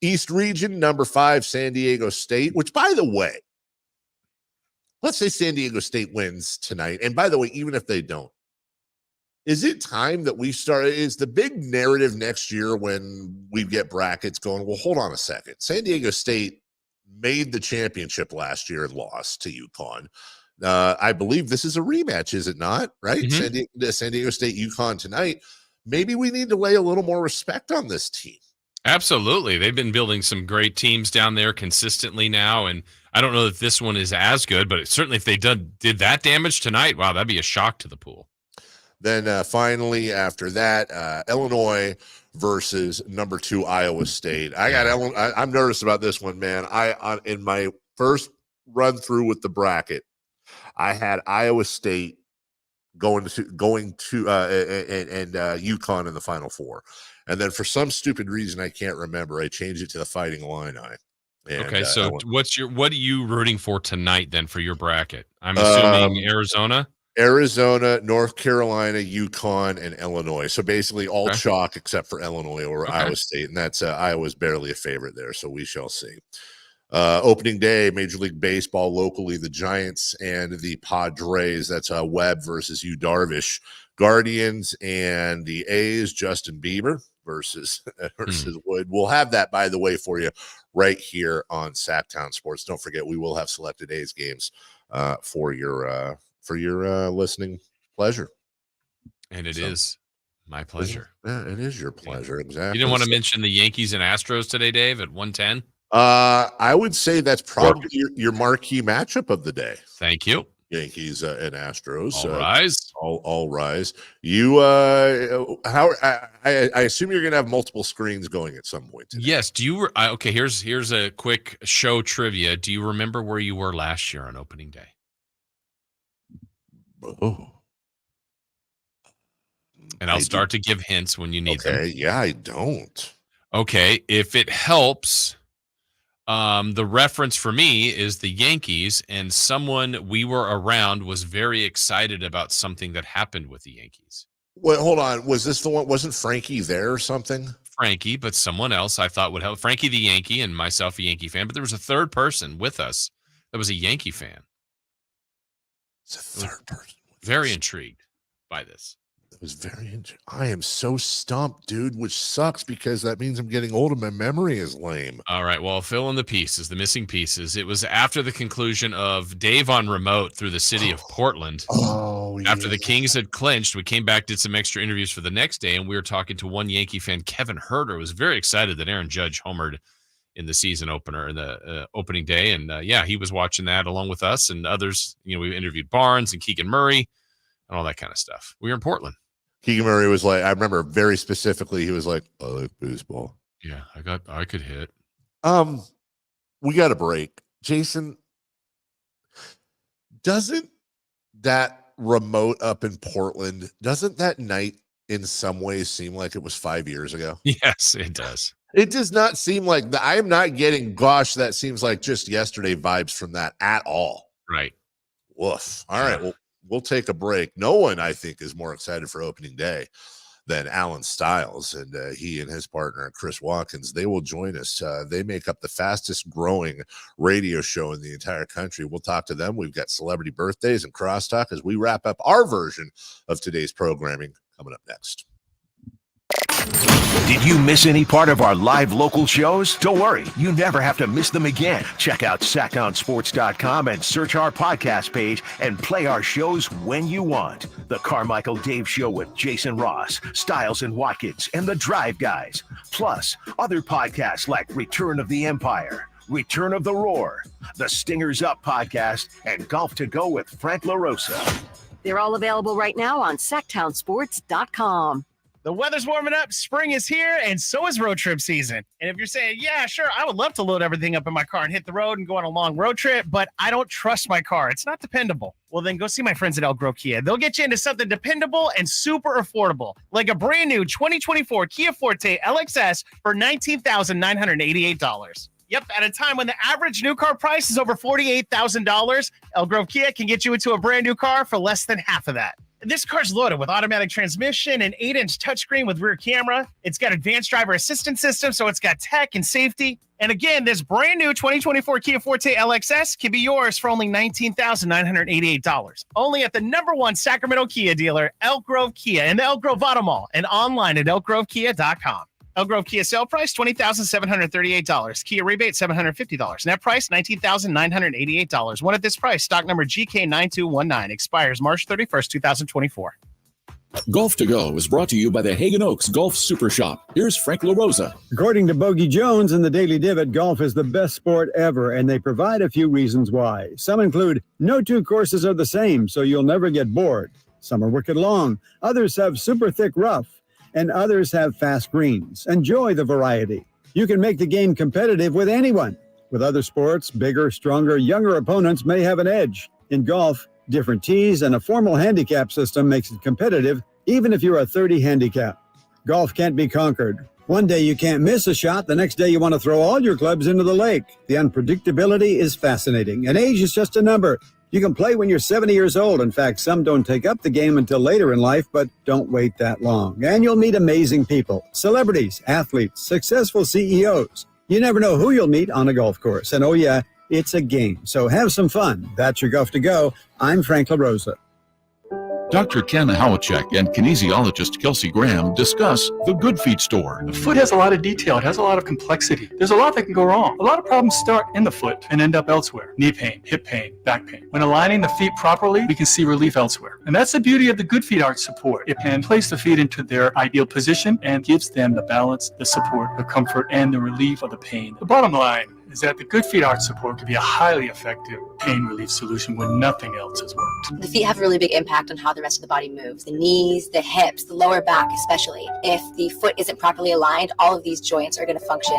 East Region, number 5 San Diego State. Which, by the way, let's say San Diego State wins tonight, and by the way, even if they don't, is it time that we start? Is the big narrative next year when we get brackets going? Well, hold on a second. San Diego State made the championship last year and lost to UConn. I believe this is a rematch, is it not? Right? San Diego State, UConn tonight. Maybe we need to lay a little more respect on this team. Absolutely. They've been building some great teams down there consistently now. And I don't know if this one is as good, but certainly if they did that damage tonight, wow, that'd be a shock to the pool. Then finally, after that, Illinois versus number 2 Iowa State. I'm nervous about this one, man. In my first run through with the bracket, I had Iowa State going to UConn in the Final Four, and then for some stupid reason I can't remember, I changed it to the Fighting Illini. Okay, so what are you rooting for tonight then for your bracket? I'm assuming Arizona, North Carolina, UConn, and Illinois. So basically all chalk except for Illinois or Iowa State. And that's Iowa's barely a favorite there. So we shall see. Opening day, Major League Baseball locally, the Giants and the Padres. That's Webb versus Yu Darvish. Guardians and the A's, Justin Bieber versus Wood. We'll have that, by the way, for you right here on Sactown Sports. Don't forget, we will have selected A's games for your listening pleasure. And it is my pleasure. Yeah, it is your pleasure. Exactly. You didn't want to mention the Yankees and Astros today, Dave, at 1:10? I would say that's probably your marquee matchup of the day. Thank you. Yankees and Astros. All rise. All rise. You I assume you're going to have multiple screens going at some point today. Yes. Do you okay, here's a quick show trivia. Do you remember where you were last year on opening day? Oh. And I'll start to give hints when you need them. Yeah, I don't. Okay, if it helps, the reference for me is the Yankees, and someone we were around was very excited about something that happened with the Yankees. Wait, hold on. Was this the one? Wasn't Frankie there or something? Frankie, but someone else I thought would help. Frankie the Yankee and myself a Yankee fan, but there was a third person with us that was a Yankee fan. It's a third person. Very intrigued by this. It was very interesting. I am so stumped, dude, which sucks because that means I'm getting old and my memory is lame. All right, well, fill in the pieces, the missing pieces. It was after the conclusion of Dave on remote through the city of Portland. After the Kings had clinched, we came back, did some extra interviews for the next day, and we were talking to one Yankee fan, Kevin Herter, was very excited that Aaron Judge homered in the season opener, in the opening day. And he was watching that along with us and others. You know, we interviewed Barnes and Keegan Murray and all that kind of stuff. We were in Portland. Keegan Murray was like, I remember very specifically, he was like, I like baseball. Yeah, I could hit. We got a break. Jason, doesn't that remote up in Portland, doesn't that night in some ways seem like it was 5 years ago? Yes, it does. It does not seem like I am not getting, gosh, that seems like just yesterday vibes from that at all. Right. Woof. All right. Well, we'll take a break. No one, I think, is more excited for opening day than Alan Stiles, and he and his partner Chris Watkins, they will join us. They make up the fastest growing radio show in the entire country. We'll talk to them. We've got celebrity birthdays and crosstalk as we wrap up our version of today's programming coming up next. Did you miss any part of our live local shows? Don't worry, you never have to miss them again. Check out Sactownsports.com and search our podcast page and play our shows when you want. The Carmichael Dave Show with Jason Ross, Stiles and Watkins, and the Drive Guys. Plus, other podcasts like Return of the Empire, Return of the Roar, the Stingers Up podcast, and Golf to Go with Frank LaRosa. They're all available right now on Sactownsports.com. The weather's warming up, spring is here, and so is road trip season. And if you're saying, yeah, sure, I would love to load everything up in my car and hit the road and go on a long road trip, but I don't trust my car. It's not dependable. Well, then go see my friends at Elk Grove Kia. They'll get you into something dependable and super affordable, like a brand new 2024 Kia Forte LXS for $19,988. Yep, at a time when the average new car price is over $48,000, Elk Grove Kia can get you into a brand new car for less than half of that. This car's loaded with automatic transmission and 8-inch touchscreen with rear camera. It's got advanced driver assistance system, so it's got tech and safety. And again, this brand new 2024 Kia Forte LXS can be yours for only $19,988. Only at the #1 Sacramento Kia dealer, Elk Grove Kia, in the Elk Grove Auto Mall, and online at elkgrovekia.com. Elk Grove Kia sale price, $20,738. Kia rebate, $750. Net price, $19,988. One at this price. Stock number GK9219. Expires March 31st, 2024. Golf to Go is brought to you by the Hagen Oaks Golf Super Shop. Here's Frank LaRosa. According to Bogey Jones in the Daily Divot, golf is the best sport ever, and they provide a few reasons why. Some include no two courses are the same, so you'll never get bored. Some are wicked long. Others have super thick rough, and others have fast greens. Enjoy the variety. You can make the game competitive with anyone. With other sports, bigger, stronger, younger opponents may have an edge. In golf, different tees and a formal handicap system makes it competitive, even if you're a 30 handicap. Golf can't be conquered. One day you can't miss a shot, the next day you want to throw all your clubs into the lake. The unpredictability is fascinating, and age is just a number. You can play when you're 70 years old. In fact, some don't take up the game until later in life, but don't wait that long. And you'll meet amazing people, celebrities, athletes, successful CEOs. You never know who you'll meet on a golf course. And oh yeah, it's a game. So have some fun. That's your Golf to Go. I'm Frank LaRosa. Dr. Ken Howachek and kinesiologist Kelsey Graham discuss the Good Feet store. The foot has a lot of detail. It has a lot of complexity. There's a lot that can go wrong. A lot of problems start in the foot and end up elsewhere. Knee pain, hip pain, back pain. When aligning the feet properly, we can see relief elsewhere. And that's the beauty of the Good Feet Arch support. It can place the feet into their ideal position and gives them the balance, the support, the comfort, and the relief of the pain. The bottom line is that the Good Feet Arch support can be a highly effective pain relief solution when nothing else has worked. The feet have a really big impact on how the rest of the body moves. The knees, the hips, the lower back especially. If the foot isn't properly aligned, all of these joints are going to function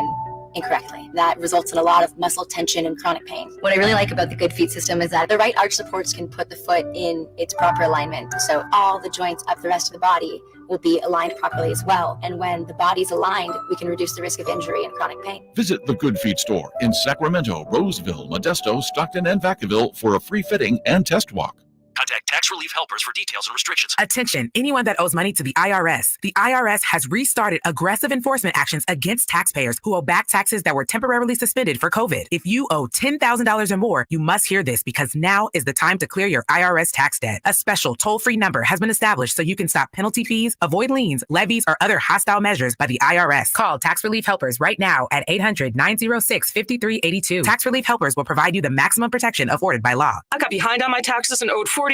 incorrectly. That results in a lot of muscle tension and chronic pain. What I really like about the Good Feet system is that the right arch supports can put the foot in its proper alignment. So all the joints up the rest of the body will be aligned properly as well. And when the body's aligned, we can reduce the risk of injury and chronic pain. Visit the Good Feet store in Sacramento, Roseville, Modesto, Stockton, and Vacaville for a free fitting and test walk. Contact Tax Relief Helpers for details and restrictions. Attention, anyone that owes money to the IRS. The IRS has restarted aggressive enforcement actions against taxpayers who owe back taxes that were temporarily suspended for COVID. If you owe $10,000 or more, you must hear this because now is the time to clear your IRS tax debt. A special toll-free number has been established so you can stop penalty fees, avoid liens, levies, or other hostile measures by the IRS. Call Tax Relief Helpers right now at 800-906-5382. Tax Relief Helpers will provide you the maximum protection afforded by law. I got behind on my taxes and owed $48,000.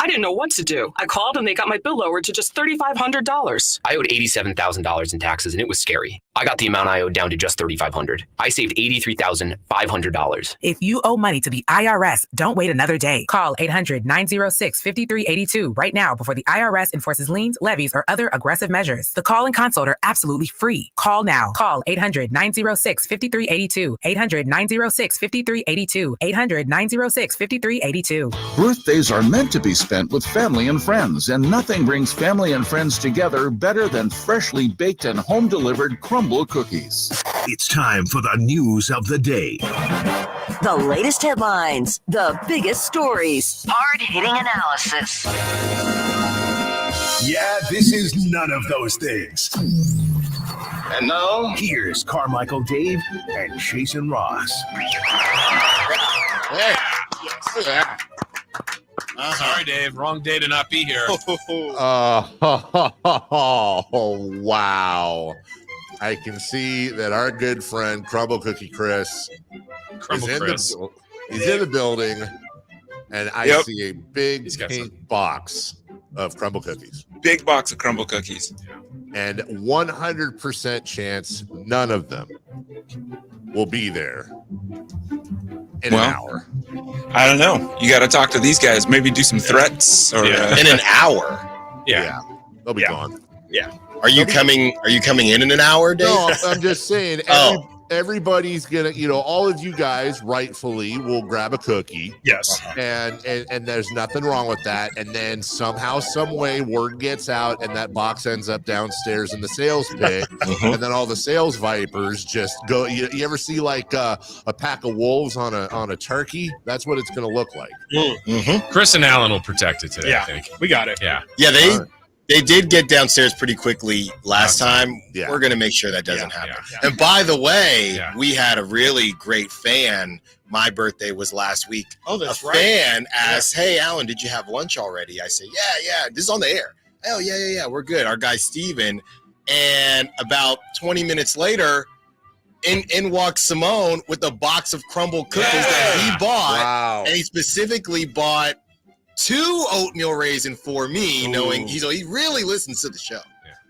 I didn't know what to do. I called and they got my bill lowered to just $3,500. I owed $87,000 in taxes and it was scary. I got the amount I owed down to just $3,500. I saved $83,500. If you owe money to the IRS, don't wait another day. Call 800-906-5382 right now before the IRS enforces liens, levies, or other aggressive measures. The call and consult are absolutely free. Call now. Call 800-906-5382. 800-906-5382. 800-906-5382. Birthdays are meant to be spent with family and friends, and nothing brings family and friends together better than freshly baked and home-delivered crumble cookies. It's time for the news of the day. The latest headlines, the biggest stories, hard-hitting analysis. Yeah, this is none of those things. And now, Here's Carmichael Dave and Jason Ross. Sorry, Dave. Wrong day to not be here. Wow. I can see that our good friend Crumble Cookie Chris Crumble is Chris. He's in the building, and I see a big pink box of Crumble Cookies. Big box of Crumble Cookies. And 100% chance none of them will be there in an hour. I don't know. You got to talk to these guys. Maybe do some threats or in an hour. Yeah. They'll be gone. Yeah. Are you coming in an hour, Dave? No, I'm just saying everybody's gonna, all of you guys rightfully will grab a cookie. Yes. And there's nothing wrong with that. And then somehow, some way, word gets out and that box ends up downstairs in the sales pit. And then all the sales vipers just go. You ever see like a pack of wolves on a turkey? That's what it's gonna look like. Chris and Alan will protect it today, I think. We got it. Yeah. Yeah, they did get downstairs pretty quickly last time. Yeah. We're going to make sure that doesn't happen. Yeah. And by the way, we had a really great fan. My birthday was last week. Oh, that's right. A fan asked, "Hey, Alan, did you have lunch already?" I said, yeah. This is on the air. Oh, yeah. We're good. Our guy, Steven. And about 20 minutes later, in walks Simone with a box of Crumble cookies that he bought. Wow. And he specifically bought 2 oatmeal raisin for me, knowing he really listens to the show.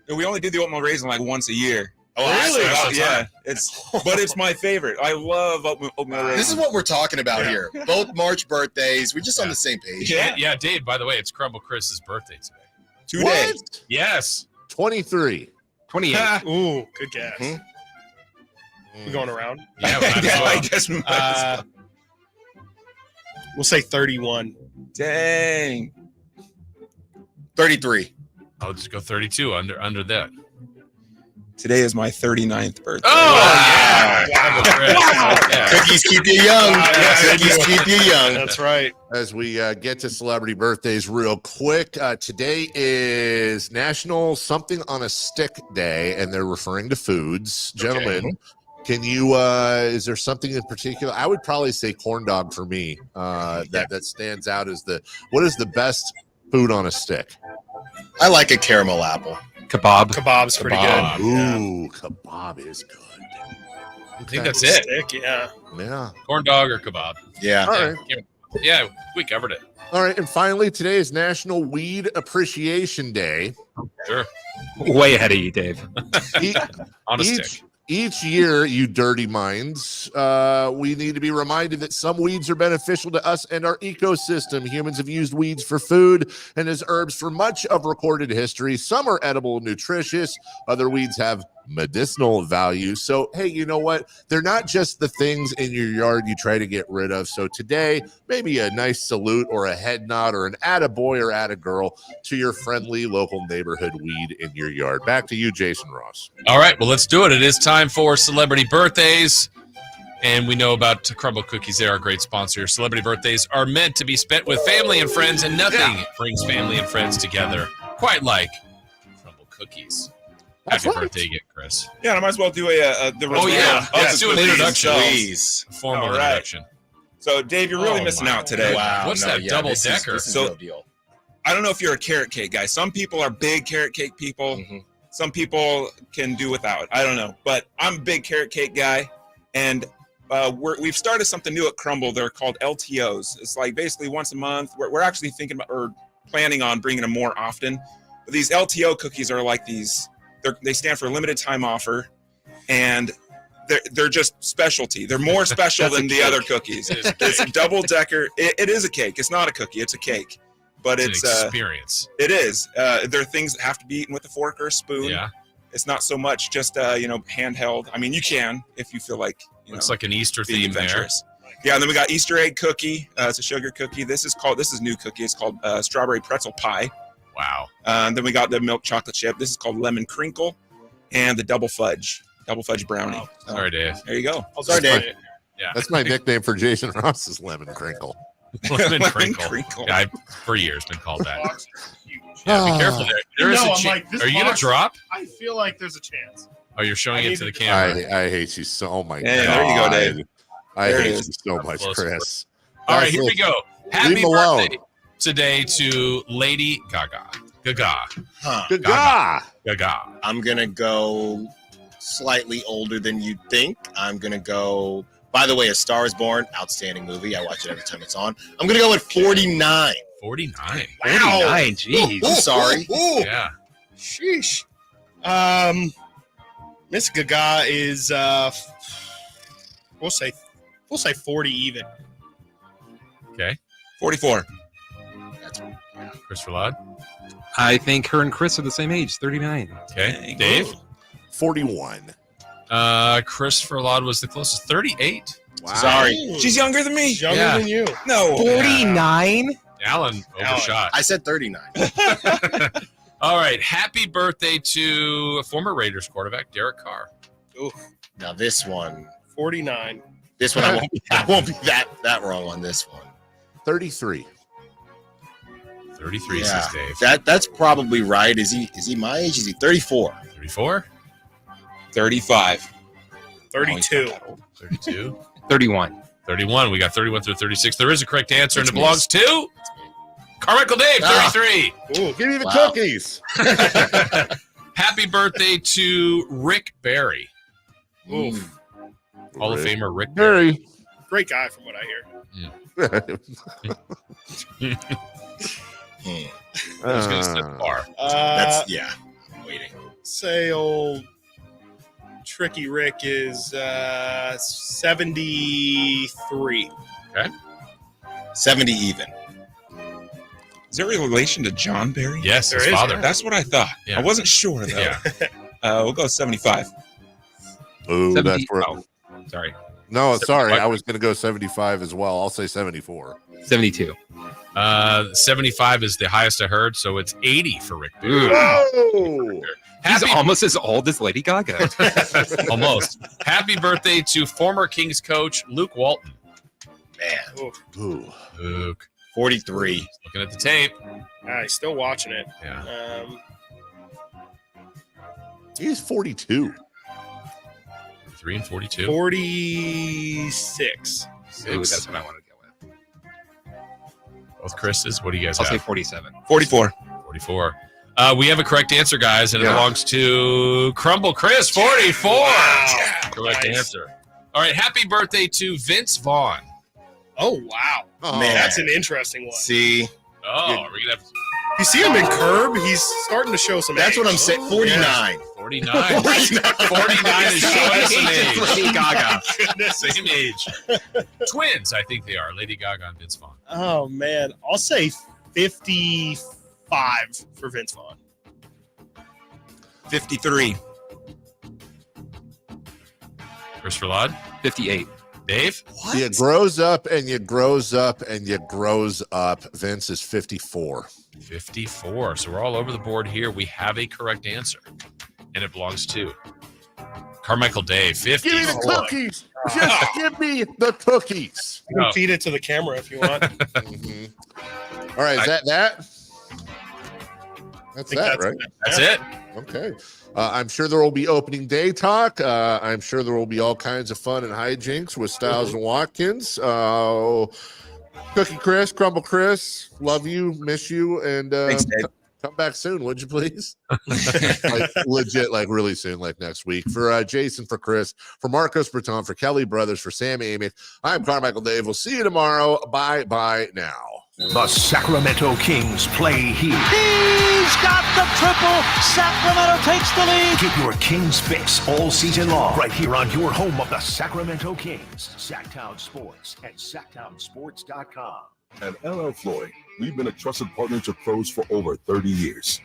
And we only do the oatmeal raisin like once a year. Oh, really? Yeah. It's my favorite. I love oatmeal raisin. This is what we're talking about here. Both March birthdays. We're just on the same page. Yeah, Dave, by the way, it's Crumble Chris's birthday today. Today. Yes. 23. 28. Ooh, good guess. We going around? Yeah, I guess we might as well. We'll say 31. Dang. 33. I'll just go 32 under that. Today is my 39th birthday. Oh, wow. Cookies keep you young. Cookies keep you young. That's right. As we get to celebrity birthdays real quick, today is National Something on a Stick Day, and they're referring to foods. Gentlemen, can you, is there something in particular? I would probably say corn dog for me that stands out as what is the best food on a stick? I like a caramel apple. Kebab. Kebab's pretty good. Ooh, kebab is good. I think that's it. Stick, yeah. Corn dog or kebab. Yeah. All right. Yeah, we covered it. All right. And finally, today is National Weed Appreciation Day. Sure. Way ahead of you, Dave. On a stick. Each year, you dirty minds, we need to be reminded that some weeds are beneficial to us and our ecosystem. Humans have used weeds for food and as herbs for much of recorded history. Some are edible and nutritious. Other weeds have medicinal value. So, hey, you know what? They're not just the things in your yard you try to get rid of. So today, maybe a nice salute or a head nod or an attaboy or attagirl to your friendly local neighborhood weed in your yard. Back to you, Jason Ross. All right, well, let's do it. It is time for celebrity birthdays. And we know about Crumble Cookies. They're our great sponsor. Celebrity birthdays are meant to be spent with family and friends, and nothing brings family and friends together quite like Crumble Cookies. Happy birthday again, Chris. Yeah, I might as well do the Let's do an introduction. Please. Formal introduction. So, Dave, you're really missing out today. Wow. What's that double decker? This is no deal. I don't know if you're a carrot cake guy. Some people are big carrot cake people. Some people can do without. I don't know. But I'm a big carrot cake guy. And we've started something new at Crumble. They're called LTOs. It's like basically once a month. We're actually thinking about or planning on bringing them more often. But these LTO cookies are like these. They stand for limited time offer, and they're just specialty. They're more special than the other cookies. It's a double decker. It is a cake. It's not a cookie. It's a cake, but it's an experience. It is. There are things that have to be eaten with a fork or a spoon. Yeah. It's not so much just handheld. I mean, you can if you feel like looks like an Easter theme there. Yeah, and then we got Easter egg cookie. It's a sugar cookie. This is new cookie. It's called strawberry pretzel pie. Wow. Then we got the milk chocolate chip. This is called lemon crinkle, and the double fudge brownie. Wow. Sorry, Dave. There you go. Sorry, Dave. Yeah. That's my nickname for Jason Ross is Lemon Crinkle. Lemon crinkle. Yeah, I've for years been called that. Yeah, be careful there. There is a chance. Are you gonna drop? I feel like there's a chance. Oh, you're showing it to the camera. I hate you so. Oh my god! There you go, Dave. I hate you so much, Chris. All right, here we go. Happy Leave him alone. birthday today to Lady Gaga. Gaga. I'm gonna go slightly older than you'd think. I'm gonna go. By the way, A Star Is Born, outstanding movie. I watch it every time it's on. I'm gonna go with 49. 49. Wow. 49. Jeez. I'm sorry. Yeah. Sheesh. Miss Gaga is we'll say 40 even. Okay. 44. Chris Rod. I think her and Chris are the same age, 39. Okay. Dave. 41. Chris Rod was the closest, 38. Wow. Sorry. She's younger than me. She's younger than you. No. 49? Alan overshot. I said 39. All right. Happy birthday to former Raiders quarterback Derek Carr. Ooh. Now this one. 49. This one I won't be that wrong on this one. 33. 33 Yeah. says Dave. That's probably right. Is he my age? Is he 34? 34. 35. 32. 32. 31. 31. We got 31 through 36. There is a correct answer, and it belongs to Carmichael Dave, 33. Ooh, give me the cookies. Happy birthday to Rick Barry. Ooh. Hall of Famer Rick Barry. Great guy from what I hear. I was going to set the bar. That's I'm waiting. Say old Tricky Rick is 73. Okay. 70 even. Is there a relation to John Barry? Yes, his father. That's what I thought. Yeah. I wasn't sure, though. Yeah. We'll go 75. Ooh, 70. that's where. Oh, sorry. No, sorry. I was going to go 75 as well. I'll say 74. 72. 75 is the highest I heard, so it's 80 for Rick Barry. Whoa! He's almost as old as Lady Gaga. Almost. Happy birthday to former Kings coach Luke Walton. Man. Ooh. Luke. 43. Looking at the tape. He's still watching it. Yeah. He's 42. 3 and 42. 46. Ooh, that's what I want to go with. Both Chris's. What do you guys I'll have? say 47. 44. 44. We have a correct answer, guys, and it belongs to Crumble Chris, 44. Wow. Correct answer. All right, happy birthday to Vince Vaughn. Oh, wow. Oh, Man. That's an interesting one. See, Oh, we're going to have You see him in Curb, he's starting to show some that's age. what I'm saying. 49. 49. 49 is showing us an age. Lady Gaga. Same age. Twins, I think they are. Lady Gaga and Vince Vaughn. Oh, man. I'll say 55 for Vince Vaughn. 53. Chris Rod. 58. Dave. You grows up and you grows up and you grows up. Vince is 54. 54. So we're all over the board here. We have a correct answer, and it belongs to Carmichael Dave, 54. Give me the cookies. Just give me the cookies. You can feed it to the camera if you want. All right, is that? That's that, right? That's it. Okay. I'm sure there will be opening day talk. I'm sure there will be all kinds of fun and hijinks with Styles and Watkins. Cookie Chris, Crumble Chris, love you, miss you, and Thanks, Dave. come back soon, would you please? Like, legit, like really soon, like next week. For Jason, for Chris, for Marcos Breton, for Kelly Brothers, for Sam Amick, I'm Carmichael Dave. We'll see you tomorrow. Bye now. The Sacramento Kings play here. He's got the triple. Sacramento takes the lead. Get your Kings fix all season long right here on your home of the Sacramento Kings. Sactown Sports and SactownSports.com. At LL Floyd, we've been a trusted partner to pros for over 30 years.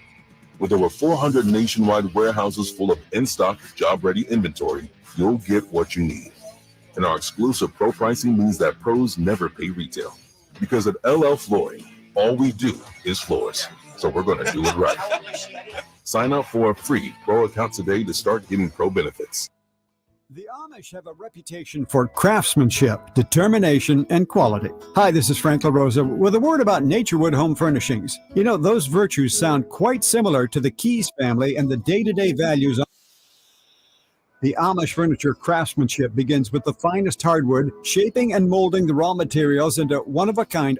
With over 400 nationwide warehouses full of in-stock, job-ready inventory, you'll get what you need. And our exclusive pro pricing means that pros never pay retail. Because at LL Floyd, all we do is floors. So we're going to do it right. Sign up for a free pro account today to start getting pro benefits. The Amish have a reputation for craftsmanship, determination, and quality. Hi, this is Frank LaRosa with a word about Naturewood Home Furnishings. You know, those virtues sound quite similar to the Keys family and the day-to-day values. The Amish furniture craftsmanship begins with the finest hardwood, shaping and molding the raw materials into one-of-a-kind